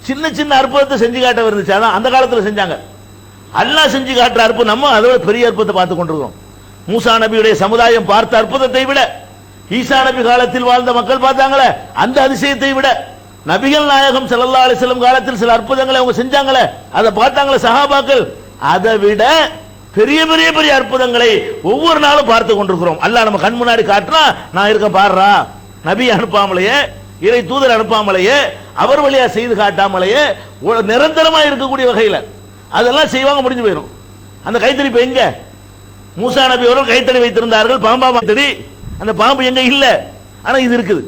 சின்ன சின்ன அற்புதத்தை செஞ்சு காட்ட இருந்துச்சு, அதான் அந்த காலத்தில் செஞ்சாங்க. அல்லாஹ் செஞ்சு காட்டுற அற்புதம் நம்ம அதோட பெரிய அற்புதத்தை பார்த்து கொண்டிருக்கிறோம். மூசா நபியுடைய சமுதாயம் பார்த்த அற்புதத்தை விட, ஈசா நபி காலத்தில் வாழ்ந்த மக்கள் பார்த்தாங்களே அந்த அதிசயத்தை விட, நபிகள் நாயகம் ஸல்லல்லாஹு அலைஹி வஸல்லம் காலத்தில் சில அற்புதங்களை அவங்க செஞ்சாங்களே அதை பார்த்தாங்களே சஹாபாக்கள், அதை விட பெரிய பெரிய பெரிய அற்புதங்களை ஒவ்வொரு நாளும் பார்த்து கொண்டிருக்கிறோம். அல்லாஹ் நம்ம கண் முன்னாடி காட்டுறா, நான் இருக்க பாடுறா. நபி அனுப்பாமலையே, இறை தூதர் அனுப்பாமலையே, அவர் வழியா செய்து காட்டாமலையே, நிரந்தரமா இருக்கக்கூடிய வகையில் அதெல்லாம் செய்வாங்க, முடிஞ்சு போயிடும். அந்த கைத்தறி இப்ப எங்க? மூசா நபி அவர்கள் கைத்தறி வைத்திருந்தார்கள், பாம்பா கைத்தறி. அந்த பாம்பு எங்க இல்ல, ஆனா இது இருக்குது.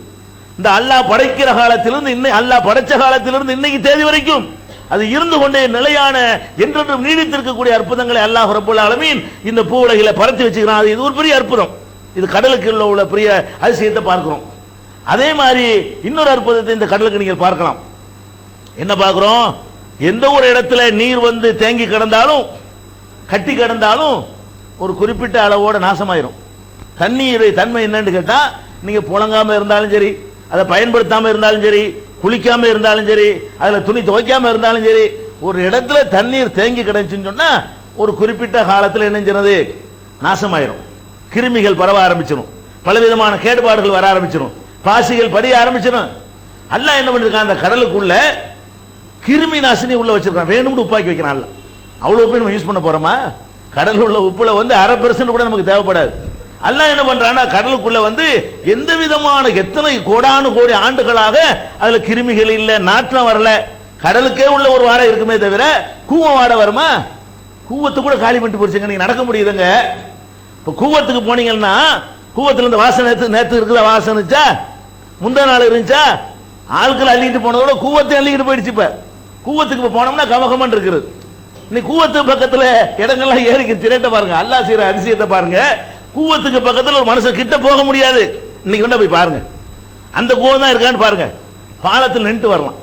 இந்த அல்லாஹ் படைக்கிற காலத்திலிருந்து அல்லாஹ் படைச்ச காலத்திலிருந்து இன்னைக்கு தேதி வரைக்கும் அது இருந்து கொண்டே நிலையான என்றென்றும் நீடித்திருக்கக்கூடிய அற்புதங்களை அல்லாஹ் ரப்பல் ஆலமீன் இந்த பூ உலகில பரத்தி வச்சுக்கிறான். இது ஒரு பெரிய அற்புதம். இது கடலுக்கு உள்ள பெரிய அதிசயத்தை பார்க்கிறோம். அதே மாதிரி இன்னொரு அற்புதத்தை இந்த கடலுக்கு நீங்கள் பார்க்கலாம். என்ன பார்க்கிறோம்? எந்த ஒரு இடத்துல நீர் வந்து தேங்கி கிடந்தாலும் கட்டி கிடந்தாலும் ஒரு குறிப்பிட்ட அளவோட நாசமாயிரும். தண்ணீருடைய தன்மை என்னன்னு கேட்டா, நீங்க புழங்காம இருந்தாலும் சரி, அதை பயன்படுத்தாம இருந்தாலும் சரி, குளிக்காம இருந்தாலும் சரி, அதுல துணி துவைக்காம இருந்தாலும் சரி, ஒரு இடத்துல தண்ணீர் தேங்கி கிடச்சுன்னு சொன்னா ஒரு குறிப்பிட்ட காலத்தில் என்ன செய்யறது? நாசமாயிரும். கிருமிகள் பரவ ஆரம்பிச்சிடும், பலவிதமான கேடுபாடுகள் வர ஆரம்பிச்சிடும், பாசிகள் படிய ஆரம்பிச்சிடும். அல்லாஹ் என்ன பண்ணிருக்கான்? அந்த கடலுக்குள்ள கிருமி நாசினி உள்ள வச்சிருக்கான். வேணும்னு உப்பாக்கி வைக்கிறான். அவ்வளவு போய் நம்ம யூஸ் பண்ண போறோமா? கடல் உள்ள உப்புல வந்து 0.5% கூட நமக்கு தேவைப்படாது. அல்லாஹ் என்ன பண்றான்னா, கடலுக்குள்ள வந்து எந்த விதமான எத்தனை கோடானு கோடி ஆண்டுகளாக அதுல கிருமிகள் இல்ல, நாற்றம் வரல. கடலுக்கே உள்ள ஒரு வாடை இருக்குமே தவிர கூவம் வாடை வருமா? கூவத்து கூட காலி பண்ணிட்டு போச்சுங்க. நீங்க நடக்க முடியுதுங்க. இப்ப கூவத்துக்கு போனீங்கன்னா கூவத்துல இந்த வாசனை நேற்று இருக்கிற வாசனைச்சா முந்தா நாள் இருந்துச்சா, ஆட்கள் அள்ளிட்டு போனதோட கூவத்தை அள்ளிக்கிட்டு போயிடுச்சு. இப்ப கூவத்துக்கு போனோம்னா கமகமன் இருக்கிறது. இன்னைக்கு கூவத்து பக்கத்துல இடங்கள்லாம் ஏறிக்கு திரட்ட பாருங்க. அல்லாஹ் செய்யற அதிசயத்தை பாருங்க. கூவத்துக்கு பக்கத்தில் ஒரு மனுஷன் கிட்ட போக முடியாது. இன்னைக்கு வேணா போய் பாருங்க, அந்த கூவம் தான் இருக்கான்னு பாருங்க. பாலத்தில் நின்று வரலாம்.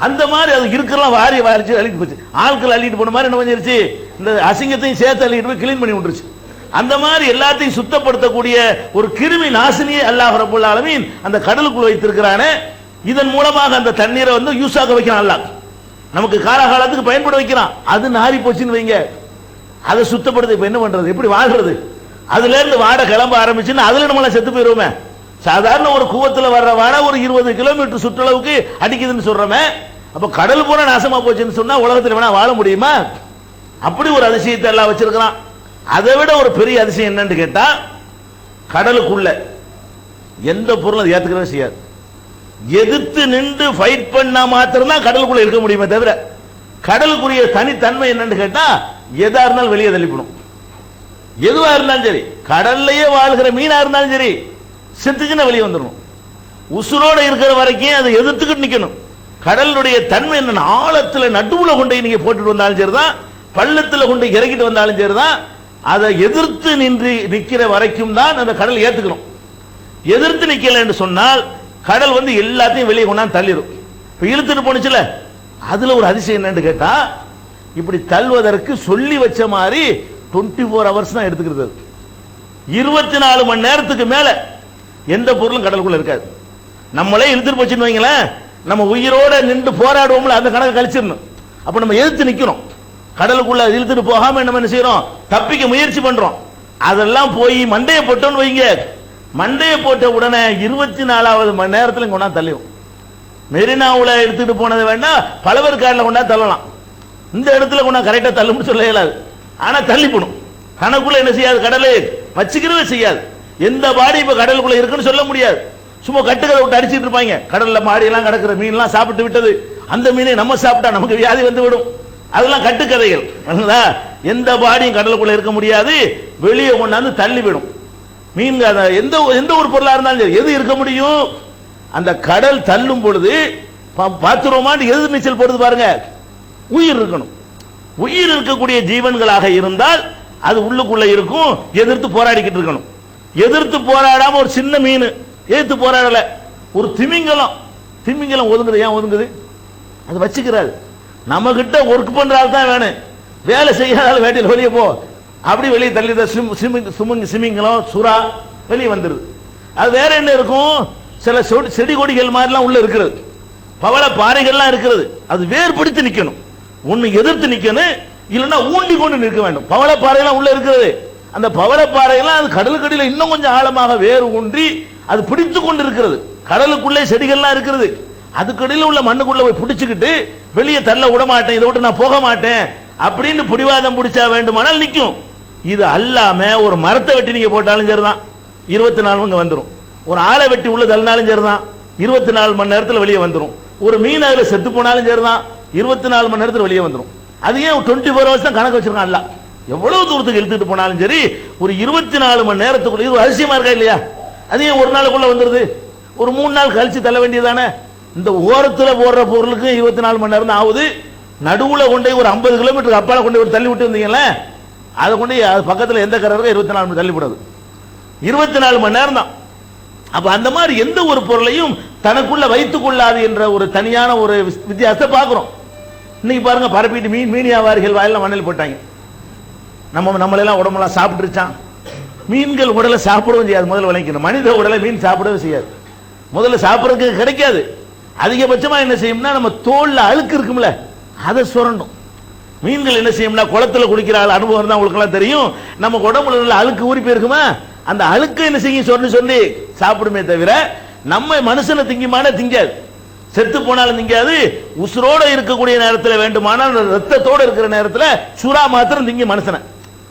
அந்த மாதிரி அது இருக்கலாம் வாரி வாரிச்சு அள்ளிட்டு போச்சு. ஆட்கள் அள்ளிட்டு போன மாதிரி என்ன பண்ணிருச்சு, இந்த அசிங்கத்தையும் சேர்த்து அள்ளிட்டு போய் கிளீன் பண்ணி விட்டுருச்சு. அந்த மாதிரி எல்லாத்தையும் சுத்தப்படுத்தக்கூடிய ஒரு கிருமி நாசினியை அல்லாஹ் ரப்பல் ஆலமீன் அந்த கடலுக்குள் வைத்திருக்கிறானே, இதன் மூலமாக அந்த தண்ணீரை வந்து யூஸ் ஆக வைக்கிறான். அல்லாஹ் நமக்கு காலகாலத்துக்கு பயன்பட வைக்கிறான். அது நாரி போச்சுன்னு வைங்க, அதை சுத்தப்படுத்த இப்ப என்ன பண்றது, எப்படி வாழ்றது? அதுல இருந்து வாடை கிளம்ப ஆரம்பிச்சுன்னா அதுல நம்மளாம் செத்து போயிருவோமே. சாதாரண ஒரு கூவத்துல வர்ற வாடை ஒரு 20 கிலோமீட்டர் சுற்றளவுக்கு அடிக்குதுன்னு சொல்றோமே, அப்ப கடல் பூரா நாசமா போச்சுன்னு சொன்னா உலகத்தில் வேணா வாழ முடியுமா? அப்படி ஒரு அதிசயத்தை எல்லாம் வச்சிருக்கிறான். அதை விட ஒரு பெரிய அதிசயம் என்னன்னு கேட்டா, கடலுக்குள்ள எந்த பொருளும் அது ஏத்துக்கவே செய்யாது. எதிர்த்து நின்று ஃபைட் பண்ணா மாத்திரம்தான் கடலுக்குள்ள இருக்க முடியுமே தவிர, கடலுக்குரிய தனித்தன்மை என்னன்னு கேட்டா, எதா இருந்தாலும் வெளியே தள்ளிப்படும். எதுவா இருந்தாலும் சரி, கடல்லையே வாழ்கிற மீனா இருந்தாலும் சரி, செத்துச்சுன்னா வெளியே வந்துடணும். உசுரோட இருக்கிற வரைக்கும் அதை எதிர்த்துக்கிட்டு நிக்கணும். கடலுடைய தன்மை என்ன, ஆழத்துல நடுவுல கொண்டு நீங்க போட்டுட்டு வந்தாலும் சரிதான், பள்ளத்துல கொண்டு இறக்கிட்டு வந்தாலும் சரிதான், அதை எதிர்த்து நின்று நிக்கிற வரைக்கும் தான் அந்த கடல் ஏத்துக்கணும். எதிர்த்து நிக்கல என்று சொன்னால் கடல் வந்து எல்லாத்தையும் வெளியே கொண்டாந்து தள்ளிடும். இப்ப இழுத்துட்டு போனுச்சுல, அதுல ஒரு அதிசயம் என்னன்னு கேட்டா, இப்படி தள்ளுவதற்கு சொல்லி வச்ச மாதிரி 24 ஹவர்ஸ் தான் எடுத்துக்கிறது. 24 மணி நேரத்துக்கு மேல எந்த பொருளும் கடலுக்குள்ள இருக்காது. நம்மளே இழுத்துட்டு போச்சுன்னு வைங்களேன், நம்ம உயிரோட நின்று போராடுவோம்ல, அந்த கணக்கு கழிச்சிடணும். அப்ப நம்ம எதிர்த்து நிக்கிறோம். கடலுக்குள்ள இழுத்துட்டு போகாம நம்ம என்ன செய்யறோம், தப்பிக்க முயற்சி பண்றோம். அதெல்லாம் போய் மண்டையை போட்டோன்னு வைங்க, மண்டையை போட்ட உடனே 24வது மணி நேரத்துல கொண்டாந்து தள்ளிடும். மெரினாவுல எடுத்துட்டு போனது வேண்டாம், பலவர்காடுல கொண்டாந்து தள்ளலாம். இந்த இடத்துல கொண்டா கரெக்டா தள்ளும்னு சொல்ல இயலாது. ஆனா தள்ளிப்படும். கணக்குள்ள என்ன செய்யாது, கடலை வச்சுக்கிறவே செய்யாது. எந்த பாடி இப்ப கடலுக்குள்ள இருக்குன்னு சொல்ல முடியாது. சும்மா கட்டுக்கதை விட்டு அடிச்சிட்டு இருப்பாங்க. கடல்ல மாடி எல்லாம் கிடக்கிற மீன் எல்லாம் சாப்பிட்டு விட்டது, அந்த மீனை நம்ம சாப்பிட்டா நமக்கு வியாதி வந்து விடும். அதெல்லாம் கட்டுக்கதைகள். எந்த பாடியும் கடலுக்குள்ள இருக்க முடியாது, வெளியே கொண்டாந்து தள்ளிவிடும். மீன் எந்த எந்த ஒரு பொருளா இருந்தாலும் சரி, எது இருக்க முடியும், அந்த கடல் தள்ளும் பொழுது பாத்துருவோமான்னு எதிர் நீச்சல் போடுது பாருங்க. உயிர் இருக்கணும். உயிர் இருக்கக்கூடிய ஜீவன்களாக இருந்தால் அது உள்ளுக்குள்ள இருக்கும், எதிர்த்து போராடிக்கிட்டு இருக்கணும். எதிர்த்து போராடாம ஒரு சின்ன மீன் எதிர்த்து போராடல, ஒரு திமிங்கலம், திமிங்கலம் ஒதுங்குது. ஏன் ஒதுங்குது? அது வச்சுக்கிறாரு. நம்ம கிட்ட ஒர்க் பண்றாள் தான் வேணும், வேலை செய்யாத வேட்டையில் வெளியே போ, அப்படி வெளியே தள்ளி சிமிங்கலம் சுறா வெளியே வந்துருது. அது வேற என்ன இருக்கும், சில செடி கொடிகள் மாதிரிலாம் உள்ள இருக்கிறது, பவள பாறைகள்லாம் இருக்கிறது. அது வேர் பிடித்து நிக்கணும், ஒன்னு எதிர்த்து நிக்கணும், இல்லைன்னா ஊண்டி கொண்டு நிற்க வேண்டும். பவள பாறையெல்லாம் உள்ள இருக்கிறது. அந்த பவள பாறையெல்லாம் அது கடலுக்கடியில் இன்னும் கொஞ்சம் ஆழமாக வேறு ஊன்றி அது பிடித்து கொண்டு இருக்கிறது. கடலுக்குள்ளே செடிகள்லாம் இருக்கிறது, அதுக்கடியில் உள்ள மண்ணுக்குள்ள போய் பிடிச்சுக்கிட்டு வெளியே தள்ள விட மாட்டேன், இதை விட்டு நான் போக மாட்டேன் அப்படின்னு பிடிவாதம் பிடிச்சா வேண்டுமானால் நிற்கும். இது அல்லாம ஒரு மரத்தை வெட்டி நீங்க போட்டாலும் சரிதான், 24 மணி வந்துடும். ஒரு ஆளை வெட்டி உள்ள தள்ளினாலும் சரிதான், 24 மணி நேரத்தில் வெளியே வந்துடும். ஒரு மீன் அதுல செத்து போனாலும் சரிதான், 24 மணி நேரத்தில் வெளியே வந்துடும். அது ஏன் 24 ஹவர்ஸ் தான் கணக்கு வச்சிருக்கான் அல்ல. எவ்வளவு தூரத்துக்கு இழுத்துட்டு போனாலும் சரி, ஒரு 24 மணி நேரத்துக்குள்ள, இது அதிசயமா இருக்கா இல்லையா? அது ஏன் ஒரு நாளுக்குள்ள வந்துருது? ஒரு 3 நாள் கழிச்சு தள்ள வேண்டியதானே? இந்த ஓரத்துல போடுற பொருளுக்கு 24 மணி நேரம் தான் ஆகுது. நடுவுல கொண்டு ஒரு 50 கிலோமீட்டருக்கு அப்பால கொண்டு ஒரு தள்ளி விட்டு வந்தீங்களே, அதை கொண்டு அது பக்கத்தில் எந்த கரை இருக்கோ 24 மணி தள்ளிவிடாது. 24 மணி நேரம் தான். அப்ப அந்த மாதிரி எந்த ஒரு பொருளையும் தனக்குள்ள வைத்துக் கொள்ளாது என்ற ஒரு தனியான ஒரு வித்தியாசத்தை பார்க்கிறோம். இன்னைக்கு பாருங்க, பரப்பிட்டு மீன் வியாபாரிகள் வாயில மண்ணில் போட்டாங்க. நம்மளெல்லாம் உடம்பெல்லாம் சாப்பிட்டுருச்சான். மீன்கள் உடலை சாப்பிடவும் செய்யாது, முதல்ல விளைக்கணும். மனித உடலை மீன் சாப்பிடவே செய்யாது, முதல்ல சாப்பிட்றதுக்கு கிடைக்காது. அதிகபட்சமா என்ன செய்யும்னா, நம்ம தோல்ல அழுக்கு இருக்கும்ல, அதை சுரண்டும். மீன்கள் என்ன செய்யும்னா, குளத்துல குளிக்கிற அனுபவம் தான் உங்களுக்கு எல்லாம் தெரியும். நம்ம உடம்புல உள்ள அழுக்கு ஊறி போயிருக்குமா, அந்த அழுக்கு என்ன செய்யும், சொல்லி சாப்பிடுமே தவிர நம்ம மனுஷனை திங்குமான திங்காது. செத்து போனாலும் திங்காது. உசுரோட இருக்கக்கூடிய நேரத்தில் வேண்டுமானால் ரத்தத்தோட இருக்கிற நேரத்தில் சுறா மாத்திரம் திங்க மனுஷனை.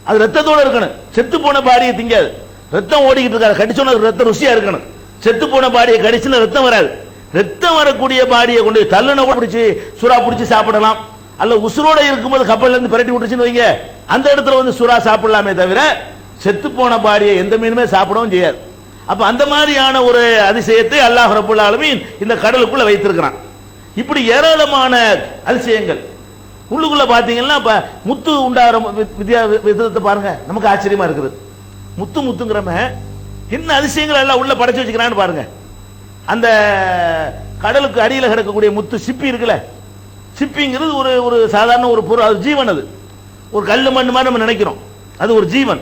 அது ரத்தத்தோட இருக்கணும், செத்து போன பாடியை திங்காது. ரத்தம் ஓடிக்கிட்டு இருக்காது, கடிச்சோன்னு ரத்தம் ருசியா இருக்கணும். செத்து போன பாடியை கடிச்சுன்னு ரத்தம் வராது. ரத்தம் வரக்கூடிய பாடியை கொண்டு தள்ளுன பிடிச்சி சுறா பிடிச்சி சாப்பிடலாம். அல்ல உசுரோட இருக்கும்போது கப்பல்ல இருந்து பிரட்டி விட்டுச்சுன்னு வைங்க, அந்த இடத்துல வந்து சுறா சாப்பிடலாமே தவிர செத்து போன பாடியை எந்த மீனுமே சாப்பிடவும் செய்யாது. அப்ப அந்த மாதிரியான ஒரு அதிசயத்தை அல்லாஹ் ரப்பல் ஆலமீன் இந்த கடலுக்குள்ள வைத்திருக்கிறான். இப்படி ஏராளமான அதிசயங்கள் உள்ளுக்குள்ள பாத்தீங்கன்னா, இப்ப முத்து உண்டாகிற விதத்தை பாருங்க, நமக்கு ஆச்சரியமா இருக்குது. முத்துங்கிறம என்ன அதிசயங்கள் எல்லாம் உள்ள படைச்சு வச்சுக்கிறான்னு பாருங்க. அந்த கடலுக்கு அடியில் கிடக்கக்கூடிய முத்து சிப்பி இருக்குல்ல, சிப்பிங்கிறது ஒரு ஒரு சாதாரண ஒரு பொருள், அது ஜீவன். அது ஒரு கல் மண்ணு மாதிரி நம்ம நினைக்கிறோம், அது ஒரு ஜீவன்.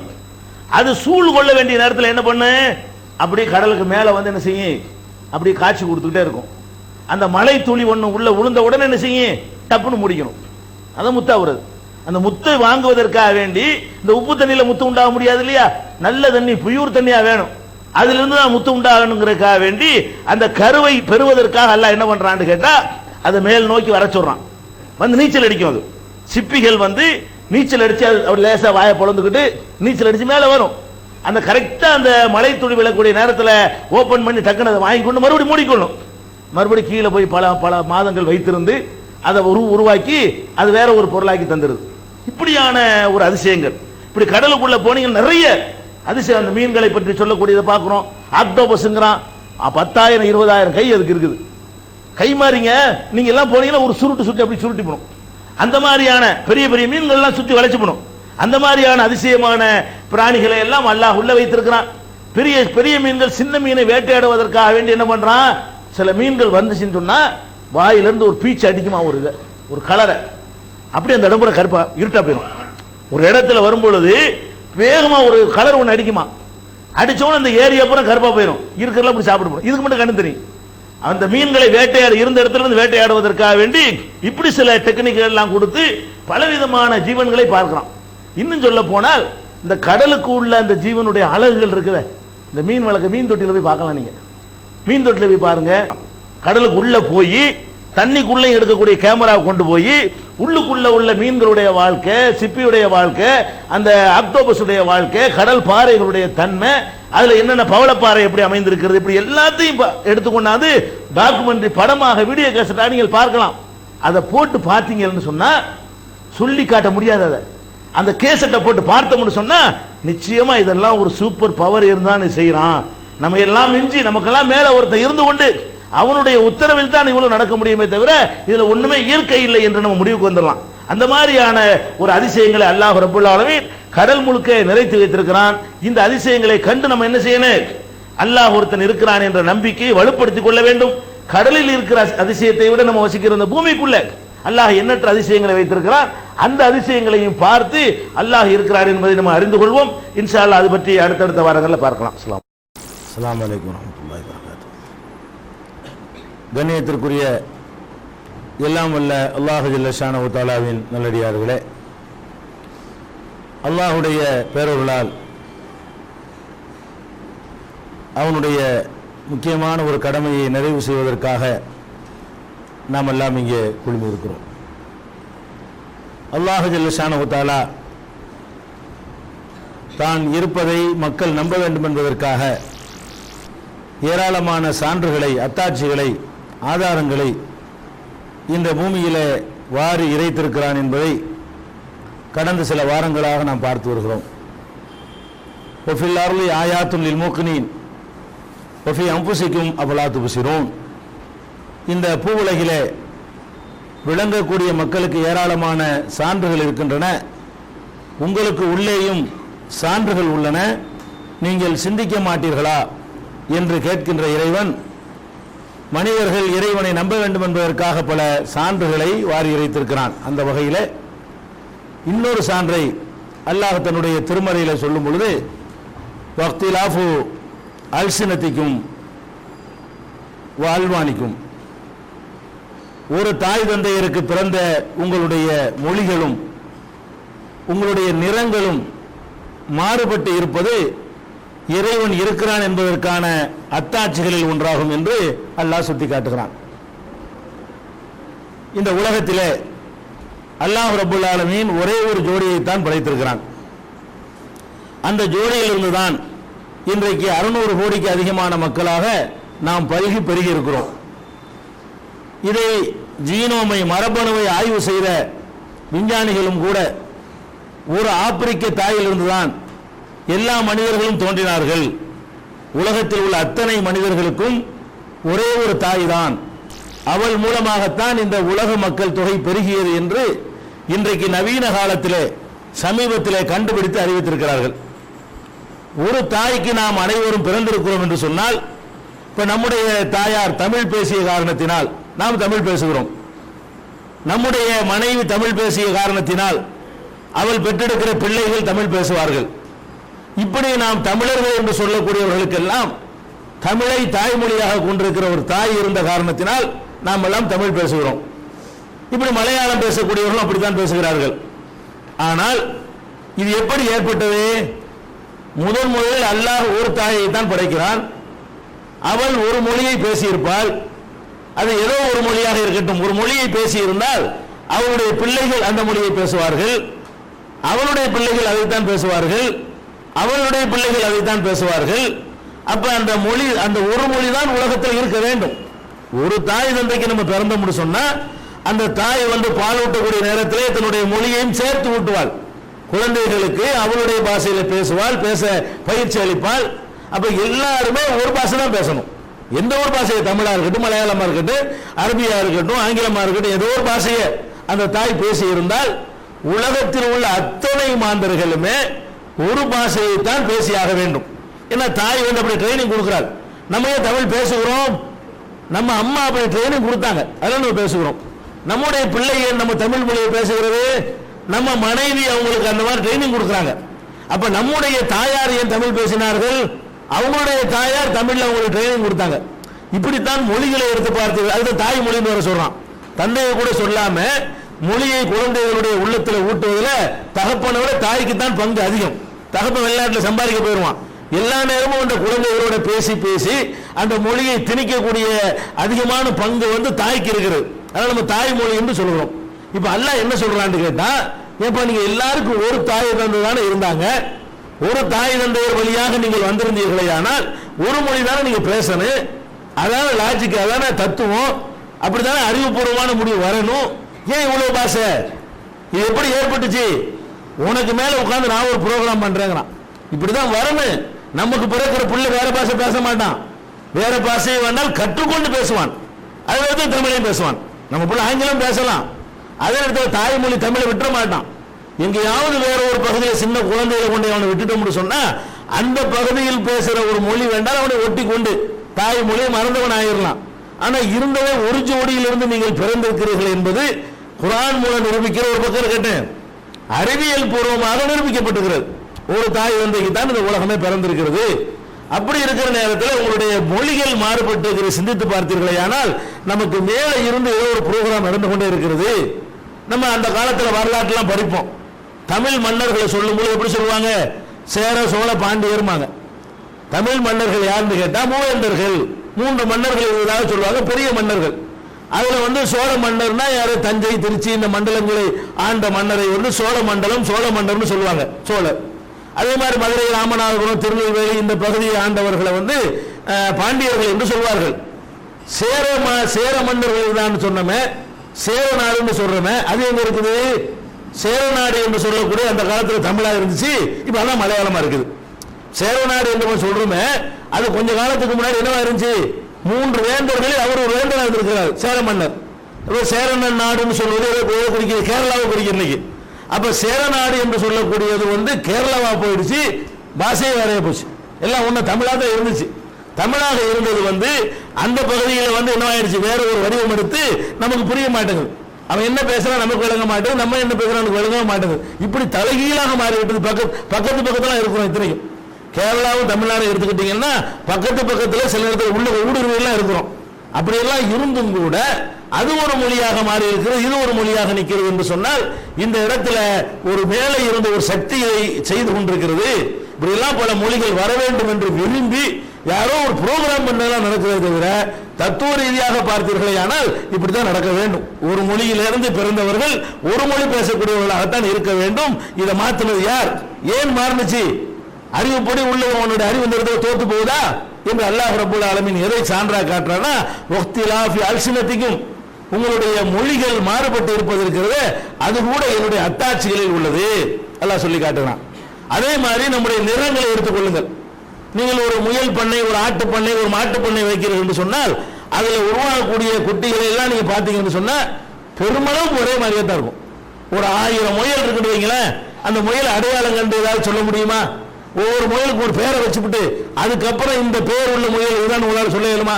அது சூழ் கொள்ள வேண்டிய நேரத்தில் என்ன பண்ணு, அப்படியே கடலுக்கு மேலே வந்து என்ன செய்யும், அப்படியே காட்சி கொடுத்துக்கிட்டே இருக்கும். அந்த மலை துளி ஒன்று உள்ள விழுந்த உடனே என்ன செய்யும், டப்புன்னு முடிக்கணும். அதான் முத்தா வருது. அந்த முத்தை வாங்குவதற்காக வேண்டி இந்த உப்பு தண்ணியில முத்து உண்டாக முடியாது இல்லையா, நல்ல தண்ணி பியூர் தண்ணியா வேணும், அதிலிருந்து தான் முத்து உண்டாகணுங்கிறதுக்காக வேண்டி அந்த கருவை பெறுவதற்காக அல்லாஹ் என்ன பண்றான்னு கேட்டா அதை மேல் நோக்கி வர சொல்றான். வந்து நீச்சல் அடிக்கும். அது சிப்பிகள் வந்து நீச்சல் அடிச்சு அது லேசா வாயை பொழந்துக்கிட்டு நீச்சல் அடிச்சு மேலே வரும். அந்த கரெக்டா அந்த மலை துளி விழக்கூடிய நேரத்தில் ஓபன் பண்ணி டக்குன்னு அதை வாங்கி கொண்டு மறுபடியும் மூடிக்கொள்ளும். மறுபடியும் கீழே போய் பல பல மாதங்கள் வைத்திருந்து அதை உருவாக்கி அது வேற ஒரு பொருளாக்கி தந்துருது. இப்படியான ஒரு அதிசயங்கள். இப்படி கடலுக்குள்ள போனீங்க நிறைய அதிசயம். அந்த மீன்களை பற்றி சொல்லக்கூடியதை பார்க்கிறோம். ஆக்டோபஸ்ங்கிறான், 10,000 20,000 கை அதுக்கு இருக்குது. கை மாறிங்க, நீங்க எல்லாம் போனீங்கன்னா ஒரு சுருட்டு சுட்டி அப்படி சுருட்டி போடும். அந்த மாதிரியான பெரிய பெரிய மீன்கள் எல்லாம் சுத்தி வளைச்சு போடும். அந்த மாதிரியான அதிசயமான பிராணிகளை எல்லாம் அல்லாஹ் உள்ள வைத்திருக்கிறான். பெரிய பெரிய மீன்கள் சின்ன மீனை வேட்டையாடுவதற்காக வேண்டி என்ன பண்றான், சில மீன்கள் வந்துச்சுன்னு சொன்னா வாயிலிருந்து ஒரு பீச்சு அடிக்குமா, ஒரு கலரை அப்படி அந்த இடம் கருப்பா இருட்டா போயிடும். ஒரு இடத்துல வரும்பொழுது வேகமா ஒரு கலர் ஒன்று அடிக்குமா, அடிச்சோன்னு அந்த ஏரியா அப்புறம் கருப்பா போயிடும். இருக்கிறதெல்லாம் அப்படி சாப்பிட்டு போடும். இதுக்கு மட்டும் கண்ணு தெரியும். அந்த மீன்களை வேட்டையாடு இருந்த இடத்துல இருந்து வேட்டையாடுவதற்காக வேண்டி இப்படி சில டெக்னிக்குகள் எல்லாம் கொடுத்து பலவிதமான ஜீவன்களை பார்க்கலாம். இன்னும் சொல்ல போனால் இந்த கடலுக்கு உள்ள அந்த ஜீவனுடைய அழகுகள் இருக்குது. இந்த மீன் வளர்க்க மீன் தொட்டில போய் பார்க்கலாம். நீங்க மீன் தொட்டில போய் பாருங்க. கடலுக்கு உள்ள போய் தண்ணிக்குள்ள எடுக்கக்கூடிய கேமரா கொண்டு போய் உள்ளுக்குள்ள உள்ள மீன்களுடைய வாழ்க்கை, சிப்பியுடைய வாழ்க்கை, அந்த ஆக்டோபஸுடைய வாழ்க்கை, கடல் பாறைகளுடைய தன்மை, அதுல என்னென்ன பவளப்பாறை எப்படி அமைந்திருக்கிறது, இப்படி எல்லாத்தையும் எடுத்துக்கொண்டாந்து டாக்குமெண்ட்ரி படமாக வீடியோ கேசட்டா நீங்கள் பார்க்கலாம். அதை போட்டு பார்த்தீங்கன்னு சொன்னா சொல்லி காட்ட முடியாது. அதை அந்த கேசட்டை போட்டு பார்த்தோம்னு சொன்னா நிச்சயமா இதெல்லாம் ஒரு சூப்பர் பவர் இருந்தான்னு செய்யறான். நம்ம எல்லாம் மிஞ்சி நமக்கெல்லாம் மேல ஒருத்தர் இருந்து கொண்டு அவனுடைய உத்தரவில் தான் இவ்வளவு நடக்க முடியுமே தவிர இதுல ஒண்ணுமே இயற்கை இல்லை என்று நம்ம முடிவுக்கு வந்துடலாம். அந்த மாதிரியான ஒரு அதிசயங்களை அல்லாஹ் ரப்பல் ஆலமீன் கடல் முழுக்க நிறைத்து வைத்திருக்கிறான். இந்த அதிசயங்களை கண்டு நம்ம என்ன செய்யணும், அல்லாஹ் ஒருத்தன் இருக்கிறான் என்ற நம்பிக்கையை வலுப்படுத்திக் கொள்ள வேண்டும். கடலில் இருக்கிற அதிசயத்தை விட நம்ம வசிக்கிற இந்த பூமிக்குள்ள அல்லாஹ் எண்ணற்ற அதிசயங்களை வைத்திருக்கிறான். அந்த அதிசயங்களையும் பார்த்து அல்லாஹ் இருக்கிறார் என்பதை நம்ம அறிந்து கொள்வோம். இன்ஷா அல்லாஹ் அது பற்றி அடுத்தடுத்த வாரங்களில் பார்க்கலாம். அஸ்ஸலாமு அலைக்கும் வரஹ்மத்துல்லாஹி வபரகாத்துஹு. கண்ணியத்திற்குரிய எல்லாம் வல்ல அல்லாஹ் ஜல்ல ஷானஹு வ தஆலாவின் நல்லடியார்களே, அல்லாஹுடைய பேரருளால் அவனுடைய முக்கியமான ஒரு கடமையை நிறைவு செய்வதற்காக நாம் எல்லாம் இங்கே குழுமி இருக்கிறோம். அல்லாஹ் ஜல்ல ஷானஹு வ தஆலா தான் இருப்பதை மக்கள் நம்ப வேண்டும் என்பதற்காக ஏராளமான சான்றுகளை, அத்தாட்சிகளை, ஆதாரங்களை இந்த பூமியிலே வாரி இறைத்திருக்கிறான் என்பதை கடந்த சில வாரங்களாக நாம் பார்த்து வருகிறோம். ஒஃபில் அர்லி ஆயாத்துல் லில் மூக்னின் ஒஃபி அன்ஃபுசிக்கும் அஃபலா துப்சிரூன். இந்த பூவுலகிலே விளங்கக்கூடிய மக்களுக்கு ஏராளமான சான்றுகள் இருக்கின்றன, உங்களுக்கு உள்ளேயும் சான்றுகள் உள்ளன, நீங்கள் சிந்திக்க மாட்டீர்களா என்று கேட்கின்ற இறைவன் மனிதர்கள் இறைவனை நம்ப வேண்டும் என்பதற்காக பல சான்றுகளை வாரி இறைத்திருக்கிறான். அந்த வகையில் இன்னொரு சான்றை அல்லாஹ் தன்னுடைய திருமறையில சொல்லும் பொழுது வக்திலாஃபு அல்சினத்திக்கும் வாழ்வானிக்கும், ஒரு தாய் தந்தையருக்கு பிறந்த உங்களுடைய மொழிகளும் உங்களுடைய நிறங்களும் மாறுபட்டு இருப்பது இறைவன் இருக்கிறான் என்பதற்கான அத்தாட்சிகளில் ஒன்றாகும் என்று அல்லாஹ் சுட்டி காட்டுகிறான். இந்த உலகத்திலே அல்லாஹ் ரப்பல் ஆலமீன் ஒரே ஒரு ஜோடியைத்தான் படைத்திருக்கிறான். அந்த ஜோடியிலிருந்து தான் இன்றைக்கு 600 கோடிக்கு அதிகமான மக்களாக நாம் பல்கி பெருகி இருக்கிறோம். இதை ஜீனோமை, மரபணுவை ஆய்வு செய்த விஞ்ஞானிகளும் கூட ஒரு ஆப்பிரிக்க தாயிலிருந்துதான் எல்லா மனிதர்களும் தோன்றினார்கள், உலகத்தில் உள்ள அத்தனை மனிதர்களுக்கும் ஒரே ஒரு தாய் தான், அவள் மூலமாகத்தான் இந்த உலக மக்கள் தொகை பெருகியது என்று இன்றைக்கு நவீன காலத்திலே சமீபத்திலே கண்டுபிடித்து அறிவித்திருக்கிறார்கள். ஒரு தாய்க்கு நாம் அனைவரும் பிறந்திருக்கிறோம் என்று சொன்னால் இப்ப நம்முடைய தாயார் தமிழ் பேசிய காரணத்தினால் நாம் தமிழ் பேசுகிறோம். நம்முடைய மனைவி தமிழ் பேசிய காரணத்தினால் அவள் பெற்றெடுக்கிற பிள்ளைகள் தமிழ் பேசுவார்கள். இப்படி நாம் தமிழர்கள் என்று சொல்லக்கூடியவர்களுக்கெல்லாம் தமிழை தாய்மொழியாக கொண்டிருக்கிற ஒரு தாய் இருந்த காரணத்தினால் நாம் எல்லாம் தமிழ் பேசுகிறோம். இப்படி மலையாளம் பேசக்கூடியவர்களும் அப்படித்தான் பேசுகிறார்கள். ஆனால் இது எப்படி ஏற்பட்டது? முதலில் அல்லாஹ் ஒரு தாயை தான் படைக்கிறான். அவள் ஒரு மொழியை பேசியிருப்பாள். அது ஏதோ ஒரு மொழியாக இருக்கட்டும், ஒரு மொழியை பேசியிருந்தால் அவளுடைய பிள்ளைகள் அந்த மொழியை பேசுவார்கள், அவளுடைய பிள்ளைகள் அதைத்தான் பேசுவார்கள், அவளுடைய பிள்ளைகள் அதைத்தான் பேசுவார்கள். அப்ப அந்த மொழி, அந்த ஒரு மொழி தான் உலகத்தில் இருக்க வேண்டும். ஒரு தாய் தந்தைக்கு நம்ம பிறந்தோம்னு சொன்னா அந்த தாய் பால் ஊட்டக்கூடிய நேரத்திலே தன்னுடைய மொழியையும் சேர்த்து ஊட்டுவாள். குழந்தைகளுக்கு அவளுடைய பாஷையில பேசுவாள், பேச பயிற்சி அளிப்பாள். அப்ப எல்லாருமே ஒரு பாஷை தான் பேசணும். எந்த ஒரு பாஷையை, தமிழா இருக்கட்டும், மலையாளமா இருக்கட்டும், அரபியா இருக்கட்டும், ஆங்கிலமா இருக்கட்டும், ஏதோ ஒரு பாஷையை அந்த தாய் பேசி இருந்தால் உலகத்தில் உள்ள அத்தனை மாந்தர்களுமே ஒரு பாஷையை தான் பேசியாக வேண்டும். ஏன்னா தாய் அப்படி ட்ரைனிங் கொடுக்கிறாள். நம்ம ஏன் தமிழ் பேசுகிறோம்? நம்ம அம்மா அப்படி ட்ரைனிங் கொடுத்தாங்க, அதெல்லாம் நம்ம பேசுகிறோம். நம்முடைய பிள்ளைகள் நம்ம தமிழ் மொழியை பேசுகிறது, நம்ம மனைவி அவங்களுக்கு அந்த மாதிரி ட்ரைனிங் கொடுக்குறாங்க. அப்ப நம்முடைய தாயார் ஏன் தமிழ் பேசினார்கள்? அவங்களுடைய தாயார் தமிழ்ல அவங்களுக்கு ட்ரைனிங் கொடுத்தாங்க. இப்படித்தான் மொழிகளை எடுத்து பார்த்து, அதுதான் தாய் மொழின்னு வர சொல்றான். தந்தையை கூட சொல்லாம மொழியை குழந்தைகளுடைய உள்ளத்தில் ஊட்டுவதில் தகப்பனை விட தாய்க்கு தான் பங்கு அதிகம். தகப்பன் வெளிநாட்டில் சம்பாதிக்க போயிடுவான். எல்லா நேரமும் அந்த குழந்தைகளோட பேசி பேசி அந்த மொழியை திணிக்கக்கூடிய அதிகமான பங்கு தாய்க்கு இருக்கிறது. அதனால நம்ம தாய்மொழி என்று சொல்கிறோம். இப்ப அல்லாஹ் என்ன சொல்றான்னு கேட்டா, இப்ப நீங்க எல்லாருக்கும் ஒரு தாய் தந்தை தானே இருந்தாங்க, ஒரு தாய் தந்தையர் வழியாக நீங்கள் வந்திருந்தீர்களே, ஆனால் ஒரு மொழி தானே நீங்க பேசணும். அதான லாஜிக், அதான தத்துவம், அப்படித்தானே அறிவுபூர்வமான முடிவு வரணும். ஏன் இவ்வளவு பாஷை? இது எப்படி ஏற்பட்டுச்சு? உனக்கு மேல உட்கார்ந்து நான் ஒரு ப்ரோக்ராம் பண்றேங்கிறான். இப்படிதான் வரணும். நமக்கு பிறக்கிற பிள்ளை வேற பாஷை பேச மாட்டான், வேற பாஷையை வேணால் கற்றுக்கொண்டு பேசுவான். அதை தமிழையும் பேசுவான். நம்ம பிள்ளை ஆங்கிலம் பேசலாம், அதே இடத்துல தாய்மொழி தமிழை விட்டுற மாட்டான். எங்கேயாவது வேற ஒரு பகுதியில் சின்ன குழந்தைகளை கொண்டு அவனை விட்டுட்டோம்னு சொன்னா அந்த பகுதியில் பேசுற ஒரு மொழி வேண்டாம் அவனை ஒட்டி கொண்டு தாய்மொழியை மறந்தவன் ஆயிரலாம். ஆனா இருந்தவே ஒரு ஜோடியிலிருந்து நீங்கள் பிறந்திருக்கிறீர்கள் என்பது குர்ஆன் மூலம் நிரூபிக்கிற ஒரு பக்கம் கேட்டேன், அறிவியல் பூர்வமாக நிரூபிக்கப்பட்டிருக்கிறது. ஒரு தாய் தந்தைக்கு தான் இந்த உலகமே பிறந்திருக்கிறது. அப்படி இருக்கிற நேரத்தில் உங்களுடைய மொழிகள் மாறுபட்டு சிந்தித்து பார்த்தீர்களே, ஆனால் நமக்கு மேலே இருந்து ஏதோ ஒரு ப்ரோக்ராம் நடந்து கொண்டே இருக்கிறது. நம்ம அந்த காலத்தில் வரலாற்றுலாம் படிப்போம். தமிழ் மன்னர்களை சொல்லும்போது எப்படி சொல்லுவாங்க? சேர சோழ பாண்டியர்மாங்க. தமிழ் மன்னர்கள் யாருன்னு கேட்டா மூவேந்தர்கள், 3 மன்னர்கள் இருந்ததாக சொல்லுவாங்க, பெரிய மன்னர்கள். அதுல சோழ மன்னர்னா யாரு? தஞ்சை, திருச்சி இந்த மண்டலங்களை ஆண்ட மன்னரை சோழ மண்டலம், சோழ மன்னர்னு சொல்லுவாங்க, சோழர். அதே மாதிரி மதுரை, ராமநாதபுரம், திருநெல்வேலி இந்த பகுதியை ஆண்டவர்களை பாண்டியர்கள் என்று சொல்வார்கள். சேர மன்னர்கள் தான் சொன்னமே, சேர நாடுன்னு சொல்றமே, அது எங்க இருக்குது? சேரநாடு என்று சொல்லக்கூடிய அந்த காலத்தில் தமிழா இருந்துச்சு, இப்ப அதான் மலையாளமா இருக்குது. சேரநாடு என்று சொல்றோமே, அது கொஞ்ச காலத்துக்கு முன்னாடி என்னவா இருந்துச்சு? 3 வேந்தர்களில் அவர் ஒரு வேந்தராக இருந்திருக்கிறார், சேர மன்னர். சேரன் நாடுன்னு சொல்வது கேரளாவை குறிக்கிற இன்னைக்கு. அப்ப சேரநாடு என்று சொல்லக்கூடியது கேரளாவா போயிடுச்சு, பாஷையே வேறையா போச்சு. எல்லாம் ஒண்ணு தமிழா தான் இருந்துச்சு. தமிழாக இருந்தது அந்த பகுதியில் என்ன ஆயிடுச்சு? வேற ஒரு வடிவம் எடுத்து நமக்கு புரிய மாட்டேங்குது. அவன் என்ன பேசுறான் நமக்கு விளங்க மாட்டேங்குது, நம்ம என்ன பேசுறான் நமக்கு விளங்க மாட்டேங்குது. இப்படி தலைகீழாக மாறிவிட்டது. பக்கத்து பக்கத்துல இருக்கிறோம். இத்தனைக்கும் கேரளாவும் தமிழ்நாடு எடுத்துக்கிட்டீங்கன்னா பக்கத்துல சில இடத்துல உள்ள ஊடுருவெல்லாம் இருக்கிறோம். அப்படியெல்லாம் இருந்தும் கூட அது ஒரு மொழியாக மாறி இருக்கிறது, இது ஒரு மொழியாக நிற்கிறது என்று சொன்னால் இந்த இடத்துல ஒரு மேலே இருந்த ஒரு சக்தியை செய்து கொண்டிருக்கிறது. இப்படி எல்லாம் பல மொழிகள் வர வேண்டும் என்று விரும்பி யாரோ ஒரு ப்ரோக்ராம் பண்ணலாம் நடக்கிறது தவிர தத்துவ ரீதியாக பார்த்தீர்களே ஆனால் இப்படித்தான் நடக்க வேண்டும். ஒரு மொழியிலிருந்து பிறந்தவர்கள் ஒரு மொழி பேசக்கூடியவர்களாகத்தான் இருக்க வேண்டும். இதை மாற்றினது யார்? ஏன் மாறுனுச்சு? அறிவுப்படி உள்ளவனுடைய அறிவு இந்த இடத்துல தோத்து போகுதா என்று அல்லாஹ் ரப்பல் ஆலமீன் எதை சான்றா காட்டுறானா, வக்திலாஃபி அல்சினத்திக்கும், உங்களுடைய மொழிகள் மாறுபட்டு இருப்பது இருக்கிறது, அது கூட என்னுடைய அத்தாட்சிகளில் உள்ளது அல்லாஹ் சொல்லி காட்டுறான். அதே மாதிரி நம்முடைய நிறங்களை எடுத்துக்கொள்ளுங்கள். நீங்கள் ஒரு முயல் பண்ணை, ஒரு ஆட்டு பண்ணை, ஒரு மாட்டு பண்ணை வைக்கிறீர்கள் என்று சொன்னால் அதில் உருவாகக்கூடிய குட்டிகளை எல்லாம் நீங்க பார்த்தீங்கன்னு சொன்னா பெருமளவு ஒரே மாதிரியே தான் இருக்கும். ஒரு 1000 முயல் இருக்குன்னு வைங்களேன், அந்த முயல் அடையாளம் கண்டு ஏதாவது சொல்ல முடியுமா? ஒவ்வொரு முயலுக்கு ஒரு பேரை வச்சுக்கிட்டு அதுக்கப்புறம் இந்த பேர் உள்ள முயல் இதுதான் உங்களால் சொல்ல இயலுமா?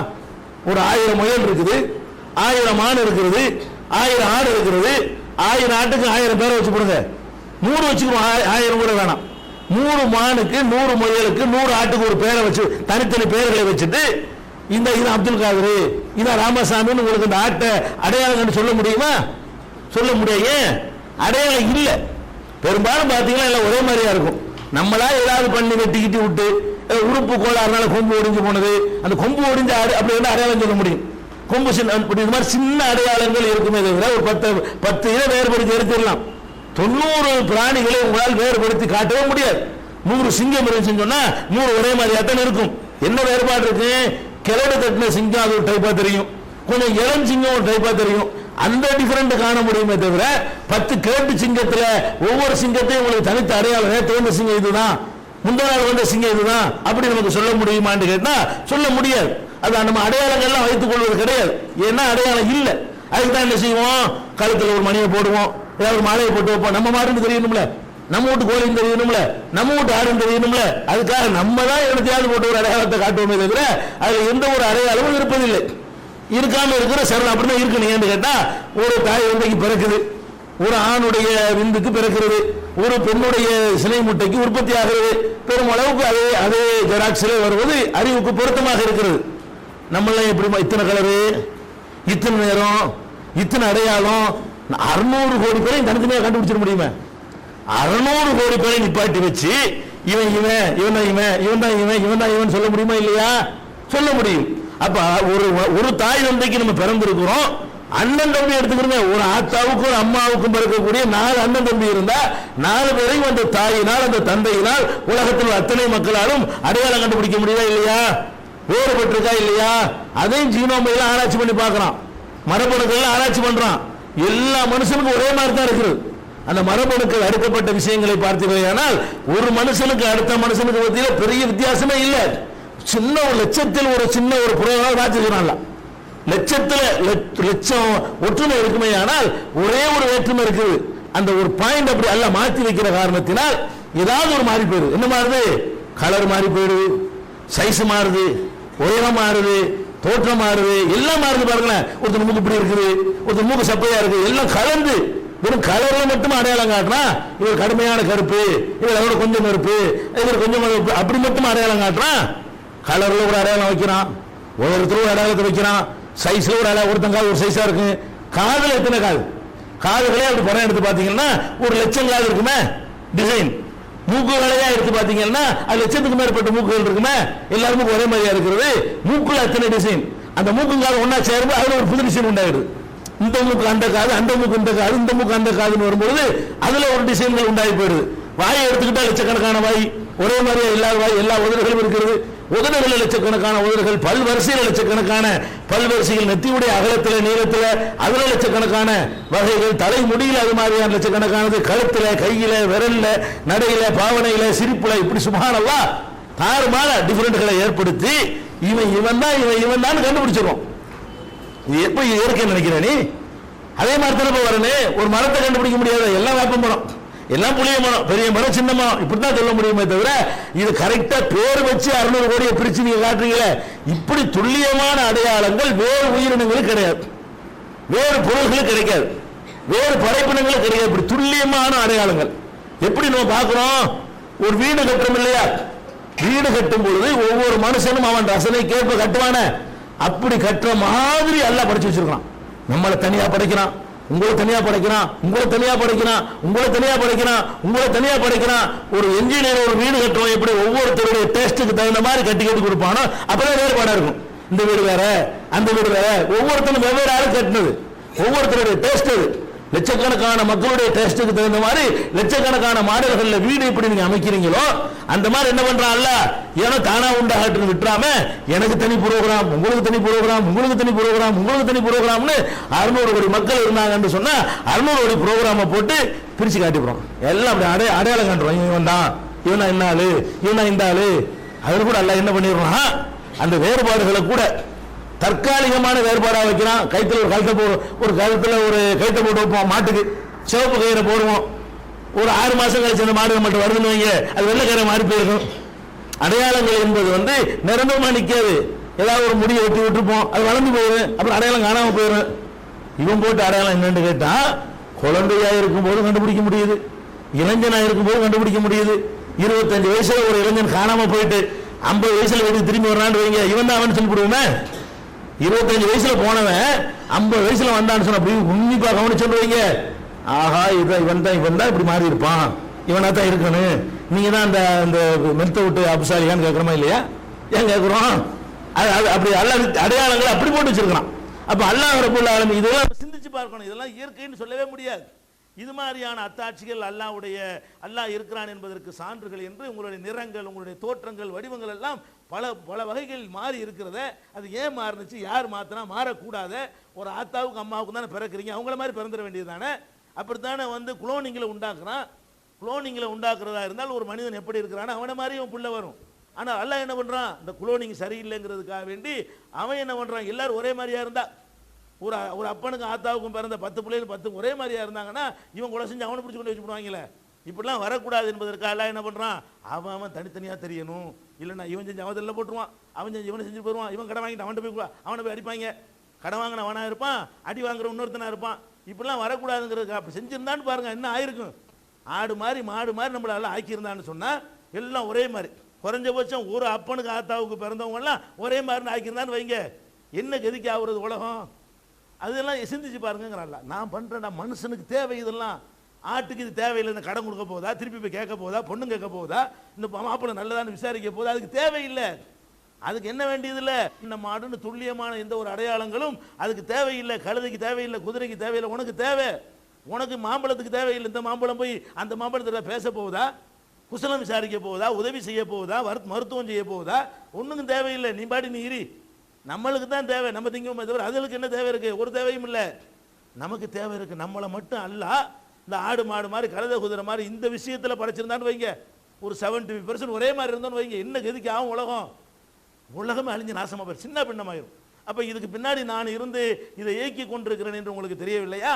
ஒரு 1000 முயல் இருக்குது, 1000 மான் இருக்கிறது, 1000 ஆடு இருக்கிறது, 1000 ஆட்டுக்கு 1000 பேரை வச்சு போடுங்க. 100 வச்சுக்கணும், 1000 கூட வேணாம். 100 மானுக்கு 100 முயலுக்கு 100 ஆட்டுக்கு ஒரு பேரை வச்சு தனித்தனி பேர்களை வச்சுட்டு இந்த இது அப்துல் காதர், இதான் ராமசாமின்னு உங்களுக்கு இந்த ஆட்டை அடையாளம் சொல்ல முடியுமா? சொல்ல முடியாது. அடையாளம் இல்லை. பெரும்பாலும் பார்த்தீங்கன்னா எல்லாம் ஒரே மாதிரியா இருக்கும். நம்மளா ஏதாவது பண்ணி வெட்டிக்கிட்டு விட்டு உறுப்பு கோளாறுனால கொம்பு ஒடிஞ்சு போனது, அந்த கொம்பு ஒடிஞ்ச அப்படி வந்து அடையாளம் சொல்ல முடியும். கொம்பு சின்ன இந்த மாதிரி சின்ன அடையாளங்கள் இருக்குமே தவிர ஒரு 10 இதை வேறுபடுத்தி எடுத்துடலாம். 90 பிராணிகளை உங்களால் வேறுபடுத்தி காட்டவே முடியாது. 100 சிங்கம் இருந்துச்சுன்னு சொன்னா 100 ஒரே மாதிரியா தான் இருக்கும். என்ன வேறுபாடு இருக்கு? கிழடு தட்டின சிங்கம் அது ஒரு டைப்பா தெரியும், கொஞ்சம் இளம் சிங்கம் ஒரு டைப்பா தெரியும். அந்த டிஃபரெண்ட் காண முடியுமே தவிர 10 கேட்டு சிங்கத்துல ஒவ்வொரு சிங்கத்தையும் உங்களுக்கு தனித்த அடையாளம், நேற்று சிங்கம் இதுதான், முந்தின நாள் வந்த சிங்கம் இதுதான் அப்படி நமக்கு சொல்ல முடியுமான்னு கேட்டா சொல்ல முடியாது. அது நம்ம அடையாளங்கள்லாம் வைத்துக் கொள்வது கிடையாது. ஏன்னா அடையாளம் இல்லை. அதுக்கு தான் என்ன செய்வோம்? கழுத்துல ஒரு மணியை போடுவோம், ஏதாவது ஒரு மாலையை போட்டு வைப்போம். நம்ம மாடுன்னு தெரியணும்ல, நம்ம வீட்டு கோழின்னு தெரியணும்ல, நம்ம வீட்டு ஆடுன்னு தெரியணும்ல. அதுக்காக நம்ம தான் இடத்தையாவது போட்டு ஒரு அடையாளத்தை காட்டுவோமே தவிர அதுல எந்த ஒரு அடையாளமும் இருப்பதில்லை. இருக்காம இருக்கிற சரணம் அப்படிதான் இருக்கணும். ஏன்னு கேட்டா ஒரு தாய் விந்தைக்கு பிறக்குது, ஒரு ஆணுடைய விந்துக்கு பிறக்கிறது, ஒரு பெண்ணுடைய சினை முட்டைக்கு உற்பத்தி ஆகிறது. பெருமளவுக்கு அதே ஜெராக்ஸிலே வருவது அறிவுக்கு பொருத்தமாக இருக்கிறது. நம்மளாம் எப்படி இத்தனை கலரு, இத்தனை நேரம், இத்தனை அடையாளம், 600 கோடி பேரை தனித்தனியாக கண்டுபிடிச்சிட முடியுமா? 600 கோடி பேரை நிப்பாட்டி வச்சு இவன் இவன் இவன் தான் இவன் இவன் தான் இவன் இவன் தான் இவன் சொல்ல முடியுமா? இல்லையா? சொல்ல முடியும். அப்ப ஒரு தாய் தந்தைக்கு நம்ம பிறந்திருக்கிறோம். அண்ணன் தம்பி எடுத்துக்கிறோங்க, ஒரு ஆத்தாவுக்கும் ஒரு அம்மாவுக்கும் பிறக்கக்கூடிய 4 அண்ணன் தம்பி இருந்தா 4 பேரையும் அந்த தாயினால் அந்த தந்தையினால் உலகத்தில் அத்தனை மக்களாலும் அடையாளம் கண்டுபிடிக்க முடியுதா? இல்லையா? வேறுபட்டிருக்கா? இல்லையா? அதையும் ஜீனோமையில ஆராய்ச்சி பண்ணி பார்க்கிறான், மரபணுக்கள் ஆராய்ச்சி பண்றான். எல்லா மனுஷனுக்கும் ஒரே மாதிரி தான் இருக்குது. அந்த மரபணுக்கள் அடுக்கப்பட்ட விஷயங்களை பார்த்தீர்களானால் ஒரு மனுஷனுக்கு அடுத்த மனுஷனுக்கு மத்தியில் பெரிய வித்தியாசமே இல்லை. சின்ன ஒரு லட்சத்தில் ஒரு சின்ன ஒரு புரோகிராம் ராஜ்கிறான்ல, லட்சம் ஒற்றுமை இருக்குமே, ஆனால் ஒரே ஒரு வேற்றுமை இருக்குது. அந்த ஒரு பாயிண்ட் அப்படி அல்ல மாற்றி வைக்கிற காரணத்தினால் ஏதாவது ஒரு மாறி போயிடுது. என்ன மாறுது? கலர் மாறி போயிடுது, சைஸ் மாறுது, உயரம் மாறுது, தோற்றம் மாறுது, எல்லாம் மாறுது. பாருங்களேன், ஒருத்தர் மூக்கு இப்படி இருக்குது, ஒருத்தர் மூக்கு சப்பையா இருக்கு, எல்லாம் கலந்து வெறும் கலர்ல மட்டும் அடையாளம் காட்டினா இவர் கடுமையான கருப்பு, இவர் அதோட கொஞ்சம் கருப்பு, இவர் கொஞ்சம் கருப்பு, அப்படி மட்டும் அடையாளம் காட்டுறான். கலர்ல ஒரு அடையாளம் வைக்கிறான், ஒவ்வொருத்தரும் ஒரு அடையாளத்தை வைக்கிறான், சைஸ்ல ஒரு அடையாளம், ஒருத்தங்க ஒரு சைஸா இருக்கு. காதுல எத்தனை காது? காதுகளே அப்படி படம் எடுத்து பாத்தீங்கன்னா ஒரு லட்சம் காது இருக்குமே டிசைன். மூக்குகளையா எடுத்து பாத்தீங்கன்னா அது லட்சத்துக்கு மேற்பட்ட மூக்குகள் இருக்குமே, எல்லாருமே ஒரே மாதிரியா இருக்கிறது. மூக்குல எத்தனை டிசைன், அந்த மூக்குங்காது ஒன்னா சேரும்போது அதுல ஒரு புது டிசைன் உண்டாயிடுது. இந்த மூக்கு அந்த காது, அந்த மூக்கு இந்த காது, இந்த மூக்கு அந்த காதுன்னு வரும்போது அதுல ஒரு டிசைன்கள் உண்டாகி போயிடுது. வாயை எடுத்துக்கிட்டா லட்சக்கணக்கான வாய், ஒரே மாதிரியா எல்லா வாய், எல்லா உதடுகளும் இருக்கிறது. உதடுகள் லட்சக்கணக்கான உதடுகள், பல்வரிசையில் லட்சக்கணக்கான பல்வரிசைகள், நெத்தியுடைய அகலத்தில் நீளத்தில் அதுல லட்சக்கணக்கான வகைகள், தலை முடியல அது மாதிரியான லட்சக்கணக்கானது, கழுத்துல, கையில, விரல்ல, நடையில, பாவனையில, சிரிப்புல, இப்படி சுப்ஹானல்லாஹ் தாறுமாற டிஃபரெண்ட்களை ஏற்படுத்தி இவன் தான் கண்டுபிடிச்சிருவோம். எப்ப இயற்கை நினைக்கிற நீ? அதே மாதிரி தான் வரணும். ஒரு மரத்தை கண்டுபிடிக்க முடியாது, எல்லாம் வேப்ப மரம், எல்லாம் புளிய மரம், பெரிய மரம், சின்ன மரம், இப்படிதான் சொல்ல முடியுமே தவிர இது கரெக்டா பேர் வச்சு 600 கோடியை பிரிச்சு நீங்க காட்டுறீங்களே, இப்படி துல்லியமான அடையாளங்கள் வேறு உயிரினங்களுக்கு கிடையாது, வேறு பொருள்களுக்கு கிடைக்காது, வேறு படைப்பினங்களுக்கு கிடையாது. இப்படி துல்லியமான அடையாளங்கள் எப்படி நம்ம பார்க்கிறோம்? ஒரு வீடு கட்டுறோம் இல்லையா? வீடு கட்டும் பொழுது ஒவ்வொரு மனுஷனும் அவன் ரசனை கேட்ப கட்டுவான, அப்படி கட்டுற மாதிரி எல்லாம் படிச்சு வச்சிருக்கான். நம்மளை தனியா படைக்கிறான், உங்களை தனியா படைக்கிறான், உங்களை தனியா படைக்கிறான், உங்களை தனியா படைக்கிறான், உங்களை தனியா படைக்கிறான். ஒரு என்ஜினியர் ஒரு வீடு கட்டுறோம், எப்படி ஒவ்வொருத்தருடைய டேஸ்ட்டுக்கு தகுந்த மாதிரி கட்டி கொடுப்பானோ அப்பதான் வேறுபாடா இருக்கும். இந்த வீடு வேற, அந்த வீடு வேற, ஒவ்வொருத்தரும் வெவ்வேறு ஆளு கட்டினது, ஒவ்வொருத்தருடைய டேஸ்ட் அது. லட்சக்கணக்கான மக்களுடைய டேஸ்ட்டுக்கு தகுந்த மாதிரி லட்சக்கணக்கான மாடல்கள்ல வீடு எப்படி நீங்க அமைக்கிறீங்களோ அந்த மாதிரி என்ன பண்றான்ல, ஏன்னா தானா உண்டாகட்டு விட்டுறாம எனக்கு தனி புரோகிராம், உங்களுக்கு தனி புரோகிராம், உங்களுக்கு தனி புரோகிராம், உங்களுக்கு தனி புரோகிராம்னு 600 கோடி மக்கள் இருந்தாங்கன்னு சொன்னா 600 கோடி புரோகிராம போட்டு பிரிச்சு காட்டிடுறோம். எல்லாம் அப்படி அடையாளம் காட்டுறோம். இவன் தான், இவனா இந்த ஆளு, இவனா இந்த ஆளு. அது கூட அல்ல என்ன பண்ணிடுறோம், அந்த வேறுபாடுகளை கூட தற்காலிகமான வேறுபாடா வைக்கிறான். கைத்துல ஒரு கழுத்தை ஒரு கழுத்துல ஒரு கைத்தை போட்டு வைப்போம், மாட்டுக்கு சிவப்பு கயிறை போடுவோம், ஒரு 6 மாசம் கழிச்சு அந்த மாடு மட்டும் வருதுன்னு வைங்க, அது வெள்ளைக்கார மாறி போயிருக்கும். அடையாளங்கள் என்பது வந்து நிரந்தரமா நிற்காது. ஏதாவது ஒரு முடியை வெட்டி விட்டுருப்போம், அது வளர்ந்து போயிடும், அப்புறம் அடையாளம் காணாம போயிடும். இவன் போட்டு அடையாளம் என்னன்னு கேட்டா, குழந்தையா இருக்கும் போது கண்டுபிடிக்க முடியுது, இளைஞனா இருக்கும் போது கண்டுபிடிக்க முடியுது. 25 வயசுல ஒரு இளைஞன் காணாம போயிட்டு 50 வயசுல வீட்டுக்கு திரும்பி வரான்னு வைங்க, இவன் தான் அவன் சொல்லிவிடுவோமே. 25 வயசுல போனவன் 50 வயசுல வந்தான்னு சொன்ன அப்படி உன்னிப்பா கவனிச்சு வைங்க, ஆஹா இவன் தான் இப்படி மாறி இருப்பான், இவனா தான் இருக்கணும். நீங்க தான் அந்த மெத்த விட்டு அப்சாலியான்னு கேட்கறோமா இல்லையா? ஏன் கேட்கிறோம்? அப்படி அல்லாஹ் அடையாளங்களை அப்படி போட்டு வச்சிருக்கான். அப்ப அல்லாஹ் ரப்பல் ஆலமீன் இதெல்லாம் சிந்திச்சு பார்க்கணும். இதெல்லாம் இயற்கைன்னு சொல்லவே முடியாது. இது மாதிரியான அத்தாட்சிகள் அல்லாஹ் இருக்கிறான் என்பதற்கு சான்றுகள் என்று உங்களுடைய நிறங்கள், உங்களுடைய தோற்றங்கள், வடிவங்கள் எல்லாம் பல பல வகைகள் மாறி இருக்கிறத. அது ஏன் மாறுனுச்சு, யார் மாத்தினா மாறக்கூடாத? ஒரு ஆத்தாவுக்கு அம்மாவுக்கு தானே பிறக்கிறீங்க, அவங்கள மாதிரி பிறந்துட வேண்டியது தானே. அப்படித்தானே வந்து குளோனிங்களை உண்டாக்குறான். குளோனிங்களை உண்டாக்குறதா இருந்தால் ஒரு மனிதன் எப்படி இருக்கிறானோ அவனை மாதிரி அவன் புள்ள வரும். ஆனால் அல்லாஹ் என்ன பண்றான், இந்த குளோனிங் சரியில்லைங்கிறதுக்காக வேண்டி அவன் என்ன பண்றான், எல்லாரும் ஒரே மாதிரியா இருந்தா, ஒரு அப்பனுக்கு ஆத்தாவுக்கும் பிறந்த 10 பிள்ளைகள் 10 ஒரே மாதிரியா இருந்தாங்கன்னா இவன் கொலை செஞ்சு அவனை பிடிச்சி கொண்டு வச்சு போடுவாங்களே. இப்படிலாம் வரக்கூடாது என்பதற்காக அல்லாஹ் என்ன பண்றான், அவன் தனித்தனியா தெரியணும். இல்லைன்னா இவன் செஞ்சு அவன் தெரியல போட்டுருவான், அவன் செஞ்சு இவனை செஞ்சு போடுவான், இவன் கடை வாங்கிட்டு அவனை போய் அடிப்பாங்க, கடை வாங்கின அவனா இருப்பான், அடி வாங்குற இன்னொருத்தனா இருப்பான். இப்படிலாம் வரக்கூடாதுங்கிறதுக்கு அப்படி செஞ்சிருந்தான்னு பாருங்க என்ன ஆயிருக்கும். ஆடு மாதிரி மாடு மாதிரி நம்மள எல்லாம் ஆக்கியிருந்தான்னு சொன்னா எல்லாம் ஒரே மாதிரி, குறைஞ்சபட்சம் ஒரு அப்பனுக்கு ஆத்தாவுக்கு பிறந்தவங்க எல்லாம் ஒரே மாதிரி ஆக்கியிருந்தான்னு வைங்க, என்ன கதிக்கு ஆகுறது உலகம்? அதெல்லாம் சிந்திச்சு பாருங்கிறான்ல. நான் பண்றேன், மனுஷனுக்கு தேவை இதெல்லாம். ஆட்டுக்கு இது தேவையில்லை, இந்த கடன் கொடுக்க போதா, திருப்பி போய் கேட்க போதா, பொண்ணு கேட்க போதா, இந்த மாப்பிள்ளை நல்லதான்னு விசாரிக்க போதா, அதுக்கு தேவையில்லை. அதுக்கு என்ன வேண்டியதில்லை, இந்த மாடுன்னு துல்லியமான எந்த ஒரு அடையாளங்களும் அதுக்கு தேவையில்லை. கழுதைக்கு தேவையில்லை, குதிரைக்கு தேவையில்லை, உனக்கு தேவை. உனக்கு மாம்பழத்துக்கு தேவையில்லை. இந்த மாம்பழம் போய் அந்த மாம்பழத்தில் பேச போகுதா, குசலம் விசாரிக்க போகுதா, உதவி செய்ய போகுதா, மருத்துவம் செய்ய போகுதா? ஒன்றுக்கும் தேவையில்லை. நீ பாடி நீ இரு. நம்மளுக்கு தான் தேவை, நம்ம திங்கமே தவிர அதுகளுக்கு என்ன தேவை இருக்கு? ஒரு தேவையும் இல்லை. நமக்கு தேவை இருக்கு. நம்மளை மட்டும் அல்லாஹ் இந்த ஆடு மாடு மாதிரி கழுதை குதிரை மாதிரி இந்த விஷயத்தில் படைச்சிருந்தான்னு வைங்க, ஒரு 70% ஒரே மாதிரி இருந்தான்னு வைங்க, என்ன கதிக்கு ஆகும் உலகம்? உலகமே அழிஞ்சு நாசமாக போயிடும், சின்ன பின்னமாயிரும். அப்போ இதுக்கு பின்னாடி நான் இருந்து இதை இயக்கி கொண்டிருக்கிறேன் என்று உங்களுக்கு தெரியவில்லையா?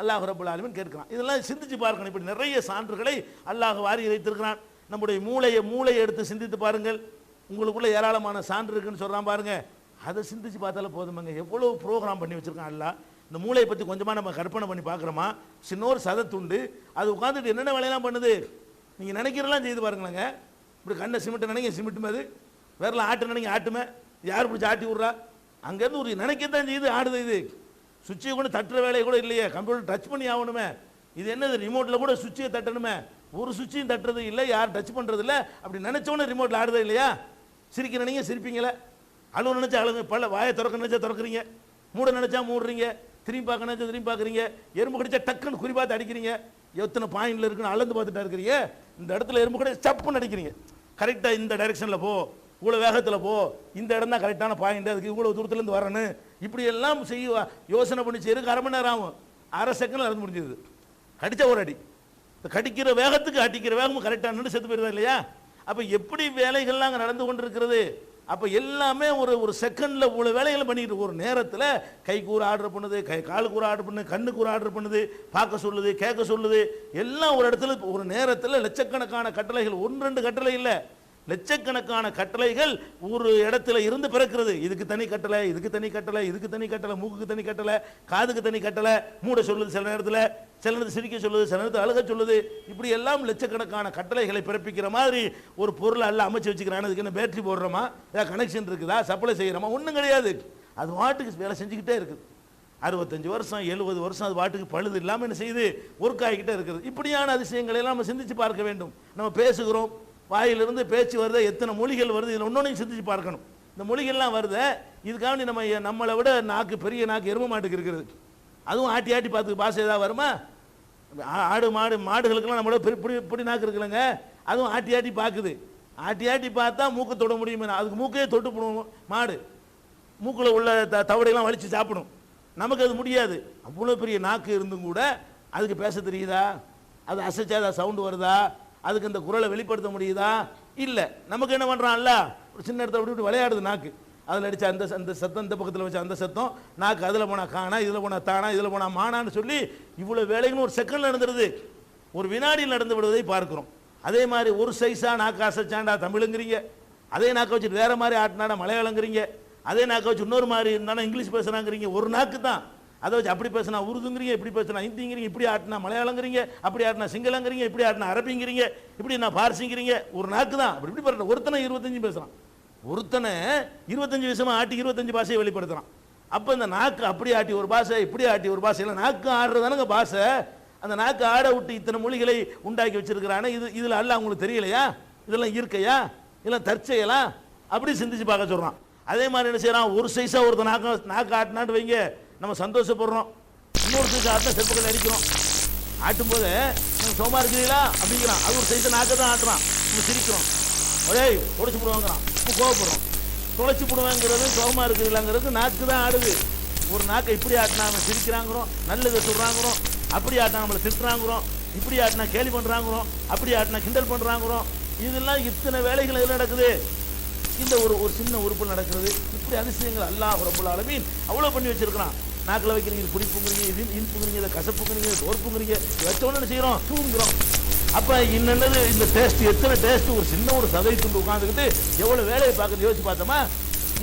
அல்லாஹ் ரப்பல் ஆலமீன் கேட்கிறான். இதெல்லாம் சிந்திச்சு பார்க்கணும். இப்படி நிறைய சான்றுகளை அல்லாஹ் வாரி வைத்திருக்கிறான். நம்முடைய மூளையை எடுத்து சிந்தித்து பாருங்கள். உங்களுக்குள்ள ஏராளமான சான்று இருக்குன்னு சொல்றான் பாருங்க, அதை சிந்திச்சு பார்த்தாலும் போதுமாங்க. எவ்வளவு ப்ரோக்ராம் பண்ணி வச்சிருக்கான் அல்லாஹ். இந்த மூளையை பற்றி கொஞ்சமாக நம்ம கற்பனை பண்ணி பார்க்குறோமா? சின்னோரு சதத்துண்டு, அது உட்காந்துட்டு என்னென்ன வேலையெல்லாம் பண்ணுது நீங்கள் நினைக்கிறதெல்லாம் செய்து பாருங்களேங்க. இப்படி கண்ணை சிமெண்ட் நினைங்க சிமெண்ட்டுமே, அது வேறலாம் ஆட்டு நினைங்க ஆட்டுமே, யார் பிடிச்சி ஆட்டி விட்றா? அங்கேருந்து ஒரு நினைக்கத்தான் செய்யுது, ஆடுது. இது சுவிட்சை கூட தட்டுற வேலையை கூட இல்லையே, கம்ப்யூட்டர் டச் பண்ணி ஆகணுமே. இது என்னது, ரிமோட்டில் கூட சுவிட்சை தட்டணுமே, ஒரு சுவிட்சையும் தட்டுறது இல்லை, யார் டச் பண்ணுறது இல்லை. அப்படி நினைச்சோன்னே ரிமோட்டில் ஆடுதா இல்லையா? சிரிக்க நினைங்க சிரிப்பீங்களே, அழுவ நினைச்சா அழுங்க, பல்ல வாயை திறக்க நினைச்சா திறக்கிறீங்க, மூட நினைச்சா மூடுறீங்க, திரும்பி பார்க்க நினைச்சா திரும்பி பார்க்குறீங்க, எறும்பு கடிச்சா டக்குன்னு குறி பார்த்து அடிக்கிறீங்க, எத்தனை பாயிண்ட்ல இருக்குன்னு அளந்து பார்த்துட்டா இருக்கிறீங்க. இந்த இடத்துல எறும்பு கூட சப்புன்னு அடிக்கிறீங்க, கரெக்டாக இந்த டைரெக்ஷனில் போ, இவ்வளோ வேகத்தில் போ, இந்த இடம் தான் கரெக்டான பாயிண்ட், அதுக்கு இவ்வளோ தூரத்துலேருந்து வரணும். இப்படி எல்லாம் செய்ய யோசனை பண்ணி செய்யறதுக்கு 1/2 மணி நேரம் ஆகும். 1/2 செகண்டில் நடந்து முடிஞ்சது. கடிச்சா ஒரு அடி, கடிக்கிற வேகத்துக்கு அடிக்கிற வேகமும் கரெக்டாக நின்று செத்து போயிருந்தா இல்லையா? அப்போ எப்படி வேலைகள்லாம் அங்கே நடந்து கொண்டு இருக்கிறது. அப்போ எல்லாமே ஒரு செகண்டில் இவ்வளோ வேலைகளை பண்ணிட்டு, ஒரு நேரத்தில் கைக்கு ஒரு ஆர்டர் பண்ணுது, காலுக்கு ஒரு ஆர்டர் பண்ணுது, கண்ணுக்கு ஒரு ஆர்டர் பண்ணுது, பார்க்க சொல்லுது, கேட்க சொல்லுது, எல்லாம் ஒரு இடத்துல ஒரு நேரத்தில் லட்சக்கணக்கான கட்டளைகள், 1-2 கட்டளை இல்லை, லட்சக்கணக்கான கட்டளைகள் ஒரு இடத்துல இருந்து பிறக்கிறது. இதுக்கு தனி கட்டளை, இதுக்கு தனி கட்டளை, இதுக்கு தனி கட்டளை, மூக்குக்கு தனி கட்டளை, காதுக்கு தனி கட்டளை, மூட சொல்லுது சில நேரத்தில், சில நேரத்தில் சிரிக்க சொல்லுது, சில நேரத்தில் அழுக சொல்லுது. இப்படி எல்லாம் லட்சக்கணக்கான கட்டளைகளை பிறப்பிக்கிற மாதிரி ஒரு பொருளை எல்லாம் அமைச்சு வச்சுக்கிறான். அதுக்கு என்ன பேட்டரி போடுறோமா, ஏதாவது கனெக்ஷன் இருக்குதா, சப்ளை செய்கிறோமா? ஒன்றும் கிடையாது. அது வாட்டுக்கு வேலை செஞ்சுக்கிட்டே இருக்குது. 65 வருஷம் 70 வருஷம் அது வாட்டுக்கு பழுது இல்லாமல் என்ன செய்யுது, ஒர்க் ஆகிக்கிட்டே இருக்குது. இப்படியான அதிசயங்களை எல்லாம் நம்ம சிந்திச்சு பார்க்க வேண்டும். நம்ம பேசுகிறோம், வாயிலிருந்து பேச்சு வருது, எத்தனை மொழிகள் வருது, இதில் ஒன்னொன்னையும் சிந்திச்சு பார்க்கணும். இந்த மொழிகள்லாம் வருது, இதுக்காக நம்மளை விட நாக்கு, பெரிய நாக்கு எரும மாட்டுக்கு இருக்கிறது. அதுவும் ஆட்டி ஆட்டி பார்த்து பாசை ஏதாவது வருமா? ஆடு மாடுகளுக்கெல்லாம் நம்மளோட இப்படி நாக்கு இருக்குல்லங்க, அதுவும் ஆட்டி ஆட்டி பார்க்குது. ஆட்டி ஆட்டி பார்த்தா மூக்கை தொட முடியுமே, அதுக்கு மூக்கையே தொட்டு போடுவோம். மாடு மூக்கில் உள்ள தவடையெல்லாம் வலிச்சு சாப்பிடும், நமக்கு அது முடியாது. அவ்வளோ பெரிய நாக்கு இருந்தும் கூட அதுக்கு பேச தெரியுதா? அது அசைச்சா சவுண்டு வருதா? அதுக்கு அந்த குரலை வெளிப்படுத்த முடியுதா? இல்லை. நமக்கு என்ன பண்ணுறான்ல, ஒரு சின்ன இடத்துல விட்டு விளையாடுது நாக்கு, அதில் அடித்த அந்த சத்தம், இந்த பக்கத்தில் வச்ச அந்த சத்தம், நாக்கு அதில் போனால் காணா, இதில் போனால் தானா, இதில் போனால் மானான்னு சொல்லி இவ்வளோ வேலைகளும் ஒரு செகண்டில் நடந்துருது. ஒரு வினாடியில் நடந்து விடுவதை பார்க்கிறோம். அதே மாதிரி ஒரு சைஸா நாக்கு அசைச்சாண்டா தமிழுங்கிறீங்க, அதே நாக்கை வச்சுட்டு வேற மாதிரி ஆட்டினாடா மலையாளங்கிறீங்க, அதே நாக்கை வச்சு இன்னொரு மாதிரி இருந்தாலும் இங்கிலீஷ் பேசுறாங்கிறீங்க. ஒரு நாக்கு தான், அதை வச்சு அப்படி பேசினா உருதுங்கிறீங்க, இப்படி பேசினா ஹிந்திங்கிறீங்க, இப்படி ஆட்டினா மலையாளங்கிறீங்க, அப்படி ஆட்டினா சிங்களங்கிறீங்க, இப்படி ஆட்டினா அரபிங்கிறீங்க, இப்படி நான் பார்சிங்கிறீங்க. ஒரு நாக்கு தான் அப்படி இப்படி பாருங்க. ஒருத்தனை 25 பேசுறான், ஒருத்தனை 25 விஷயமா ஆட்டி 25 பாஷையை வெளிப்படுத்துறான். அப்போ இந்த நாக்கு அப்படி ஆட்டி ஒரு பாஷை, இப்படி ஆட்டி ஒரு பாஷை, இல்லை நாக்கு ஆடுறதானுங்க பாஷை. அந்த நாக்கு ஆட விட்டு இத்தனை மொழிகளை உண்டாக்கி வச்சிருக்கிறானே, இதில் அல்ல அவங்களுக்கு தெரியலையா? இதெல்லாம் இருக்கையா? இதெல்லாம் தற்செயலா? அப்படி சிந்திச்சு பார்க்க சொல்றான். அதே மாதிரி என்ன செய்யறான், ஒரு சைஸா ஒருத்தர் நாக்கு ஆட்டினாட்டு வைங்க, நம்ம சந்தோஷப்படுறோம். இன்னொரு சைஸ் ஆட்டினா செருப்புகள் அடிக்கிறோம். ஆட்டும் போது நம்ம சோமா இருக்கிறீங்களா அப்படிங்கிறான். அது ஒரு சைஸை நாக்கை தான் ஆட்டுறான். நம்ம சிரிக்கிறோம், ஒரே உடைச்சு போடுவாங்கிறான். நம்ம கோவப்படுறோம். தொலைச்சி போடுவாங்கிறது சோமா இருக்கிறீங்களாங்கிறது நாக்கு தான் ஆடுது. ஒரு நாக்கை இப்படி ஆட்டினா நம்ம சிரிக்கிறாங்கிறோம், நல்லதை சொல்றாங்கிறோம், அப்படி ஆட்டினா நம்மளை திட்டுறாங்கிறோம், இப்படி ஆட்டினா கேலி பண்றாங்கிறோம், அப்படி ஆட்டினா கிண்டல் பண்றாங்கிறோம். இதெல்லாம் இத்தனை வேலைகள் எதில் நடக்குது? இந்த ஒரு சின்ன உறுப்பு நடக்கிறது. இப்படி அதிசயங்கள் அல்லாஹ் ரப்பல் ஆலமீன் அவ்வளோ பண்ணி வச்சிருக்கிறான். நாக்கில் வைக்கிறீங்க, இது பிடிப்புங்கிறீங்க, இது இனிப்புங்கிறீங்க, இதை கசப்புங்கிறீங்க, தோற்புங்கிறீங்க, வச்சோன்னு என்ன செய்கிறோம், தூங்குகிறோம். அப்போ இன்னது இந்த டேஸ்ட், எத்தனை டேஸ்ட், ஒரு சின்ன ஒரு சதை துண்டு உட்காந்துக்கிட்டு எவ்வளோ வேலையை பார்க்குறது யோசிச்சு பார்த்தோமா?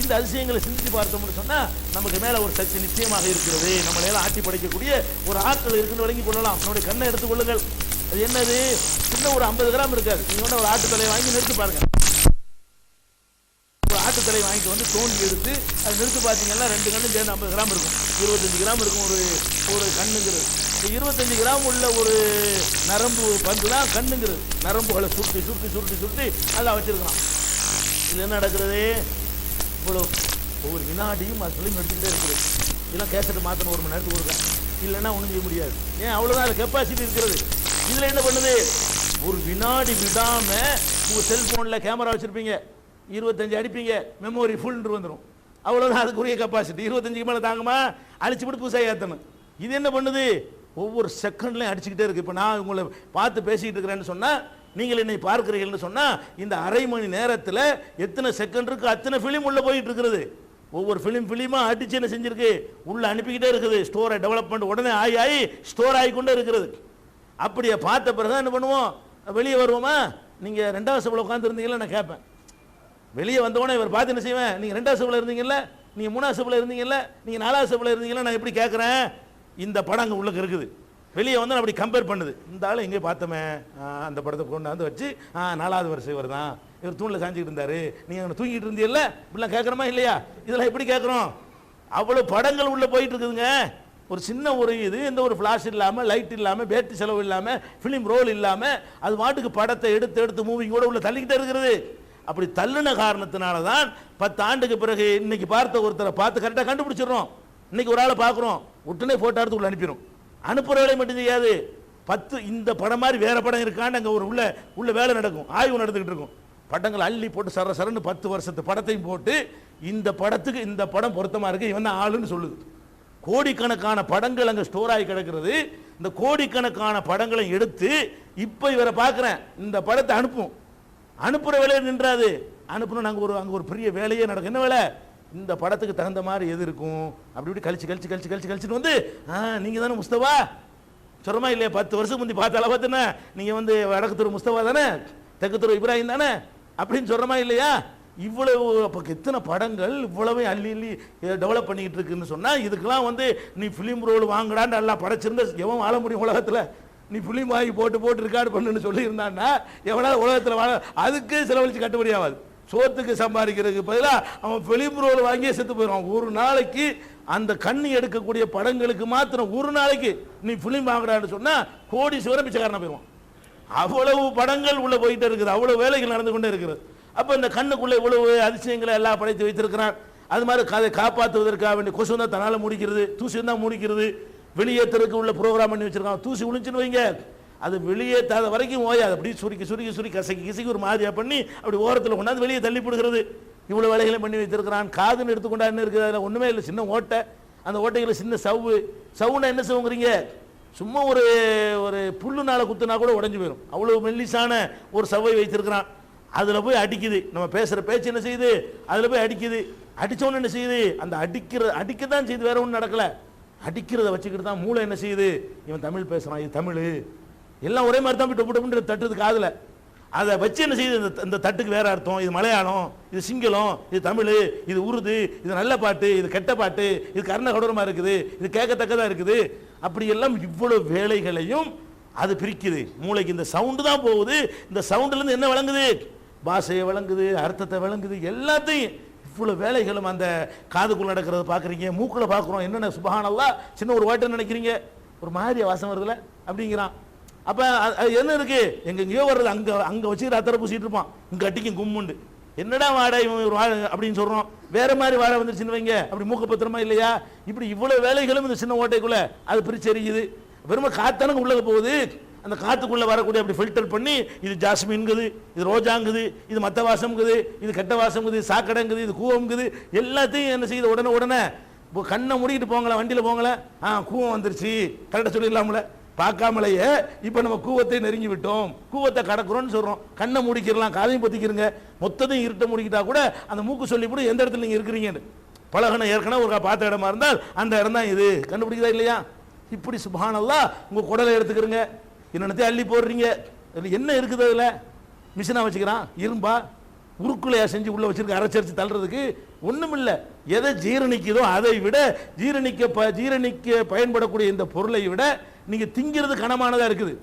இந்த அதிசயங்களை சிந்திச்சு பார்த்தோம்னு சொன்னால் நமக்கு மேலே ஒரு சக்தி நிச்சயமாக இருக்கிறது. நம்மளையெல்லாம் ஆட்டி படைக்கக்கூடிய ஒரு ஆற்றல் இருக்குன்னு வழங்கி கொள்ளலாம். நம்மளுடைய கண்ணை எடுத்துக்கொள்ளுங்கள். அது என்னது? சின்ன ஒரு 50 கிராம் இருக்காது. நீங்கள் ஒரு ஆட்டு தலையை வாங்கி நிறுத்து பாருங்க. ஒரு ஆட்டு தலையை வாங்கிட்டு வந்து தோண்டி எடுத்து அதை நிறுத்து பார்த்தீங்கன்னா 2 கண்ணும் சேர்ந்து 50 கிராம் இருக்கும். 25 கிராம் இருக்கும் ஒரு கண்ணுங்கிறது. 25 கிராம் உள்ள ஒரு நரம்பு பந்து தான் கண்ணுங்கிறது. நரம்புகளை சுருட்டி சுருட்டி சுருட்டி சுருட்டி அதெல்லாம் வச்சிருக்கலாம். இது என்ன நடக்கிறது? இவ்வளோ ஒவ்வொரு வினாடியும் அது சொல்லி எடுத்துக்கிட்டே இருக்குது. இதெல்லாம் கேசட்டை மாற்றணும், 1 மணி நேரத்துக்கு ஒருக்கா, இல்லைன்னா ஒன்றும் செய்ய முடியாது. ஏன்? அவ்வளோதான் அது கெப்பாசிட்டி இருக்கிறது. இதில் என்ன பண்ணுது? ஒரு வினாடி விடாமல் உங்கள் செல்ஃபோனில் கேமரா வச்சுருப்பீங்க, 25 அடிப்பீங்க, மெமோரி ஃபுல்ன்று வந்துடும். அவ்வளோதான் அதுக்குரிய கெப்பாசிட்டி. 25க்கு மேலே தாங்கம்மா, அழிச்சு விட்டு புதுசாக ஏற்றணும். இது என்ன பண்ணுது? ஒவ்வொரு செகண்ட்லையும் அடிச்சுக்கிட்டே இருக்குது. இப்போ நான் உங்களை பார்த்து பேசிக்கிட்டு இருக்கிறேன்னு சொன்னால், நீங்கள் என்னை பார்க்கிறீர்கள்னு சொன்னால், இந்த அரை மணி நேரத்தில் எத்தனை செகண்ட் இருக்குது, அத்தனை ஃபிலிம் உள்ளே போயிட்டு இருக்கிறது. ஒவ்வொரு ஃபிலிமாக அடிச்சு என்ன செஞ்சிருக்கு, உள்ளே அனுப்பிக்கிட்டே இருக்குது. ஸ்டோரை டெவலப்மெண்ட் உடனே ஆகி ஸ்டோர் ஆகிக்கொண்டே இருக்கிறது. அப்படியே பார்த்த பிறகு என்ன பண்ணுவோம்? வெளியே வருவோமா? நீங்கள் 2வது சபையில் உட்காந்துருந்தீங்களா? நான் கேட்பேன். வெளியே வந்தோடனே இவர் பார்த்து என்ன செய்வேன்? நீங்கள் 2வது சபையில் இருந்தீங்கல்ல, நீங்கள் 3வது சபையில் இருந்தீங்கல்ல, நீங்கள் 4வது சபையில் இருந்தீங்களா? நான் எப்படி கேட்குறேன்? இந்த படம் அங்கே உள்ளே இருக்குது. வெளியே வந்து அப்படி கம்பேர் பண்ணுது. இந்த ஆள் எங்கே பார்த்தோமே, அந்த படத்தை கொண்டாந்து வச்சு 4வது வரிசை வருதான், இவர் தூணில் சாஞ்சிக்கிட்டு இருந்தார், நீங்கள் அங்கே தூங்கிட்டு இருந்தீங்கல்ல, இப்படிலாம் கேட்குறோமா இல்லையா? இதெல்லாம் எப்படி கேட்குறோம்? அவ்வளோ படங்கள் உள்ளே போயிட்டு இருக்குதுங்க. ஒரு சின்ன ஒரு இது, எந்த ஒரு ஃப்ளாஷ் இல்லாமல், லைட் இல்லாமல், பேட்டரி செலவு இல்லாமல், ஃபிலிம் ரோல் இல்லாமல், அது வாட்டுக்கு படத்தை எடுத்து மூவிங் கூட உள்ள தள்ளிக்கிட்டே இருக்கிறது. அப்படி தள்ளின காரணத்தினால தான் 10 ஆண்டுக்கு பிறகு இன்னைக்கு பார்த்த ஒருத்தரை பார்த்து கரெக்டாக கண்டுபிடிச்சிடறோம். இன்னைக்கு ஒரு ஆளை பார்க்குறோம், உடனே ஃபோட்டோ எடுத்து உள்ள அனுப்பிடும். அனுப்புகிற வேலை மட்டும் செய்யாது, 10 இந்த படம் மாதிரி வேற படம் இருக்கான்னு அங்கே ஒரு உள்ள வேலை நடக்கும், ஆய்வு நடந்துக்கிட்டு இருக்கும். படங்கள் அள்ளி போட்டு சரன்னு 10 வருஷத்து படத்தையும் போட்டு இந்த படத்துக்கு இந்த படம் பொருத்தமாக இருக்குது, இவன் தான் ஆளுன்னு சொல்லுது. கோடிக்கணக்கான படங்கள் அங்கே ஸ்டோர் ஆகி கிடக்கிறது. இந்த கோடிக்கணக்கான படங்களை எடுத்து இப்போ இவரை பார்க்குறேன், இந்த படத்தை அனுப்புகிற வேலையை நின்றாது. அனுப்பணும், நாங்கள் அங்கே ஒரு பெரிய வேலையே நடக்கும். என்ன வேலை? இந்த படத்துக்கு தகுந்த மாதிரி எது இருக்கும் அப்படி இப்படி கழிச்சுட்டு வந்து நீங்கள் தானே முஸ்தபா சொல்கிறமா இல்லையா? 10 வருஷம் முந்தி பார்த்தால பார்த்துன்னா நீங்கள் வந்து வடக்குத்தூர் முஸ்தபா தானே, தெற்குத்தூர் இப்ராஹிம் தானே அப்படின்னு சொல்கிறமா இல்லையா? இவ்வளவு அப்போ எத்தனை படங்கள் இவ்வளவு அள்ளி டெவலப் பண்ணிக்கிட்டு இருக்குன்னு சொன்னால், இதுக்கெல்லாம் வந்து நீ ஃபிலிம் ரோல் வாங்கடான்னு எல்லாம் படைச்சிருந்த எவன் வாழ முடியும் உலகத்தில்? நீ ஃபிலிம் வாங்கி போட்டு ரெக்கார்டு பண்ணுன்னு சொல்லியிருந்தான்னா எவனாவது உலகத்தில் வாழ, அதுக்கு செலவழித்து கட்டுப்படி ஆகாது. சோத்துக்கு சம்பாதிக்கிறதுக்கு பதிலாக அவன் ஃபிலிம் ரோல் வாங்கியே செத்து போயிடுவான். ஒரு நாளைக்கு அந்த கண்ணி எடுக்கக்கூடிய படங்களுக்கு மாத்திரம் ஒரு நாளைக்கு நீ ஃபிலிம் வாங்கடான்னு சொன்னால் கோடீஸ்வரன் பிச்சைக்காரனா போயிடுவான். அவ்வளவு படங்கள் உள்ளே போயிட்டே இருக்குது, அவ்வளவு வேலைகள் நடந்து கொண்டே இருக்கிறது. அப்போ இந்த கண்ணுக்குள்ளே இவ்வளவு அதிசயங்களை எல்லாம் படைத்து வைத்திருக்கிறான். அது மாதிரி அதை காப்பாற்றுவதற்காக வேண்டிய கொசு தான் தன்னால் முடிக்கிறது, தூசி தான் முடிக்கிறது. வெளியேற்றுறதுக்கு உள்ள ப்ரோக்ராம் பண்ணி வச்சிருக்கான். தூசி விழிச்சுன்னு வைங்க, அது வெளியேற்றாத வரைக்கும் ஓயாது. அப்படி சுருக்கி கசக்கி ஒரு மாதிரியாக பண்ணி அப்படி ஓரத்தில் கொண்டாந்து வெளியே தள்ளி போடுகிறது. இவ்வளோ வேலைகளையும் பண்ணி வைத்திருக்கிறான். காதுன்னு எடுத்துக்கொண்டா என்ன இருக்குது? அதில் ஒன்றுமே இல்லை, சின்ன ஓட்டை. அந்த ஓட்டைகளில் சின்ன சவுனா என்ன சவுங்கிறீங்க? சும்மா ஒரு புல்லுனால குத்துனா கூட உடஞ்சி போயிடும். அவ்வளோ மெல்லிசான ஒரு சவ்வை வைத்திருக்கிறான். அதில் போய் அடிக்குது. நம்ம பேசுகிற பேச்சு என்ன செய்யுது? அதில் போய் அடிக்குது. அடித்தவொன்னு என்ன செய்யுது? அந்த அடிக்க தான் செய்யுது, வேற ஒன்றும் நடக்கலை. அடிக்கிறத வச்சுக்கிட்டு தான் மூளை என்ன செய்யுது? இவன் தமிழ் பேசுகிறான், இது தமிழ், எல்லாம் ஒரே மாதிரி தான் போய் டொப்பு தட்டுது காதுல. அதை வச்சு என்ன செய்யுது, இந்த தட்டுக்கு வேற அர்த்தம், இது மலையாளம், இது சிங்களம், இது தமிழ், இது உருது, இது நல்ல பாட்டு, இது கெட்ட பாட்டு, இது கர்ண கடூரமா இருக்குது, இது கேட்கத்தக்கதா இருக்குது. அப்படி எல்லாம் இவ்வளவு வேலைகளையும் அது பிரிக்குது. மூளைக்கு இந்த சவுண்டு தான் போகுது. இந்த சவுண்டுல இருந்து என்ன விளங்குது, பாஷையை விளங்குது, அர்த்தத்தை விளங்குது, எல்லாத்தையும். இவ்வளவு வேலைகளும் அந்த காதுக்குள்ள நடக்கிறத பாக்குறீங்க, மூக்குல பாக்குறோம். என்னென்ன சுபஹானல்லாஹ், சின்ன ஒரு வாட்டு நினைக்கிறீங்க, ஒரு மாதிரி வாசம் வருதுல அப்படிங்கிறான். அப்ப அது என்ன இருக்கு, எங்கெங்கயோ வர்றது, அங்க அங்க வச்சுக்கிற அத்தரை பூசிட்டு இருப்பான், இங்க அட்டிக்கும் கும்முண்டு. என்னடா வாடை அப்படின்னு சொல்றோம், வேற மாதிரி வாடை வந்துருச்சுன்னு வைங்க, அப்படி மூக்க பத்திரமா இல்லையா. இப்படி இவ்வளவு வேலைகளும் இந்த சின்ன ஓட்டைக்குள்ள அது பிரிச்செறியுது. வெறும காத்தானங்க உள்ள போகுது, அந்த காத்துக்குள்ள வரக்கூடிய அப்படி ஃபில்டர் பண்ணி, இது ஜாஸ்மின்குது, இது ரோஜாங்குது, இது மத்த வாசம்ங்குது, இது கெட்ட வாசம்ங்குது, சாக்கடைங்குது, இது கூவம்ங்குது, எல்லாத்தையும் என்ன செய்யுது உடனே உடனே. இப்போ கண்ணை மூடிட்டு போங்களேன், வண்டியில போங்களேன், கூவம் வந்துருச்சு கரெக்டாக சொல்லிடலாம்ல, பார்க்காமலேயே இப்போ நம்ம கூவத்தை நெருங்கி விட்டோம், கூவத்தை கடக்கிறோம்னு சொல்றோம். கண்ணை மூடிக்கிறலாம், காதையும் பொத்திக்கிறங்க, மொத்தத்தையும் இருட்ட மூடிக்கிட்டா கூட அந்த மூக்கு சொல்லிவிடும் எந்த இடத்துல நீங்க இருக்கிறீங்கன்னு. பழகன ஏற்கனவே ஒரு பார்த்த இடமா இருந்தால் அந்த இடம் தான் இது, கண்டுபிடிக்கிறதா இல்லையா. இப்படி சுப்ஹானல்லாஹ் உங்க குடலை எடுத்துக்கிறங்க, என்னென்னத்தையும் அள்ளி போடுறீங்க. என்ன இருக்குது அதுல, மிஷினா வச்சுக்கிறான், இரும்பா உருக்குலையா செஞ்சு உள்ள வச்சிருக்க, அரைச்சரிச்சு தள்ளுறதுக்கு ஒண்ணும் இல்லை. எதை ஜீரணிக்குதோ அதை விட ஜீரணிக்க பயன்படக்கூடிய இந்த பொருளை விட நீங்க திங்கிறது கனமானதா இருக்குது.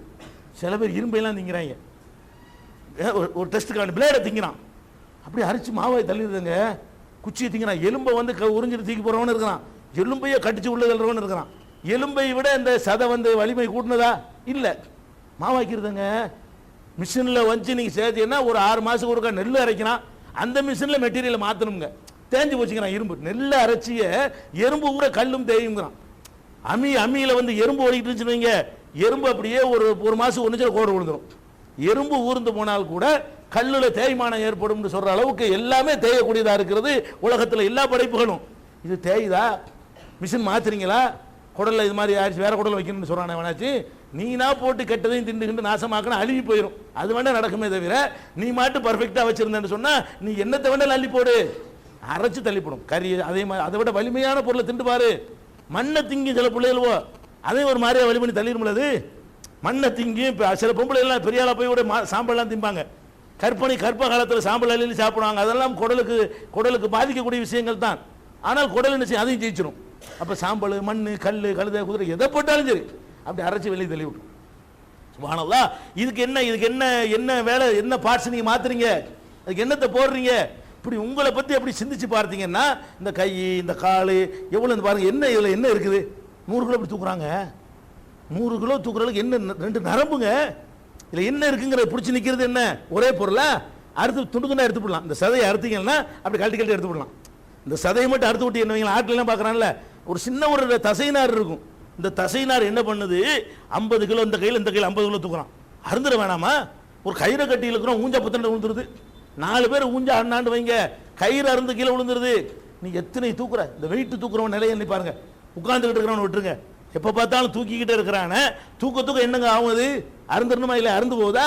சில பேர் இரும்பையெல்லாம் திங்கிறாங்க, ஒரு டெஸ்ட்டுக்கான பிளேடை திங்கிறான், அப்படி அரிச்சு மாவை தள்ளிடுதுங்க. குச்சியை திங்கிறான், எலும்பை வந்து உறிஞ்சிட்டு தூக்கி போறவனு இருக்கிறான், எலும்பையை கட்டிச்சு உள்ள தள்ளுறவனு இருக்கிறான். எலும்பை விட இந்த சதை வந்து வலிமை கூட்டினதா இல்லை, மாவாக்கிறதுங்க. மிஷின்ல வந்து நீங்க சேர்த்தீங்கன்னா ஒரு 6 மாசத்துக்கு ஒருக்கா நெல் அரைக்கிறான், அந்த மிஷின்ல மெட்டீரியல் மாத்தணுங்க, தேஞ்சு போச்சுக்கிறான் இரும்பு. நெல்லை அரைச்சிய எறும்பு கூட கல்லும் தேயுங்கிறான். அம்மியில வந்து எறும்பு ஓடிட்டு இருந்துச்சுன்னு வைங்க, எறும்பு அப்படியே ஒரு மாசம் ஒன்று கோடு விழுந்துடும். எறும்பு ஊர்ந்து போனால் கூட கல்லுல தேய்மானம் ஏற்படும் சொல்ற அளவுக்கு எல்லாமே தேயக்கூடியதா இருக்கிறது உலகத்தில் எல்லா படைப்புகளும். இது தேயுதா, மிஷின் மாத்துறீங்களா, குடல்ல இது மாதிரி ஆயிடுச்சு வேற குடல் வைக்கணும்னு சொல்றானே வேணாச்சு, நீனா போட்டு கெட்டதையும் திண்டுகிட்டு நாசமாக்கணும், அழுகி போயிடும். அது வேணா நடக்குமே தவிர நீ மாட்டு பர்ஃபெக்டா வச்சிருந்தேன்னு சொன்னா நீ என்னத்தை வேணாலும் அள்ளி போடு, அரைச்சு தள்ளிப்படும். கறி அதே மாதிரி, அதை விட வலிமையான பொருளை திண்டு பாரு. மண்ணை திங்கி சில பிள்ளைகளோ அதே ஒரு மாதிரியா வலி பண்ணி தள்ளிடும்ல. மண்ணை திங்கி சில பொம்பளை எல்லாம் பெரிய ஆளா போய் கூட சாம்பல்லாம் திம்பாங்க. கற்ப காலத்தில் சாம்பல் அள்ளி சாப்பிடுவாங்க. அதெல்லாம் குடலுக்கு பாதிக்கக்கூடிய விஷயங்கள் தான். ஆனால் குடல் என்ன செய்யும், அதையும் ஜெயிச்சிடும். அப்ப சாம்பல், மண், கல், கழுதை, குதிரை எதை போட்டாலும் சரி அப்படி அரைச்சி வெளியே தள்ளி விட்டுரும். சுப்ஹானல்லாஹ். இதுக்கு என்ன வேலை, என்ன பார்ட்ஸ் நீங்க மாத்துறீங்க, அதுக்கு என்னத்தை போடுறீங்க. இப்படி உங்களை பத்தி அப்படி சிந்திச்சு பார்த்தீங்கன்னா இந்த கை, இந்த காலு எவ்வளவு பாருங்க, என்ன இதுல என்ன இருக்குது. 100 கிலோ இப்படி தூக்குறாங்க, 100 கிலோ தூக்குறதுக்கு என்ன 2 நரம்புங்க, இதுல என்ன இருக்குங்கிறத பிடிச்சி நிக்கிறது என்ன, ஒரே பொருளா அறுத்து துண்டு துண்டா எடுத்து போடலாம். இந்த சதையை அறுத்தீங்கன்னா அப்படி கழட்டி எடுத்து போடலாம். இந்த சதையை மட்டும் அறுத்து விட்டு என்ன வைங்களா, ஆட்டிலாம் பார்க்குறான்ல ஒரு சின்ன ஒரு தசைநார் இருக்கும், இந்த தசைநார் என்ன பண்ணுது, 50 கிலோ இந்த கையில் 50 கிலோ தூக்குறான். அருந்துட வேணாமா, ஒரு கயிறை கட்டி இழுக்கிறோம், ஊஞ்சா 10 விழுந்துருது. 4 பேர் ஊஞ்சா அண்ணாண்டு வைங்க, கயிறு அருந்து கீழே விழுந்துருது. நீ எத்தனை தூக்குற, இந்த வெயிட் தூக்குறவன் நிலையை எண்ணி பாருங்க. உட்கார்ந்துக்கிட்டு இருக்கிறவன் விட்டுருங்க, எப்போ பார்த்தாலும் தூக்கிக்கிட்டே இருக்கிறான, தூக்க என்னங்க ஆகுது, அருந்துடணுமா இல்லை, அருந்து போகுதா,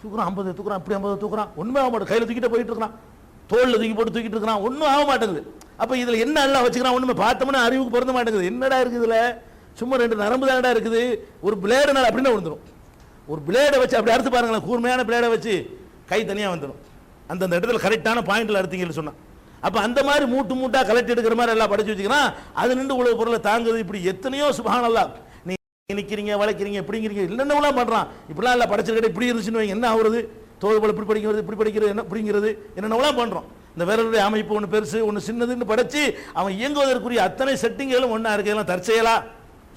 தூக்குறான் 50 தூக்குறான், இப்படி 50 தூக்குறான், ஒன்றுமே ஆக மாட்டேன், கையில் தூக்கிட்டு போயிட்டு இருக்கிறான், தோல்ல தூக்கி போட்டு தூக்கிட்டு இருக்கிறான், ஒன்றும் ஆக மாட்டேங்குது. அப்ப இதுல என்ன எல்லாம் வச்சுக்கிறான், ஒண்ணுமே பார்த்தோம்னா அறிவுக்கு பொருந்த மாட்டேங்குது. என்னடா இருக்குது இதுல, சும்மா 2 நரம்பு தானடா இருக்குது, ஒரு பிளேடுனால அப்படின்னா விழுந்துடும். ஒரு பிளேடை வச்சு அப்படி அறுத்து பாருங்களேன், கூர்மையான பிளேடை வச்சு கை தனியா வந்துடும். அந்தந்த இடத்துல கரெக்டான பாயிண்ட்ல அறுத்தீங்கன்னு சொன்னா, அப்ப அந்த மாதிரி மூட்டா கலெக்ட் எடுக்கிற மாதிரி எல்லாம் படைச்சு வச்சுக்கிறான். அது நின்று உலக பொருளை தாங்குது. இப்படி எத்தனையோ சுப்ஹானல்லாஹ், நீ நிக்கிறீங்க, வளைக்கிறீங்க, இப்படிங்கிறீங்க, என்னென்னலாம் பண்றான். இப்படிலாம் எல்லாம் படைச்சிருக்கா, இப்படி இருந்துச்சுன்னு வைங்க, என்ன ஆகுறது, தோல் போல இப்படி படிக்கிறது, இப்படி படிக்கிறது, என்ன இப்படிங்கிறது, என்னென்னலாம் பண்றோம். இந்த விரலுடைய அமைப்பு ஒன்று பெருசு ஒன்று சின்னதுன்னு படைச்சு அவன் இயங்குவதற்குரிய அத்தனை செட்டிங்களும் ஒன்றா இருக்கிறதெல்லாம் தற்செயலா.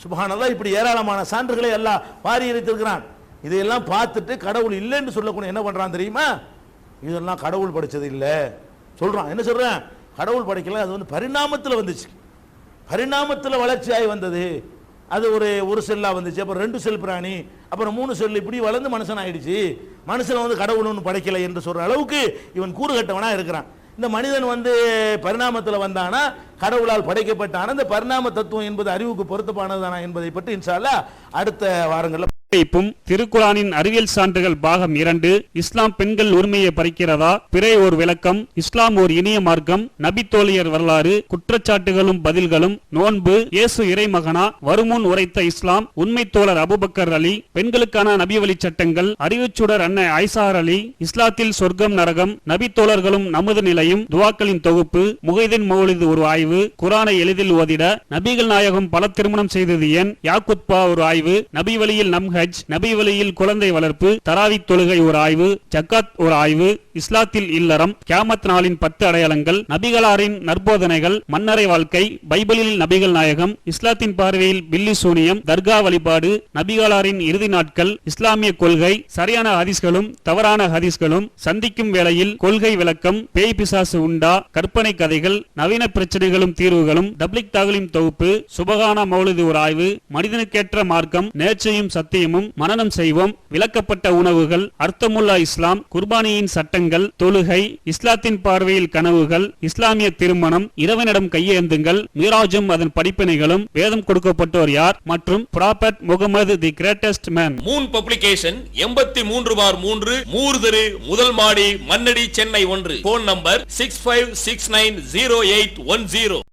சுப்ஹானல்லாஹ். இப்படி ஏராளமான சான்றுகளை எல்லாம் வாரி இறைத்திருக்கிறான். இதையெல்லாம் பார்த்துட்டு கடவுள் இல்லைன்னு சொல்லக்கூடிய என்ன பண்றான் தெரியுமா, இதெல்லாம் கடவுள் படைச்சது இல்லை சொல்றான். என்ன சொல்றான், கடவுள் படைக்கல, அது வந்து பரிணாமத்தில் வந்துச்சு, பரிணாமத்தில் வளர்ச்சியாகி வந்தது. அது ஒரு செல்லா வந்துச்சு, அப்புறம் 2 செல் பிராணி, அப்புறம் 3 செல், இப்படி வளர்ந்து மனுஷன் ஆயிடுச்சு. மனுஷன் வந்து கடவுள் ஒன்று படைக்கலை என்று சொல்ற அளவுக்கு இவன் கூறுகட்டவனா இருக்கிறான். இந்த மனிதன் வந்து பரிணாமத்தில் வந்தானா, கடவுளால் படைக்கப்பட்டான இந்த பரிணாம தத்துவம் என்பது அறிவுக்கு பொருத்தமானதானா என்பதை பற்றி இன்ஷா அல்லாஹ் அடுத்த வாரங்களில் வைப்பும் திருக்குரானின் அறிவியல் சான்றுகள் பாகம் 2 இஸ்லாம் பெண்கள் உரிமையை பறிக்கிறதா, பிறை ஒரு விளக்கம், இஸ்லாம் ஒரு இனிய மார்க்கம், நபி தோழியர் வரலாறு, குற்றச்சாட்டுகளும் பதில்களும், நோன்பு, இயேசு இறைமகனா, வருமுன் உரைத்த இஸ்லாம், உண்மை தோழர் அபுபக்கர் அலி, பெண்களுக்கான நபி வழி சட்டங்கள், அறிவுச்சுடர் அன்னை ஐசார் அலி, இஸ்லாத்தில் சொர்க்கம் நரகம், நபி தோழர்களும் நமது நிலையும், துவாக்களின் தொகுப்பு, முகைதீன் மௌலிது ஒரு ஆய்வு, குரானை எளிதில் ஓதிட, நபிகள் நாயகம் பல திருமணம் செய்தது ஏன், யாக்குத்பா ஒரு ஆய்வு, நபி வழியில் நம் ஹஜ், நபி வழியில் குழந்தை வளர்ப்பு, தராவி தொழுகை ஒரு ஆய்வு, ஜக்காத் ஒரு ஆய்வு, இஸ்லாத்தில் இல்லறம், கியாமத் நாளின் 10 அடையாளங்கள், நபிகளாரின் நற்போதனைகள், மன்னரை வாழ்க்கை, பைபிளில் நபிகள் நாயகம், இஸ்லாத்தின் பார்வையில் பில்லி சூனியம், தர்கா வழிபாடு, நபிகளாரின் இறுதி நாட்கள், இஸ்லாமிய கொள்கை, சரியான ஹதீஸ்களும் தவறான ஹதீஸ்களும், சந்திக்கும் வேளையில் கொள்கை விளக்கம், பேய் பிசாசு உண்டா, கற்பனை கதைகள், நவீன பிரச்சனைகளும் தீர்வுகளும், தப்லிக் தாகலிம் தொகுப்பு, சுபகானா மௌலிது ஒரு ஆய்வு, மனிதனுக்கேற்ற மார்க்கம், நேர்ச்சையும் சத்தியமும் மனனம் செய்வோம், விளக்கப்பட்ட உணவுகள், அர்த்தமுல்லா இஸ்லாம், குர்பானியின் சட்டங்கள், தொழுகை, இஸ்லாத்தின் பார்வையில் கனவுகள், இஸ்லாமிய திருமணம், இறைவனிடம் கையேந்துங்கள், மீராஜும் அதன் படிப்பினைகளும், வேதம் கொடுக்கப்பட்டோர் யார் மற்றும் prophet Muhammad the greatest man. Moon Publication 83/3 Moore தெரு, முதல் மாடி, மண்ணடி, சென்னை 1. Phone number 65690810.